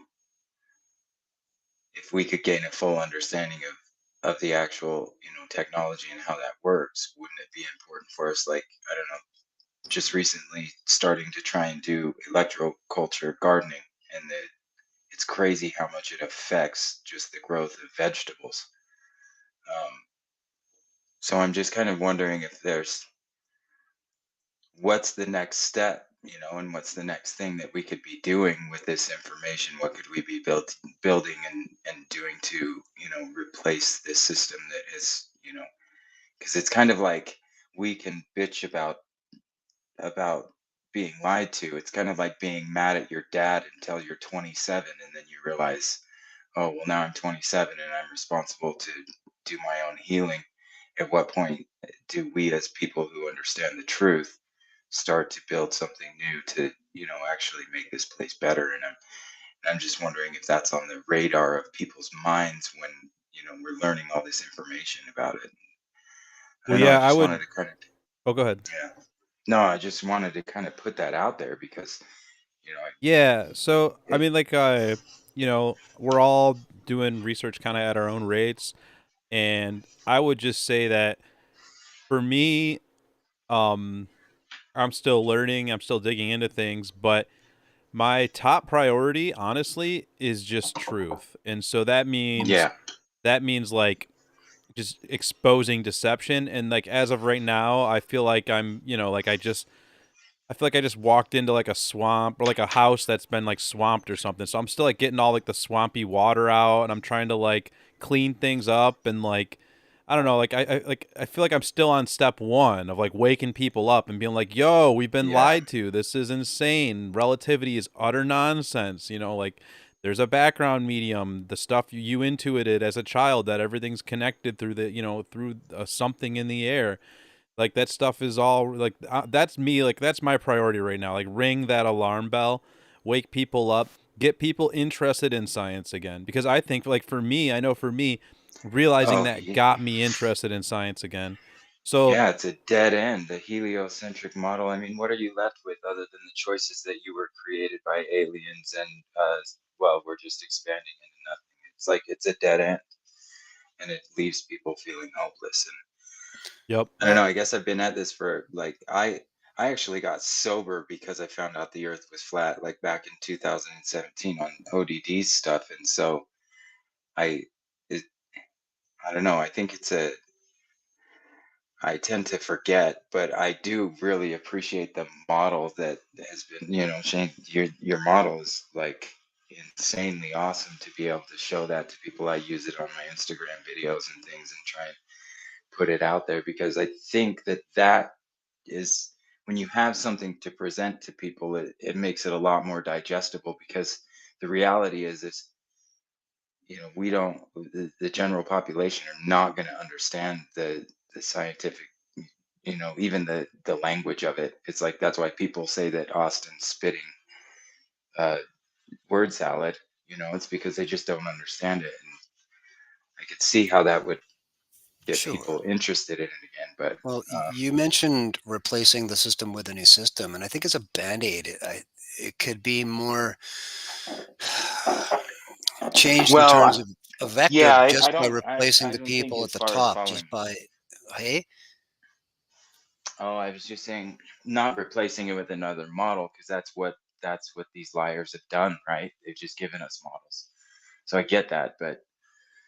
S14: if we could gain a full understanding of the actual, technology and how that works. Wouldn't it be important for us, like, I don't know, just recently starting to try and do electroculture gardening, and it's crazy how much it affects just the growth of vegetables. Um, so I'm just kind of wondering if there's what's the next step, and what's the next thing that we could be doing with this information? What could we be building and doing to, replace this system that is, because it's kind of like we can bitch about being lied to. It's kind of like being mad at your dad until you're 27, and then you realize, oh, well, now I'm 27 and I'm responsible to do my own healing. At what point do we, as people who understand the truth, start to build something new to, actually make this place better? And I'm just wondering if that's on the radar of people's minds when, we're learning all this information about it. I
S1: Well,
S14: don't know. I
S1: yeah, I
S14: just
S1: would.
S14: wanted to kind of,
S1: Oh, go ahead.
S14: yeah. No, I just wanted to kind of put that out there because,
S1: Yeah. So, I
S14: it,
S1: mean, like, we're all doing research kind of at our own rates, and I would just say that for me, um, I'm still learning, I'm still digging into things, but my top priority, honestly, is just truth, and so
S14: yeah,
S1: that means like just exposing deception, and like as of right now, I feel like I feel like I just walked into like a swamp or like a house that's been like swamped or something. So I'm still like getting all like the swampy water out, and I'm trying to like clean things up, and like I don't know, like I feel like I'm still on step one of like waking people up and being like, "Yo, we've been
S14: yeah,
S1: lied to. This is insane. Relativity is utter nonsense." Like there's a background medium, the stuff you intuited as a child that everything's connected through through something in the air. Like that stuff is all like that's me. Like that's my priority right now. Like ring that alarm bell, wake people up, get people interested in science again. Because I think like for me, I know for me, realizing
S14: oh,
S1: that got me interested in science again. So
S14: yeah, it's a dead end, the heliocentric model. I mean, what are you left with other than the choices that you were created by aliens and, well, we're just expanding into nothing? It's like it's a dead end, and it leaves people feeling hopeless.
S1: yep.
S14: And I don't know. I guess I've been at this for like I actually got sober because I found out the Earth was flat, like back in 2017 on ODD stuff, and so I it, I don't know. I think it's a I tend to forget, but I do really appreciate the model that has been, Shane, your model is like insanely awesome to be able to show that to people. I use it on my Instagram videos and things and try and put it out there because I think that is when you have something to present to people, it makes it a lot more digestible because the reality is we don't the general population are not going to understand the scientific, even the language of it. It's like that's why people say that Austin's spitting uh word salad. It's because they just don't understand it, and I could see how that would get
S4: Sure.
S14: people interested in it again. But
S4: Well, you mentioned replacing the system with a new system, and I think as a band-aid, it could be more changed in terms of a vector
S14: yeah,
S4: just
S14: I
S4: by
S14: don't
S4: replacing
S14: I
S4: the
S14: don't think
S4: people
S14: as
S4: at the
S14: far as
S4: top,
S14: following.
S4: just by, hey,
S14: Oh, I was just saying not replacing it with another model because that's what these liars have done, right? They've just given us models. So I get that, but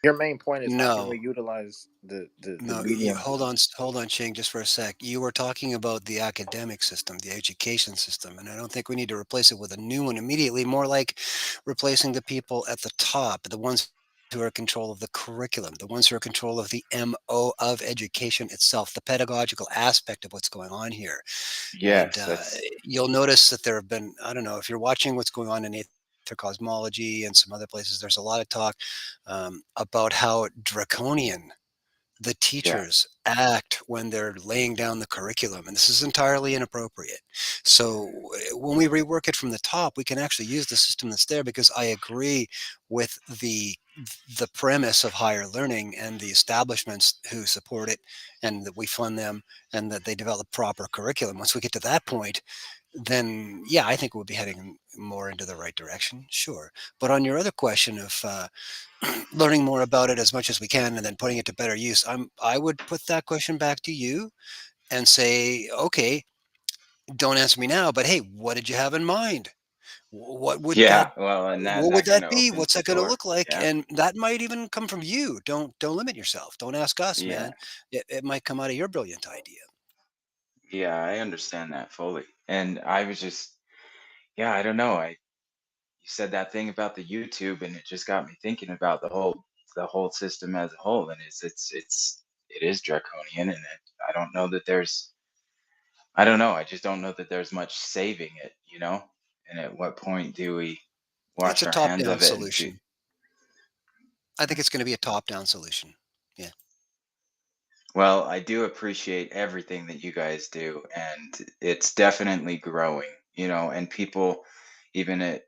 S15: Your main point is how can
S4: no.
S15: we utilize the
S4: No,
S15: medium?
S4: hold on, Ching, just for a sec. You were talking about the academic system, the education system, and I don't think we need to replace it with a new one immediately. More like replacing the people at the top, the ones who are in control of the curriculum, the ones who are in control of the MO of education itself, the pedagogical aspect of what's going on here. And
S14: yes, that's
S4: you'll notice that there have been, I don't know, if you're watching what's going on in Aether Cosmology and some other places, there's a lot of talk about how draconian the
S14: yeah,
S4: teachers act when they're laying down the curriculum, and this is entirely inappropriate. So when we rework it from the top, we can actually use the system that's there, because I agree with the premise of higher learning and the establishments who support it, and that we fund them, and that they develop proper curriculum. Once we get to that point, then yeah, I think we'll be heading more into the right direction, sure. But on your other question of learning more about it as much as we can and then putting it to better use, I would put that question back to you and say, okay, don't answer me now, but hey, what did you have in mind? What would that
S14: yeah. Well, and that
S4: what would
S14: that kind
S4: that
S14: of
S4: be?
S14: opens
S4: What's
S14: the
S4: that going to
S14: door.
S4: look like?
S14: Yeah,
S4: And that might even come from you. Don't limit yourself. Don't ask us,
S14: yeah,
S4: man. It might come out of your brilliant idea.
S14: yeah. I understand that fully, and I was just, yeah, I don't know. You said that thing about the YouTube, and it just got me thinking about the whole system as a whole, and it is draconian, and I don't know that there's I don't know. I just don't know that there's much saving it. And at what point do we
S4: It's
S14: wash
S4: a
S14: our hands
S4: top-down
S14: of it and do?
S4: solution. I think it's going to be a top-down solution. Yeah.
S14: Well, I do appreciate everything that you guys do, and it's definitely growing. And people, even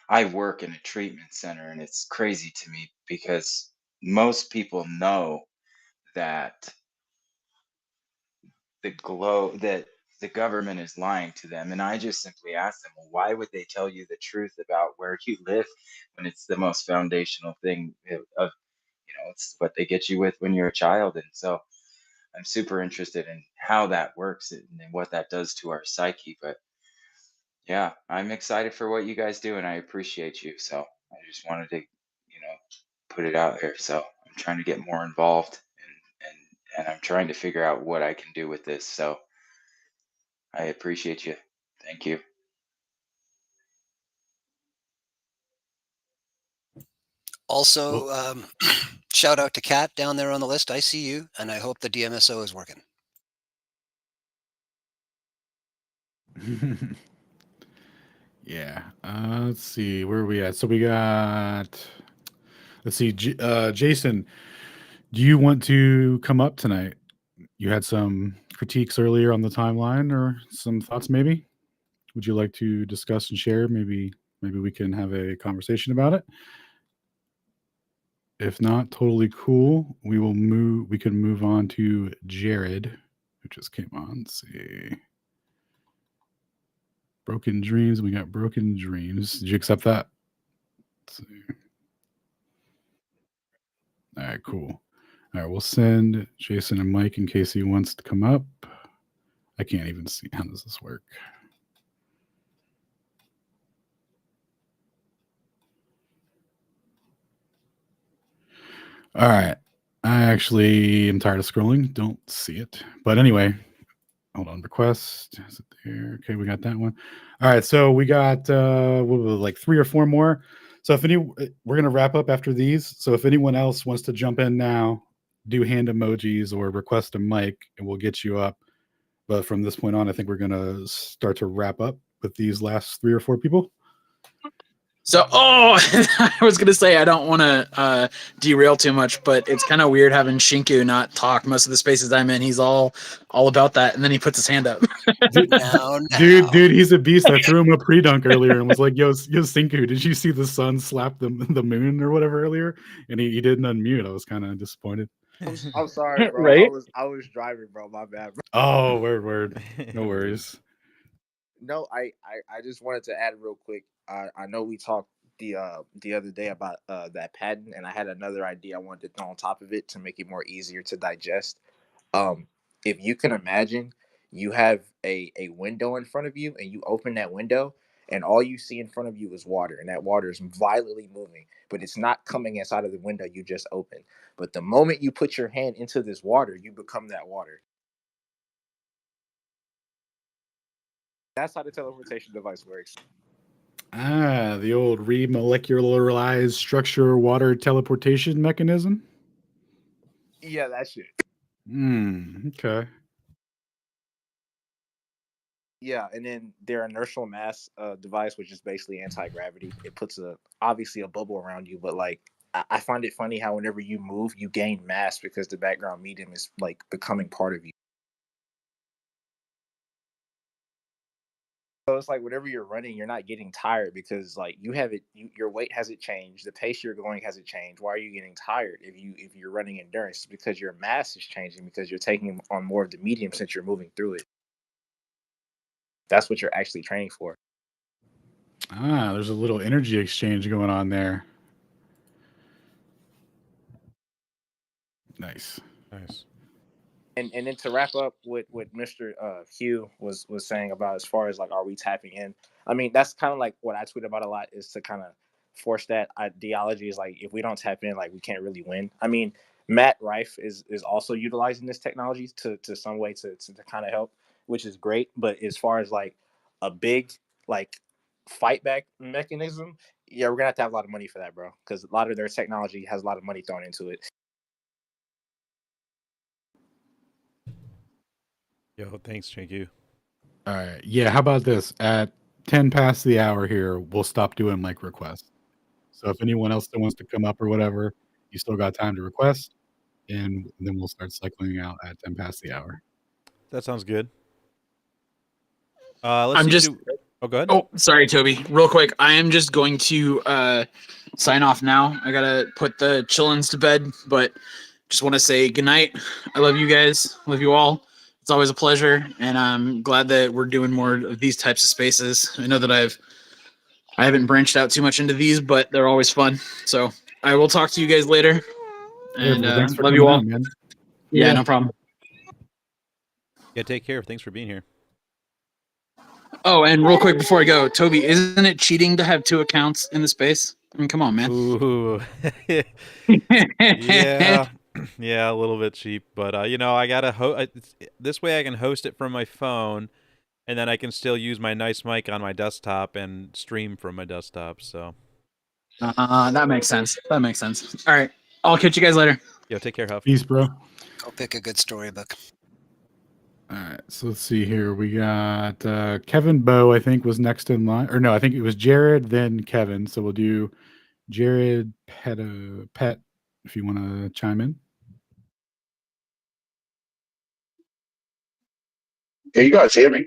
S14: I work in a treatment center, and it's crazy to me because most people know that that the government is lying to them, and I just simply ask them, well, why would they tell you the truth about where you live when it's the most foundational thing of it's what they get you with when you're a child. And so I'm super interested in how that works and what that does to our psyche. But yeah, I'm excited for what you guys do, and I appreciate you. So I just wanted to put it out there. So I'm trying to get more involved, and I'm trying to figure out what I can do with this. So I appreciate you. Thank you.
S4: Also,
S3: Well,
S4: shout out to Kat down there on the list. I see you, and I hope the DMSO is working.
S3: yeah. Let's see, where are we at? So we got. Let's see, Jason. Do you want to come up tonight? You had some critiques earlier on the timeline, or some thoughts, maybe. Would you like to discuss and share? Maybe we can have a conversation about it. If not, totally cool. We can move on to Jared, who just came on. Let's see. Broken Dreams. We got Broken Dreams. Did you accept that? Let's see. All right, cool. All right, we'll send Jason and Mike in case he wants to come up. I can't even see. How does this work? All right. I actually am tired of scrolling. Don't see it. But anyway, hold on. Request. Is it there? Okay, we got that one. All right, so we got like 3 or 4 more. So we're gonna wrap up after these. So if anyone else wants to jump in now, do hand emojis or request a mic, and we'll get you up. But from this point on, I think we're gonna start to wrap up with these last 3 or 4 people.
S12: So, I was going to say, I don't want to derail too much, but it's kind of weird having Shinku not talk. Most of the spaces I'm in, he's all about that. And then he puts his hand up.
S3: Dude, he's a beast. I threw him a pre-dunk earlier and was like, yo, Sinku, did you see the sun slap the moon or whatever earlier? And he didn't unmute. I was kind of disappointed.
S15: I'm sorry, bro.
S12: Right?
S15: I was driving, bro. My bad, bro.
S3: Oh, word. No worries.
S15: No, I just wanted to add real quick. I know we talked the other day about that patent, and I had another idea I wanted to throw on top of it to make it more easier to digest. If you can imagine, you have a window in front of you, and you open that window, and all you see in front of you is water, and that water is violently moving, but it's not coming inside of the window you just opened. But the moment you put your hand into this water, you become that water. That's how the teleportation device works.
S3: Ah, the old remolecularized structure water teleportation mechanism.
S15: Yeah, that shit.
S3: Okay.
S15: Yeah, and then their inertial mass device, which is basically anti-gravity, it puts obviously a bubble around you, but like I find it funny how whenever you move, you gain mass because the background medium is like becoming part of you. So it's like whenever you're running, you're not getting tired because like your weight hasn't changed, the pace you're going hasn't changed. Why are you getting tired if you're running endurance? It's because your mass is changing because you're taking on more of the medium since you're moving through it. That's what you're actually training for.
S3: Ah, there's a little energy exchange going on there. Nice.
S15: And then to wrap up what Mr. Hugh was saying about as far as like, are we tapping in? I mean, that's kind of like what I tweet about a lot, is to kind of force that ideology, is like, if we don't tap in, like we can't really win. I mean, Matt Rife is also utilizing this technology to some way to kind of help, which is great. But as far as like a big like fight back mechanism, yeah, we're gonna have a lot of money for that, bro, because a lot of their technology has a lot of money thrown into it.
S1: Yo, thanks, Chinky.
S3: All right. Yeah, how about this? At 10 past the hour here, we'll stop doing mic requests. So if anyone else still wants to come up or whatever, you still got time to request, and then we'll start cycling out at 10 past the hour.
S1: That sounds good.
S12: I'm just.
S1: Oh, go ahead.
S12: Oh, sorry, Toby. Real quick, I am just going to sign off now. I gotta put the chillins to bed, but just want to say goodnight. I love you guys. Love you all. It's always a pleasure, and I'm glad that we're doing more of these types of spaces. I know that I haven't branched out too much into these, but they're always fun. So I will talk to you guys later, and
S3: well, thanks for
S12: love you
S3: coming
S12: all.
S3: out, man.
S12: Yeah, no problem.
S1: Yeah, take care. Thanks for being here.
S12: Oh, and real quick before I go, Toby, isn't it cheating to have 2 accounts in the space? I mean, come on, man.
S1: Ooh. Yeah, a little bit cheap, but I gotta this way I can host it from my phone, and then I can still use my nice mic on my desktop and stream from my desktop. So
S12: that makes sense. All right, I'll catch you guys later.
S1: Yo, take care, Huff.
S3: Peace, bro.
S4: Go pick a good storybook.
S3: All right, so let's see here. We got Kevin Bowe, I think, was next in line. Or no, I think it was Jared, then Kevin. So we'll do Jared, Pet, if you want to chime in.
S16: Can you guys hear me?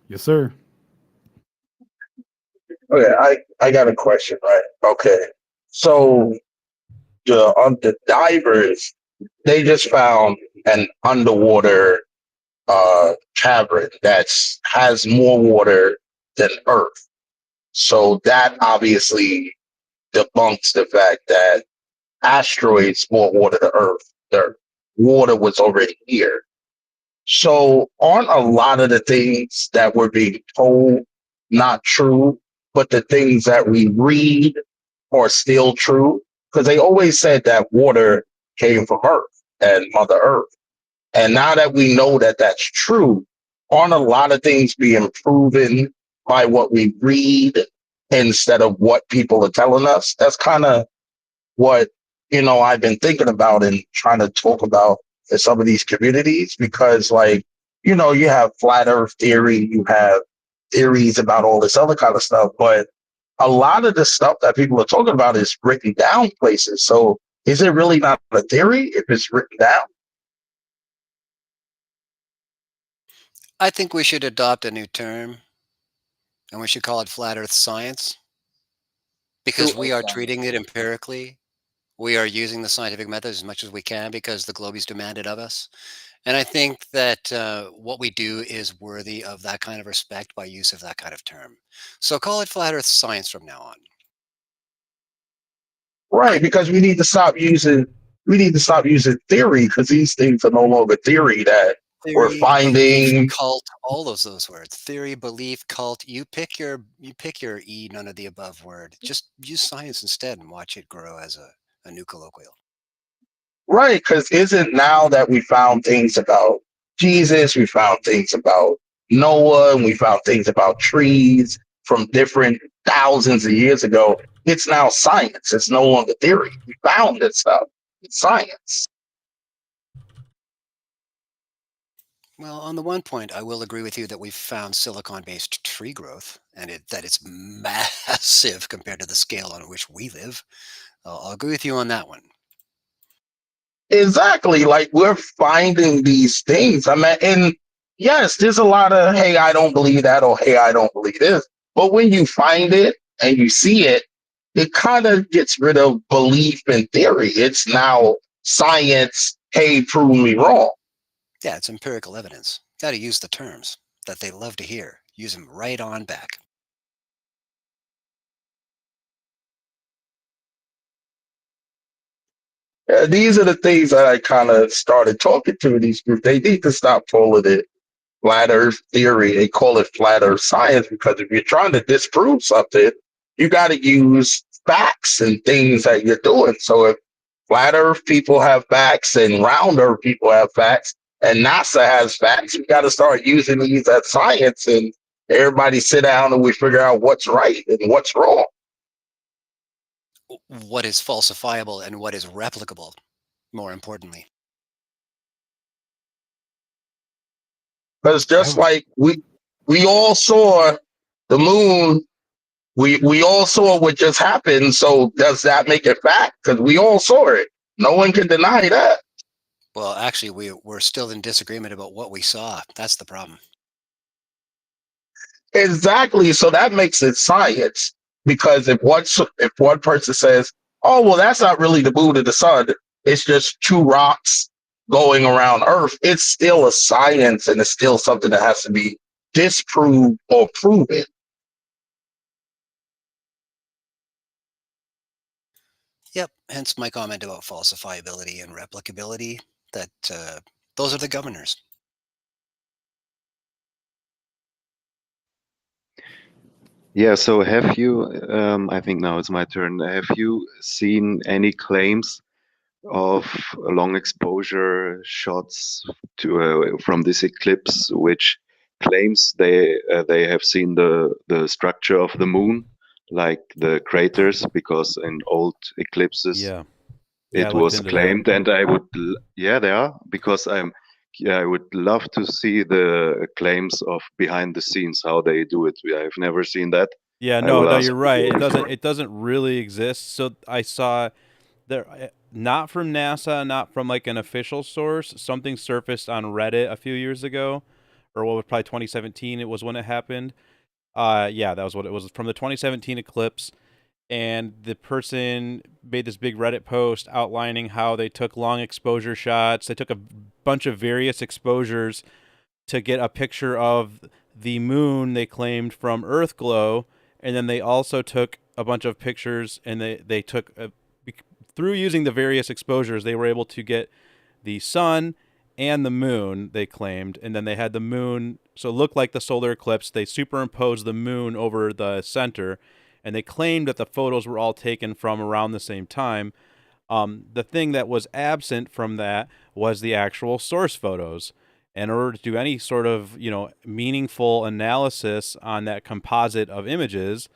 S3: Yes, sir.
S16: Okay, I got a question, right? Okay. So the divers, they just found an underwater cavern that has more water than Earth. So that obviously debunks the fact that asteroids brought water to Earth. The water was already here. So aren't a lot of the things that we're being told not true, but the things that we read are still true? Because they always said that water came from Earth and Mother Earth. And now that we know that that's true, aren't a lot of things being proven by what we read instead of what people are telling us? That's kind of what, I've been thinking about and trying to talk about in some of these communities, because you have flat earth theory, you have theories about all this other kind of stuff, but a lot of the stuff that people are talking about is written down places. So is it really not a theory if it's written down?
S4: I think we should adopt a new term, and we should call it flat earth science, because
S10: True
S4: we
S10: earth
S4: are
S10: science.
S4: treating it empirically. We are using the scientific method as much as we can because the globies demand it of us. And I think that what we do is worthy of that kind of respect by use of that kind of term. So call it flat earth science from now on.
S16: Right, because we need to stop using theory, because these things are no longer theory that we're
S4: Theory, belief,
S16: finding.
S4: cult, all those words. Theory, belief, cult. You pick your E, none of the above word. Just use science instead and watch it grow as a new colloquial.
S16: Right, because isn't now that we found things about Jesus, we found things about Noah, and we found things about trees from different thousands of years ago. It's now science. It's no longer theory. We found this stuff. It's science.
S4: Well, on the one point, I will agree with you that we've found silicon-based tree growth, and that it's massive compared to the scale on which we live. I'll agree with you on that one.
S16: Exactly. Like, we're finding these things. I mean, and yes, there's a lot of, hey, I don't believe that, or hey, I don't believe this. But when you find it and you see it, it kind of gets rid of belief and theory. It's now science. Hey, prove me wrong.
S4: Yeah, it's empirical evidence. Got to use the terms that they love to hear. Use them right on back.
S16: These are the things that I kind of started talking to in these groups. They need to stop calling it flat earth theory. They call it flat earth science, because if you're trying to disprove something, you got to use facts and things that you're doing. So if flat earth people have facts and round earth people have facts and NASA has facts, we got to start using these as science, and everybody sit down and we figure out what's right and what's wrong.
S4: What is falsifiable and what is replicable, more importantly.
S16: Because just like we all saw the moon, we all saw what just happened. So does that make it fact? Because we all saw it. No one can deny that.
S4: Well, actually, we're still in disagreement about what we saw. That's the problem.
S16: Exactly. So that makes it science. Because if one person says, "Oh, well, that's not really the moon or the sun. It's just two rocks going around Earth," it's still a science, and it's still something that has to be disproved or proven.
S4: Yep. Hence my comment about falsifiability and replicability. That those are the governors.
S17: Yeah, so have you, I think now it's my turn. Have you seen any claims of long exposure shots from this eclipse, which claims they have seen the structure of the moon, like the craters, because in old eclipses
S1: I
S17: it
S1: looked
S17: was
S1: into that.
S17: claimed, and yeah, they are, because I would love to see the claims of behind the scenes, how they do it. I've never seen that.
S1: Yeah,
S17: I will
S1: no,
S17: ask
S1: you're right.
S17: you.
S1: It doesn't really exist. So I saw there, not from NASA, not from like an official source. Something surfaced on Reddit a few years ago, or what was probably 2017. It was when it happened. Yeah, that was what it was, from the 2017 eclipse. And the person made this big Reddit post outlining how they took long exposure shots. They took a bunch of various exposures to get a picture of the moon they claimed from Earth glow, and then they also took a bunch of pictures, and they took through using the various exposures, they were able to get the sun and the moon, they claimed, and then they had the moon, so it looked like the solar eclipse. They superimposed the moon over the center, and they claimed that the photos were all taken from around the same time. The thing that was absent from that was the actual source photos. In order to do any sort of, meaningful analysis on that composite of images,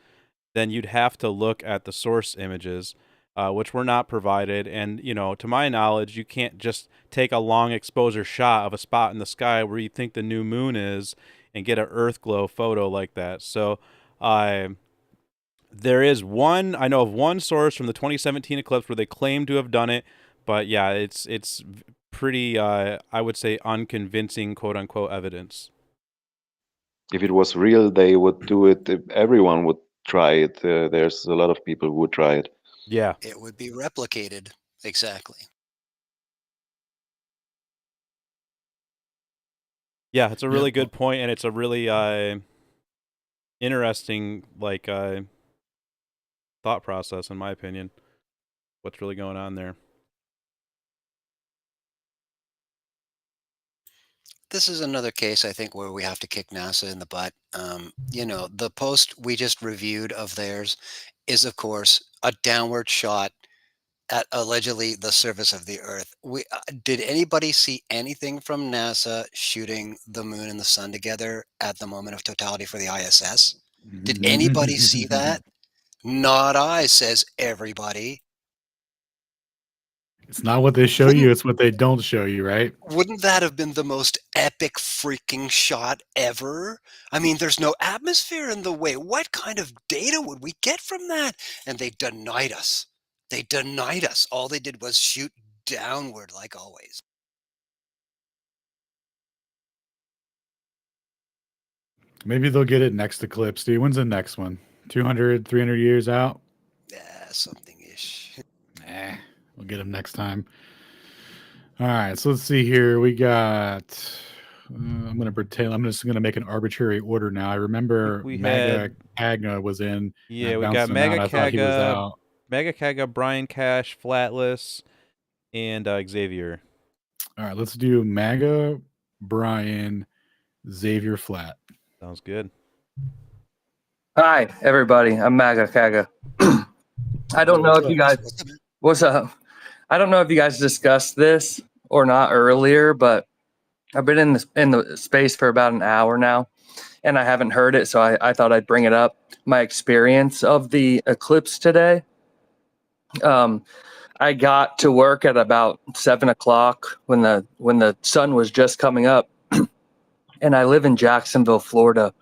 S1: then you'd have to look at the source images, which were not provided. And, to my knowledge, you can't just take a long exposure shot of a spot in the sky where you think the new moon is and get an earth glow photo like that. So there is I know of one source from the 2017 eclipse where they claim to have done it, but yeah, it's pretty, I would say, unconvincing, quote unquote, evidence.
S17: If it was real, they would do it. Everyone would try it. There's a lot of people who would try it.
S1: Yeah.
S4: It would be replicated. Exactly.
S1: Yeah, it's a really good point, and it's a really interesting, thought process, in my opinion. What's really going on there?
S4: This is another case, I think, where we have to kick NASA in the butt. The post we just reviewed of theirs is, of course, a downward shot at allegedly the surface of the Earth. Did anybody see anything from NASA shooting the moon and the sun together at the moment of totality for the ISS? Did anybody see that? Not I, says everybody.
S3: It's not what they show you, it's what they don't show you, right?
S4: Wouldn't that have been the most epic freaking shot ever? I mean, there's no atmosphere in the way. What kind of data would we get from that? And they denied us. They denied us. All they did was shoot downward, like always.
S3: Maybe they'll get it next eclipse, dude. When's the next one? 200, 300 years out?
S4: Yeah, something-ish.
S3: We'll get them next time. All right, so let's see here. We got... I'm just going to make an arbitrary order now. I remember Mega Kaga was in.
S1: Yeah, we got Mega Kaga, Brian Cash, Flatless, and Xavier.
S3: All right, let's do Maga, Brian, Xavier, Flat.
S1: Sounds good.
S18: Hi, everybody. I'm Maga Kaga. I don't know if you guys... What's up? I don't know if you guys discussed this or not earlier, but I've been in the space for about an hour now, and I haven't heard it, so I thought I'd bring it up. My experience of the eclipse today. I got to work at about 7 o'clock when the sun was just coming up, and I live in Jacksonville, Florida,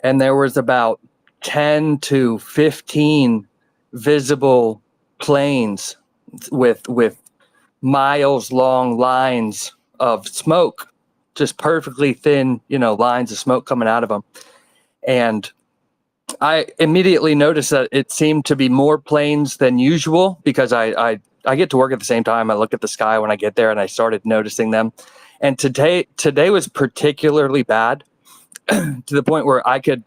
S18: and there was about 10 to 15 visible planes with miles long lines of smoke, just perfectly thin, lines of smoke coming out of them. And I immediately noticed that it seemed to be more planes than usual because I get to work at the same time. I look at the sky when I get there, and I started noticing them. And today was particularly bad to the point where I could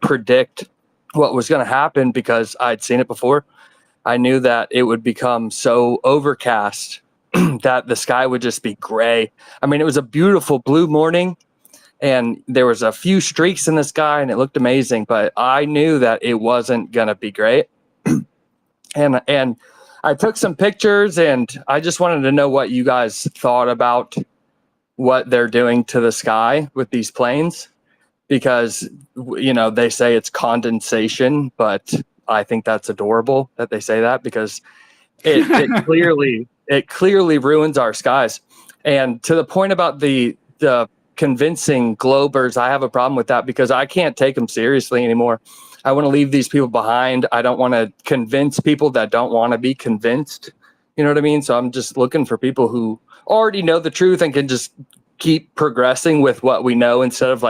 S18: predict what was going to happen because I'd seen it before. I knew that it would become so overcast that the sky would just be gray. I mean, it was a beautiful blue morning, and there was a few streaks in the sky, and it looked amazing, but I knew that it wasn't going to be great. And I took some pictures, and I just wanted to know what you guys thought about what they're doing to the sky with these planes, because, they say it's condensation, but I think that's adorable that they say that because it clearly ruins our skies. And to the point about the convincing globers, I have a problem with that because I can't take them seriously anymore. I want to leave these people behind. I don't want to convince people that don't want to be convinced. You know what I mean? So I'm just looking for people who already know the truth and can just keep progressing with what we know instead of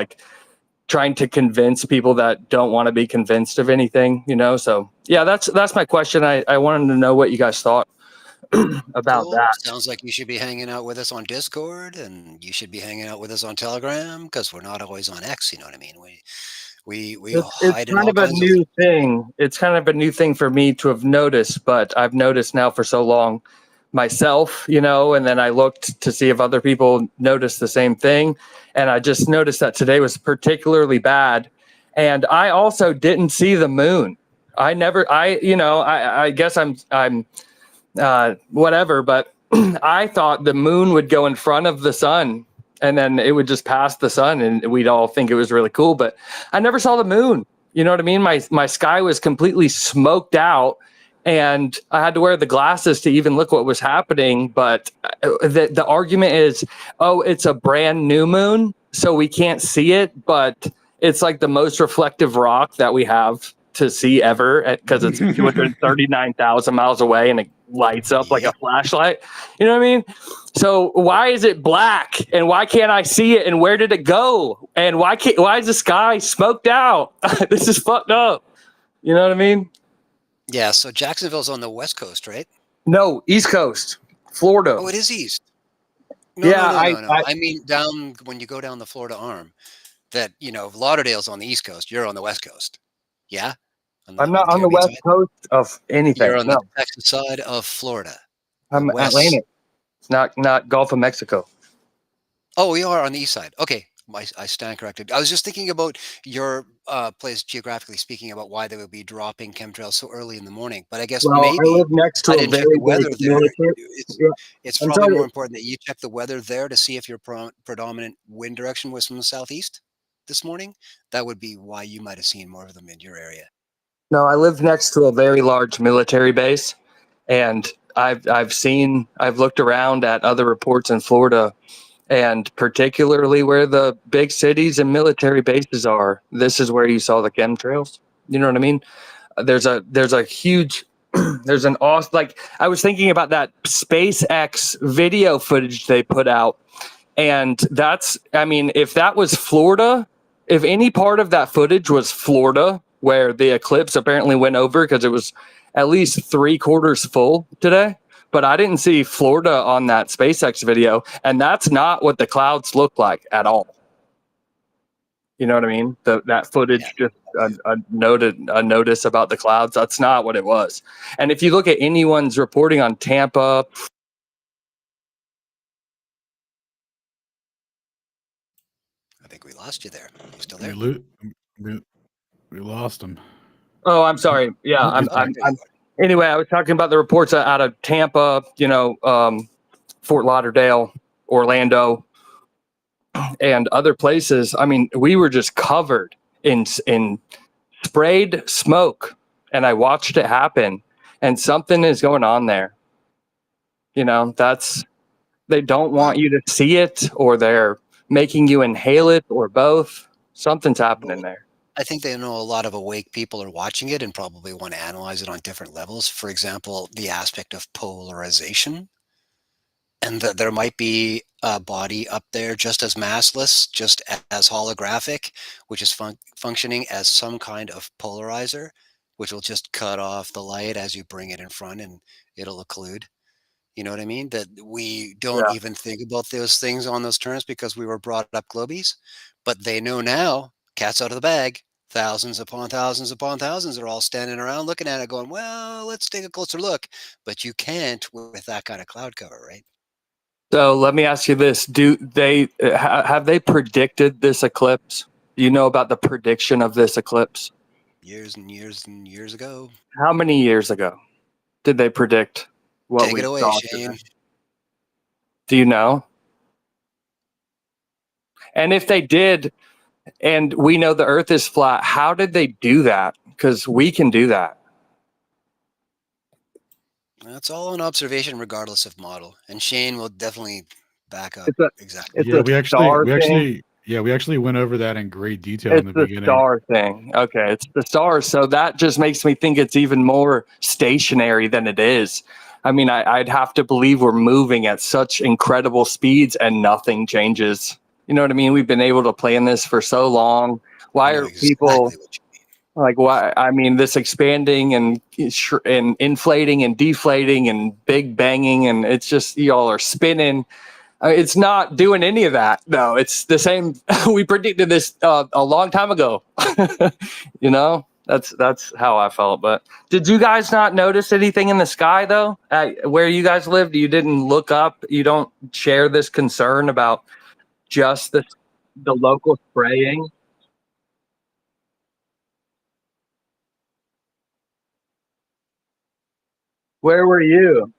S18: trying to convince people that don't want to be convinced of anything, So yeah, that's my question. I wanted to know what you guys thought about that.
S4: Sounds like you should be hanging out with us on Discord, and you should be hanging out with us on Telegram because we're not always on X. You know what I mean? We hide in all kinds of
S18: new thing. It's kind of a new thing for me to have noticed, but I've noticed now for so long myself, and then I looked to see if other people noticed the same thing. And I just noticed that today was particularly bad. And I also didn't see the moon. I guess I'm whatever. But I thought the moon would go in front of the sun, and then it would just pass the sun, and we'd all think it was really cool. But I never saw the moon. You know what I mean? My sky was completely smoked out, and I had to wear the glasses to even look what was happening. But the argument is, oh, it's a brand new moon, so we can't see it, but it's like the most reflective rock that we have to see ever, because it's 239,000 miles away and it lights up like a flashlight. You know what I mean? So why is it black, and why can't I see it, and where did it go, and why is the sky smoked out? This is fucked up. You know what I mean?
S4: Yeah, so Jacksonville's on the West Coast, right?
S18: No, East Coast, Florida.
S4: Oh, it is east. No,
S18: Yeah,
S4: no. I mean down when you go down the Florida arm. That, you know, Lauderdale's on the East Coast. You're on the West Coast. Yeah?
S18: I'm not on the West Coast of anything.
S4: You're on
S18: No,
S4: the Texas side of Florida.
S18: I'm Atlantic. It's not Gulf of Mexico.
S4: Oh, you are on the east side. Okay. I stand corrected. I was just thinking about your place, geographically speaking, about why they would be dropping chemtrails so early in the morning. But I guess
S18: Well,
S4: maybe
S18: I live next to
S4: I
S18: a
S4: didn't check
S18: very
S4: the weather
S18: big
S4: there.
S18: military. Yeah.
S4: It's
S18: I'm
S4: probably
S18: sorry.
S4: more important that you check the weather there to see if your predominant wind direction was from the southeast this morning. That would be why you might have seen more of them in your area.
S18: No, I live next to a very large military base, and I've looked around at other reports in Florida, and particularly where the big cities and military bases are. This is where you saw the chemtrails. You know what I mean? There's a huge there's an awesome, like, I was thinking about that SpaceX video footage they put out, and that's, I mean, if that was Florida, if any part of that footage was Florida, where the eclipse apparently went over, because it was at least 3/4 full today, but I didn't see Florida on that SpaceX video, and that's not what the clouds look like at all. You know what I mean? That footage, just a notice about the clouds. That's not what it was. And if you look at anyone's reporting on Tampa,
S4: I think we lost you there. You still there?
S3: We lost him.
S18: oh, I'm sorry. Yeah, I'm anyway, I was talking about the reports out of Tampa, Fort Lauderdale, Orlando, and other places. I mean, we were just covered in sprayed smoke, and I watched it happen, and something is going on there. They don't want you to see it, or they're making you inhale it, or both. Something's happening there.
S4: I think they know a lot of awake people are watching it and probably want to analyze it on different levels. For example, the aspect of polarization, and that there might be a body up there just as massless, just as holographic, which is functioning as some kind of polarizer, which will just cut off the light as you bring it in front, and it'll occlude. You know what I mean? That we don't even think about those things on those terms because we were brought up globies, but they know now, cat's out of the bag. Thousands upon thousands upon thousands are all standing around looking at it going, well, let's take a closer look. But you can't with that kind of cloud cover, right?
S18: So let me ask you this: do they have they predicted this eclipse? Do you know about the prediction of this eclipse?
S4: Years and years and years ago.
S18: How many years ago did they predict what
S4: Take
S18: we
S4: it away,
S18: saw
S4: Shane.
S18: today? Do you know? And if they did, and we know the Earth is flat, how did they do that? Because we can do that.
S4: That's all an observation, regardless of model. And Shane will definitely back up exactly.
S3: Yeah, we actually went over that in great detail in the beginning.
S18: Star thing. Okay, it's the stars. So that just makes me think it's even more stationary than it is. I mean, I'd have to believe we're moving at such incredible speeds and nothing changes. You know what I mean? We've been able to plan this for so long. Why are people like, why? I mean, this expanding and inflating and deflating and big banging, and it's just, y'all are spinning. It's not doing any of that. No, it's the same. We predicted this a long time ago. That's how I felt. But did you guys not notice anything in the sky though? Where you guys lived, you didn't look up. You don't share this concern about just the local spraying. Where were you?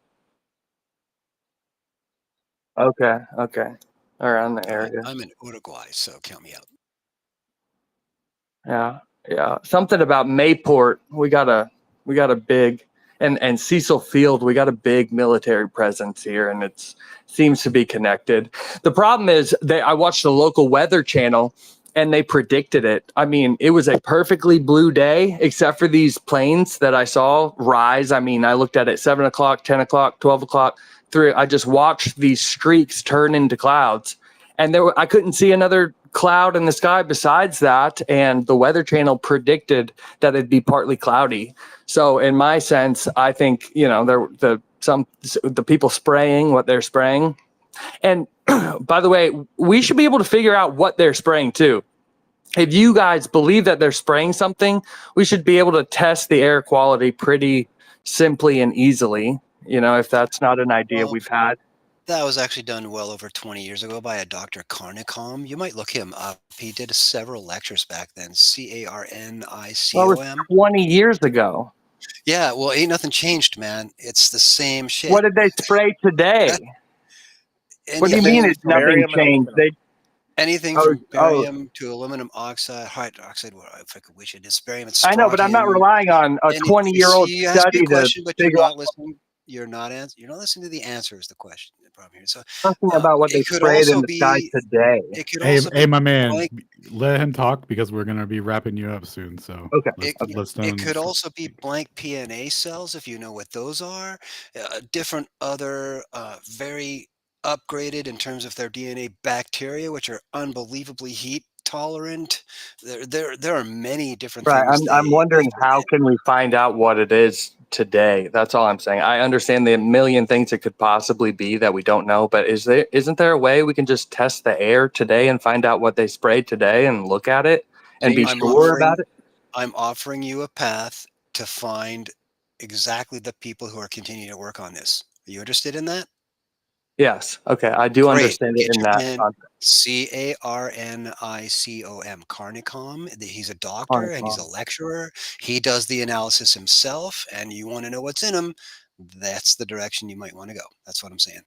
S18: Okay. Around the area.
S4: I'm in Uruguay, so count me out.
S18: Yeah. Something about Mayport. We got a big and Cecil Field. We got a big military presence here, and it seems to be connected. The problem is I watched the local weather channel, and they predicted it. I mean, it was a perfectly blue day, except for these planes that I saw rise. I mean, I looked at it 7 o'clock, 10 o'clock, 12 o'clock. I just watched these streaks turn into clouds, and I couldn't see another cloud in the sky besides that, and the weather channel predicted that it'd be partly cloudy. So in my sense, I think, the people spraying what they're spraying. And by the way, we should be able to figure out what they're spraying too. If you guys believe that they're spraying something, we should be able to test the air quality pretty simply and easily, if that's not an idea we've had.
S4: That was actually done well over 20 years ago by a Dr. Carnicom. You might look him up. He did several lectures back then. Carnicom.
S18: Well, it was 20 years ago.
S4: Yeah, well, ain't nothing changed, man. It's the same shit.
S18: What did they spray today? What do you mean it's nothing changed?
S4: Anything from barium to aluminum oxide, hydroxide, which it is barium and
S18: I know, but I'm not relying on a 20-year-old
S4: you ask
S18: study
S4: me a question,
S18: to
S4: but you're
S18: figure
S4: not
S18: out.
S4: listening. You're not listening to the answer is the question. The problem here. So
S18: talking about what they sprayed in the sky today.
S4: It could
S3: Hey,
S4: also
S3: hey,
S4: be
S3: my man,
S4: blank,
S3: let him talk because we're gonna be wrapping you up soon. So
S18: okay,
S4: it could also be blank PNA cells if you know what those are. Different other very upgraded in terms of their DNA bacteria, which are unbelievably heat tolerant. There are many different
S18: right.
S4: things.
S18: I'm wondering how can we find out what it is today? That's all I'm saying. I understand the million things it could possibly be that we don't know, but isn't there a way we can just test the air today and find out what they sprayed today and look at it and be sure about it?
S4: I'm offering you a path to find exactly the people who are continuing to work on this. Are you interested in that?
S18: Yes. Okay. I do understand it in that context.
S4: Carnicom. Carnicom. He's a doctor and he's a lecturer. He does the analysis himself, and you want to know what's in him. That's the direction you might want to go. That's what I'm saying.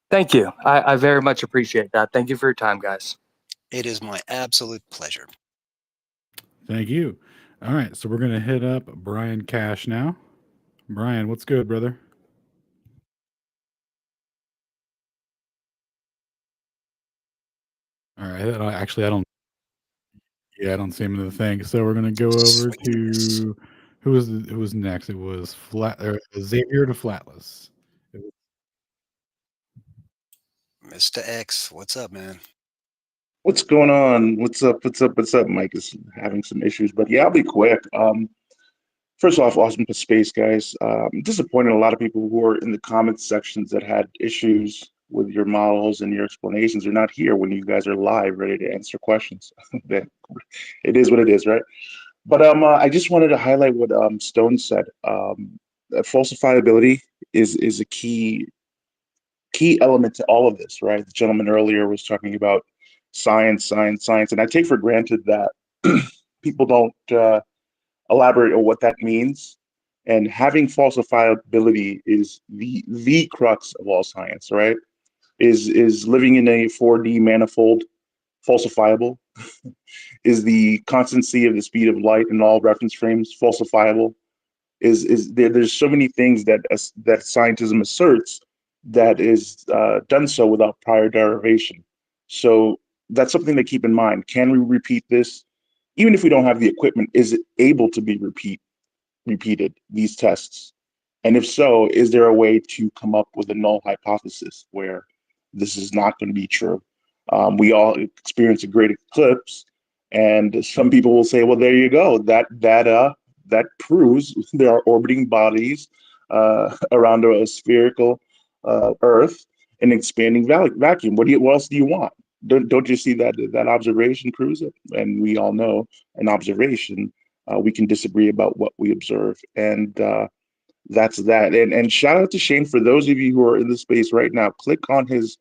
S18: Thank you. I very much appreciate that. Thank you for your time, guys.
S4: It is my absolute pleasure.
S3: Thank you. All right, so we're gonna hit up Brian Cash now. Brian, what's good, brother? All right, I don't. Yeah, I don't see him in the thing. So we're gonna go over to who was next? It was Xavier to Flatless.
S4: Mr. X, what's up, man?
S19: What's going on? What's up? Mike is having some issues, but yeah, I'll be quick. First off, awesome to space, guys. I'm disappointed in a lot of people who are in the comments sections that had issues with your models and your explanations are not here when you guys are live, ready to answer questions. It is what it is, right? But I just wanted to highlight what Stone said. That falsifiability is a key element to all of this, right? The gentleman earlier was talking about science, and I take for granted that people don't elaborate on what that means. And having falsifiability is the crux of all science, right? Is living in a 4D manifold falsifiable? Is the constancy of the speed of light in all reference frames falsifiable? There's so many things that scientism asserts that is done so without prior derivation. So that's something to keep in mind. Can we repeat this? Even if we don't have the equipment, is it able to be repeated, these tests? And if so, is there a way to come up with a null hypothesis where this is not going to be true? We all experience a great eclipse, and some people will say, well, there you go. That proves there are orbiting bodies around a spherical Earth in an expanding vacuum. What else do you want? Don't you see that observation proves it? And we all know an observation. We can disagree about what we observe, and that's that. And shout out to Shane. For those of you who are in the space right now, click on his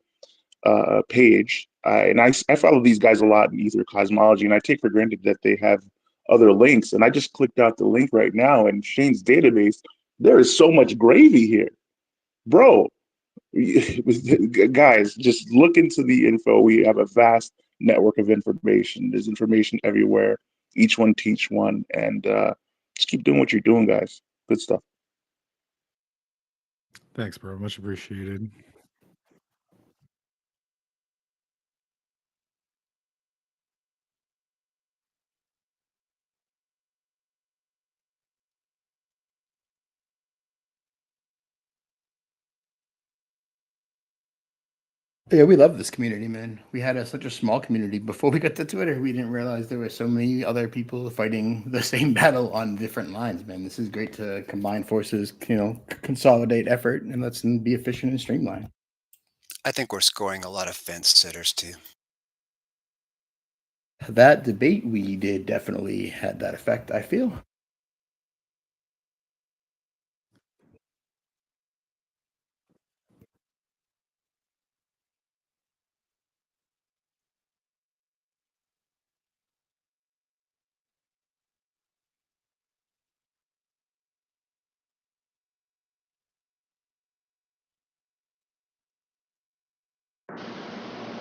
S19: page. And I follow these guys a lot in Aether Cosmology, and I take for granted that they have other links. And I just clicked out the link right now, and Shane's database, there is so much gravy here, bro. Guys, just look into the info. We have a vast network of information. There's information everywhere. Each one teach one, and just keep doing what you're doing, guys. Good stuff.
S3: Thanks, bro. Much appreciated.
S6: Yeah, we love this community, man. We had such a small community before we got to Twitter. We didn't realize there were so many other people fighting the same battle on different lines, man. This is great to combine forces, consolidate effort, and let's be efficient and streamlined.
S4: I think we're scoring a lot of fence sitters too.
S6: That debate we did definitely had that effect, I feel.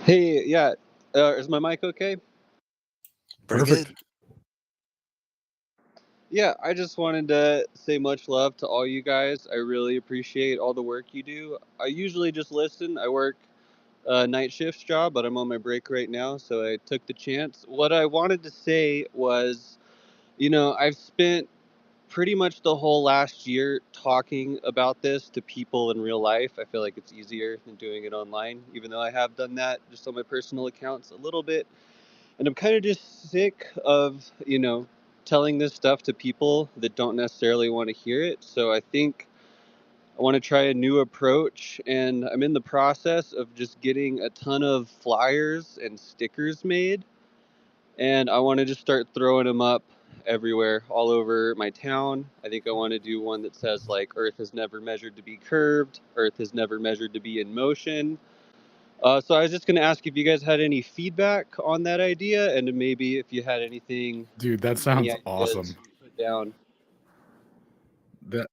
S20: Hey, yeah. Is my mic okay?
S4: Pretty
S3: Perfect.
S4: good.
S20: Yeah, I just wanted to say much love to all you guys. I really appreciate all the work you do. I usually just listen. I work a night shift job, but I'm on my break right now, so I took the chance. What I wanted to say was, I've spent pretty much the whole last year talking about this to people in real life. I feel like it's easier than doing it online, even though I have done that just on my personal accounts a little bit. And I'm kind of just sick of, telling this stuff to people that don't necessarily want to hear it. So I think I want to try a new approach, and I'm in the process of just getting a ton of flyers and stickers made. And I want to just start throwing them up everywhere, all over my town. I think I want to do one that says, like, Earth is never measured to be curved, Earth is never measured to be in motion. So I was just going to ask if you guys had any feedback on that idea, and maybe if you had anything,
S3: Dude, that
S20: any
S3: sounds
S20: ideas
S3: awesome.
S20: to put down.
S3: That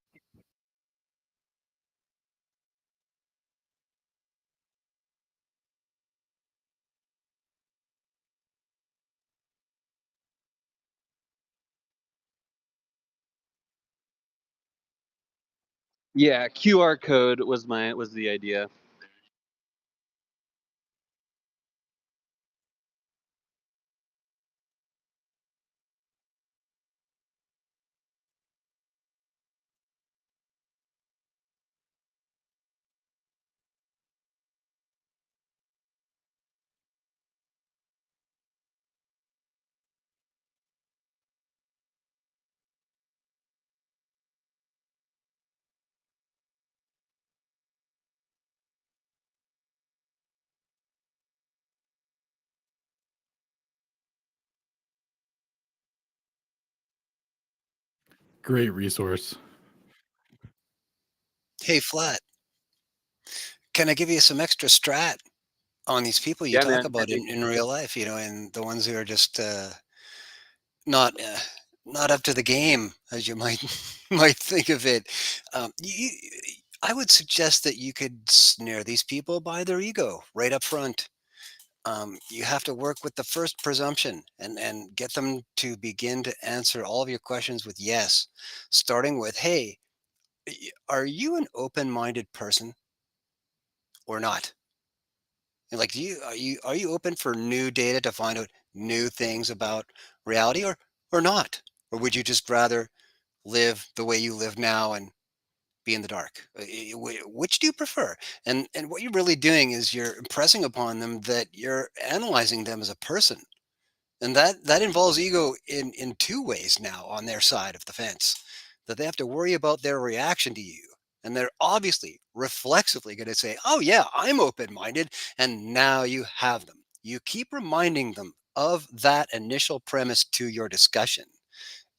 S20: Yeah, QR code was the idea.
S3: great resource.
S4: Hey, Flat, can I give you some extra strat on these people you
S20: Yeah,
S4: talk
S20: man.
S4: about in real life, and the ones who are just not not up to the game, as you might might think of it. I would suggest that you could snare these people by their ego right up front. You have to work with the first presumption and get them to begin to answer all of your questions with yes, starting with, "Hey, are you an open-minded person or not?" And like, are you open for new data to find out new things about reality, or not? Or would you just rather live the way you live now and be in the dark? Which do you prefer? And what you're really doing is you're impressing upon them that you're analyzing them as a person, and that involves ego in two ways now on their side of the fence, that they have to worry about their reaction to you. And they're obviously reflexively going to say, "Oh, yeah, I'm open minded." And now you have them. You keep reminding them of that initial premise to your discussion.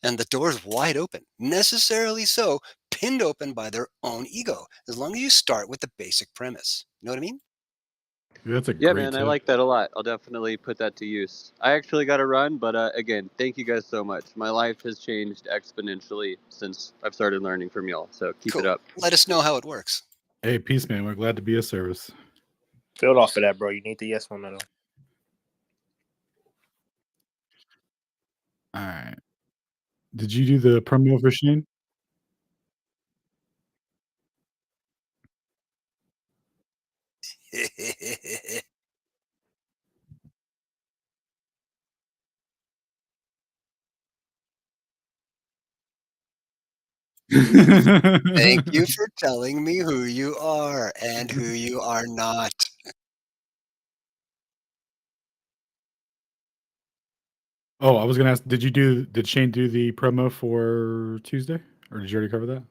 S4: And the door's wide open, necessarily so, pinned open by their own ego, as long as you start with the basic premise. You know what I mean?
S3: That's a
S20: Yeah,
S3: great
S20: man, I
S3: tip.
S20: like that a lot. I'll definitely put that to use. I actually got to run, but again, thank you guys so much. My life has changed exponentially since I've started learning from y'all. So keep it
S4: Cool.
S20: up.
S4: Let us know how it works.
S3: Hey, peace, man. We're glad to be of service.
S15: Build off of that, bro. You need the yes momentum.
S3: All right. Did you do the promo for Shane?
S4: Thank you for telling me who you are and who you are not.
S3: Oh, I was gonna ask, did Shane do the promo for Tuesday? Or did you already cover that?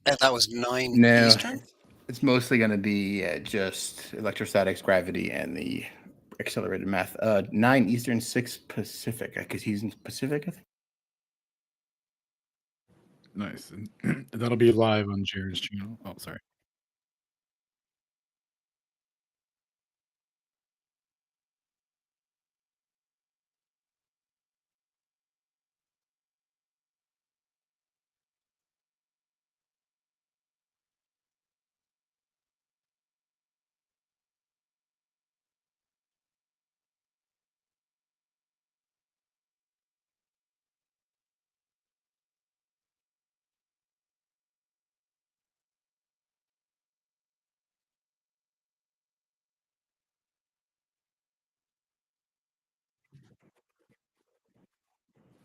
S4: And that was 9
S6: No,
S4: Eastern?
S6: it's mostly going to be just electrostatics, gravity, and the accelerated math. 9 Eastern, 6 Pacific, because he's in Pacific, I think.
S3: Nice. And that'll be live on Jared's channel. Oh, sorry.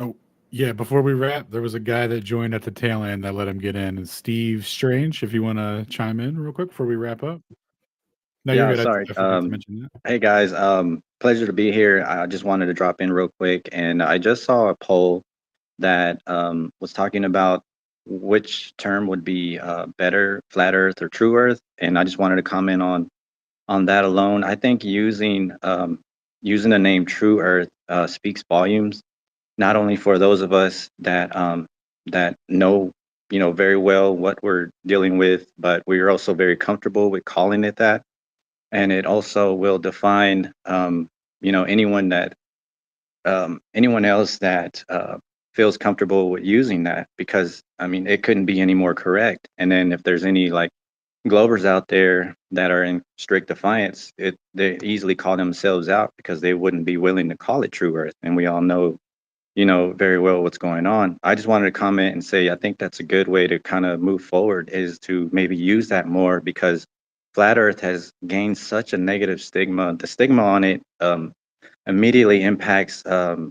S3: Oh, yeah. Before we wrap, there was a guy that joined at the tail end that let him get in. It's Steve Strange. If you want to chime in real quick before we wrap up. No, you're
S21: Yeah,
S3: good.
S21: sorry.
S3: I forgot to mention that.
S21: Hey guys, pleasure to be here. I just wanted to drop in real quick, and I just saw a poll that was talking about which term would be better, flat Earth or true Earth, and I just wanted to comment on that alone. I think using the name True Earth speaks volumes, not only for those of us that know very well what we're dealing with, but we're also very comfortable with calling it that, and it also will define anyone else that feels comfortable with using that, because I mean it couldn't be any more correct. And then if there's any like Globers out there that are in strict defiance, they easily call themselves out because they wouldn't be willing to call it True Earth, and we all know very well what's going on. I just wanted to comment and say I think that's a good way to kind of move forward, is to maybe use that more, because flat Earth has gained such a negative stigma. The stigma on it immediately impacts, I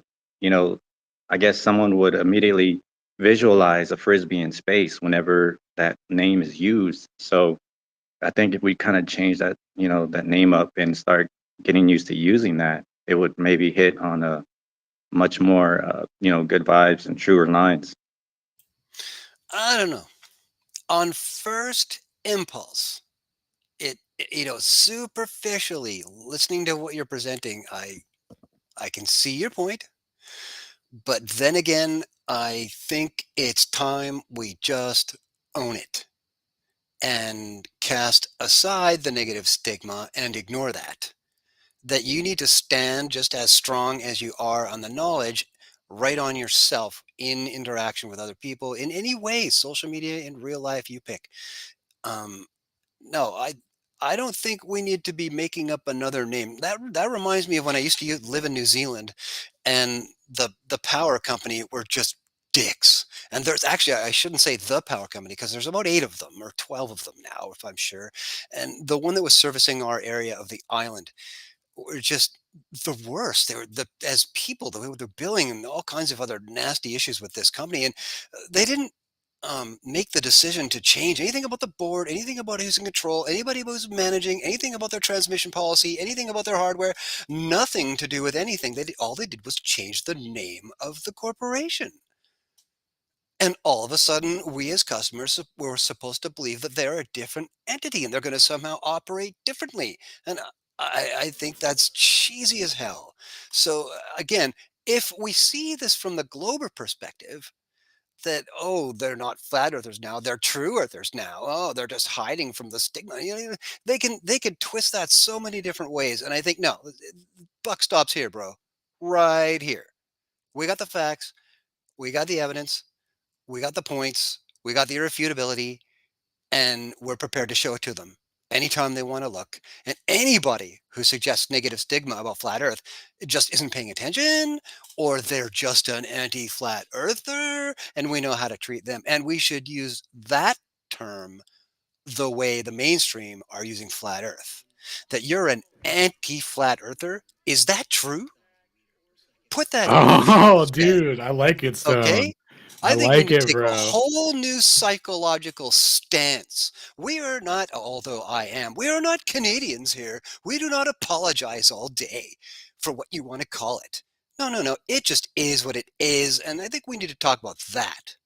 S21: guess someone would immediately visualize a frisbee in space whenever that name is used. So I think if we kind of change that name up and start getting used to using that, it would maybe hit on a much more, good vibes and truer lines.
S4: I don't know. On first impulse, superficially listening to what you're presenting, I can see your point. But then again, I think it's time we just own it and cast aside the negative stigma and ignore that. That you need to stand just as strong as you are on the knowledge, right on yourself in interaction with other people in any way, social media, in real life, you pick. Um, no, I don't think we need to be making up another name. That reminds me of when I used to live in New Zealand, and the power company were just dicks. And there's actually, I shouldn't say the power company, because there's about 8 of them or 12 of them now, if I'm sure. And the one that was servicing our area of the island were just the worst. They were as people, the way they're billing and all kinds of other nasty issues with this company. And they didn't make the decision to change anything about the board, anything about who's in control, anybody who's managing, anything about their transmission policy, anything about their hardware, nothing to do with anything. All they did was change the name of the corporation. And all of a sudden, we as customers were supposed to believe that they're a different entity and they're going to somehow operate differently. And I think that's cheesy as hell. So again, if we see this from the Glober perspective, that, oh, they're not flat earthers now, they're true earthers now. Oh, they're just hiding from the stigma. They can twist that so many different ways. And I think no, buck stops here, bro. Right here. We got the facts, we got the evidence, we got the points, we got the irrefutability, and we're prepared to show it to them anytime they want to look. And anybody who suggests negative stigma about flat Earth just isn't paying attention, or they're just an anti-flat earther, and we know how to treat them. And we should use that term the way the mainstream are using flat Earth. That you're an anti-flat earther, is that true? Put that into the
S3: Oh,
S4: Earth chat.
S3: dude, I like it, Stone.
S4: Okay?
S3: I
S4: I think we
S3: like
S4: need to
S3: it,
S4: take a
S3: bro.
S4: whole new psychological stance. We are not, although I am, we are not Canadians here. We do not apologize all day for what you want to call it. No, no, no. It just is what it is. And I think we need to talk about that.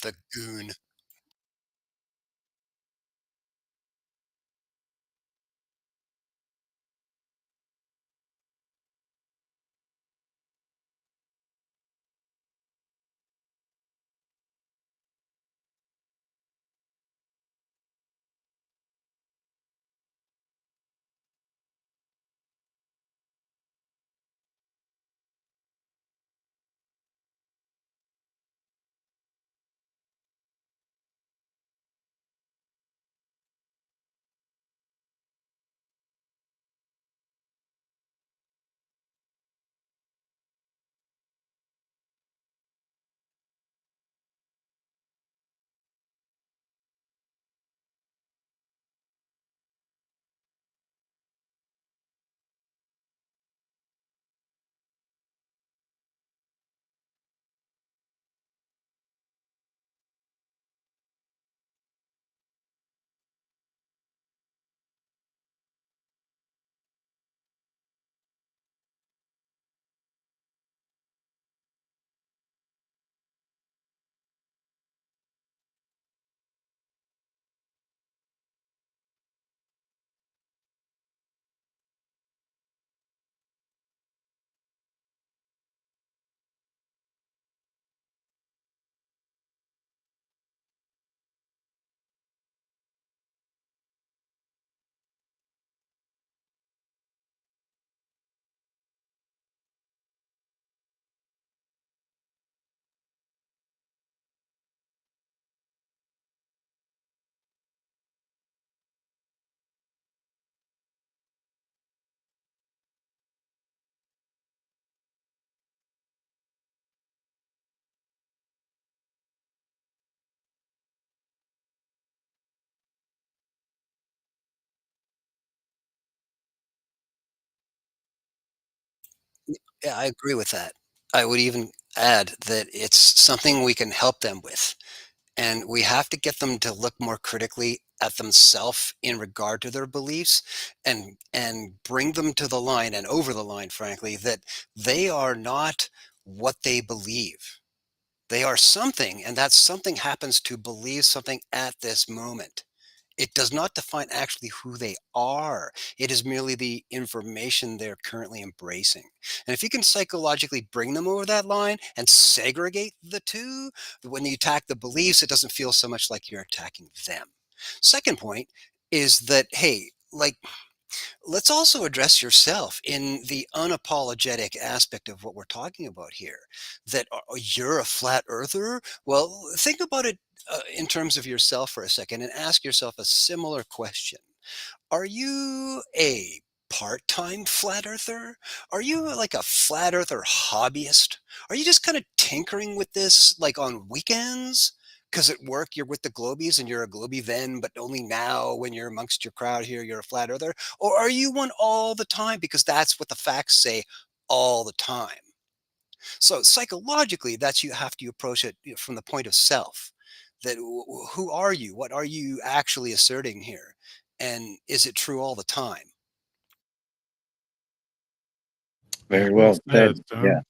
S4: The goon. Yeah, I agree with that. I would even add that it's something we can help them with. And we have to get them to look more critically at themselves in regard to their beliefs and bring them to the line and over the line, frankly, that they are not what they believe. They are something, and that something happens to believe something at this moment. It does not define actually who they are. It is merely the information they're currently embracing. And if you can psychologically bring them over that line and segregate the two, when you attack the beliefs, it doesn't feel so much like you're attacking them. Second point is that, hey, like, let's also address yourself in the unapologetic aspect of what we're talking about here. That you're a flat earther? Well, think about it in terms of yourself for a second and ask yourself a similar question. Are you a part-time flat earther? Are you like a flat earther hobbyist? Are you just kind of tinkering with this like on weekends? Because at work you're with the globies and you're a globie then, but only now when you're amongst your crowd here, you're a flat earther? Or are you one all the time because that's what the facts say all the time? So psychologically, that's you have to approach it from the point of self. That who are you? What are you actually asserting here? And is it true all the time?
S21: Very
S3: Well
S21: well
S3: said,
S21: said. Yeah,
S3: Stone.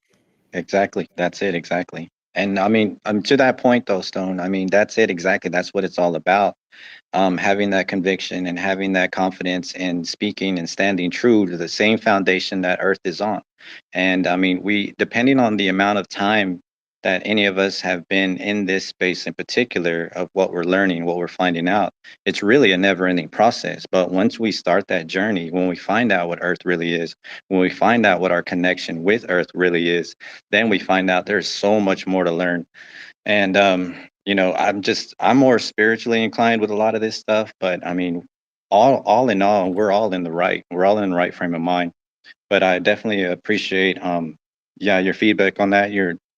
S21: exactly. That's it. Exactly. And I mean, to that point though, Stone, I mean, that's it. Exactly. That's what it's all about. Having that conviction and having that confidence in speaking and standing true to the same foundation that Earth is on. And I mean, we, depending on the amount of time that any of us have been in this space in particular of what we're learning, what we're finding out, it's really a never ending process. But once we start that journey, when we find out what Earth really is, when we find out what our connection with Earth really is, then we find out there's so much more to learn. And I'm more spiritually inclined with a lot of this stuff, but I mean, all in all, we're all in the right. We're all in the right frame of mind. But I definitely appreciate yeah, your feedback on that.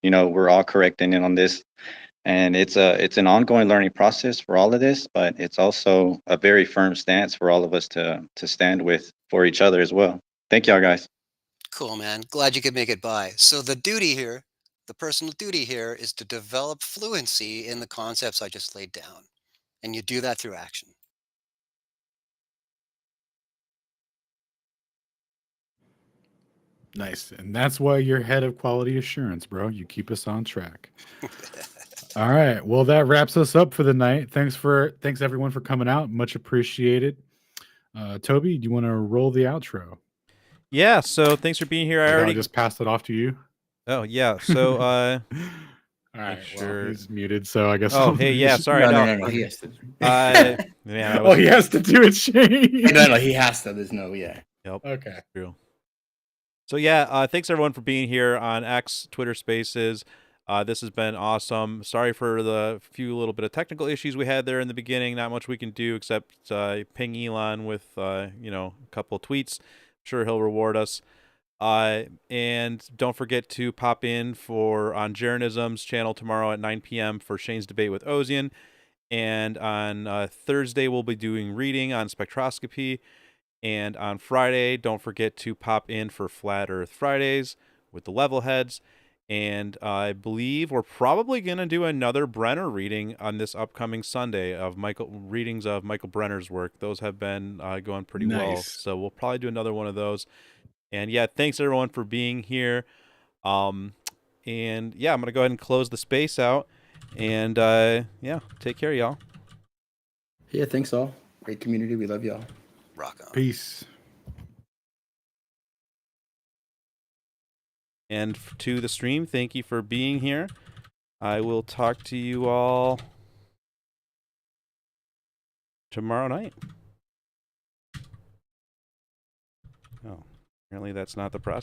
S21: We're all correcting in on this. And it's an ongoing learning process for all of this, but it's also a very firm stance for all of us to stand with for each other as well. Thank y'all guys.
S4: Cool, man. Glad you could make it by. So the duty here, the personal duty here is to develop fluency in the concepts I just laid down. And you do that through action.
S3: Nice. And that's why you're head of quality assurance, bro. You keep us on track. All right. Well, that wraps us up for the night. Thanks everyone for coming out. Much appreciated. Toby, do you want to roll the outro?
S1: Yeah, so thanks for being here.
S3: I just passed it off to you.
S1: Oh, yeah. So
S3: All right.
S1: sure.
S3: Well, he's muted, so I guess.
S1: Oh, hey, yeah. Sorry.
S6: No. He has to.
S1: Man, I was...
S3: Oh, he has to do it, Shane.
S6: No. He has to. There's no. Yeah.
S1: Yep.
S3: Okay.
S1: True. So yeah, thanks everyone for being here on X, Twitter Spaces. This has been awesome. Sorry for the few little bit of technical issues we had there in the beginning. Not much we can do except ping Elon with a couple of tweets. I'm sure he'll reward us. And don't forget to pop in on Jaronism's channel tomorrow at 9 p.m. for Shane's debate with Ozian. And on Thursday, we'll be doing reading on spectroscopy. And on Friday, don't forget to pop in for Flat Earth Fridays with the level heads. And I believe we're probably going to do another Brenner reading on this upcoming Sunday of readings of Michael Brenner's work. Those have been going pretty well. So we'll probably do another one of those. And yeah, thanks everyone for being here. And yeah, I'm going to go ahead and close the space out. And yeah, take care, y'all.
S6: Yeah, thanks all. Great community. We love y'all.
S4: Rock on.
S3: Peace.
S1: And to the stream, thank you for being here. I will talk to you all tomorrow night. Oh, apparently that's not the process.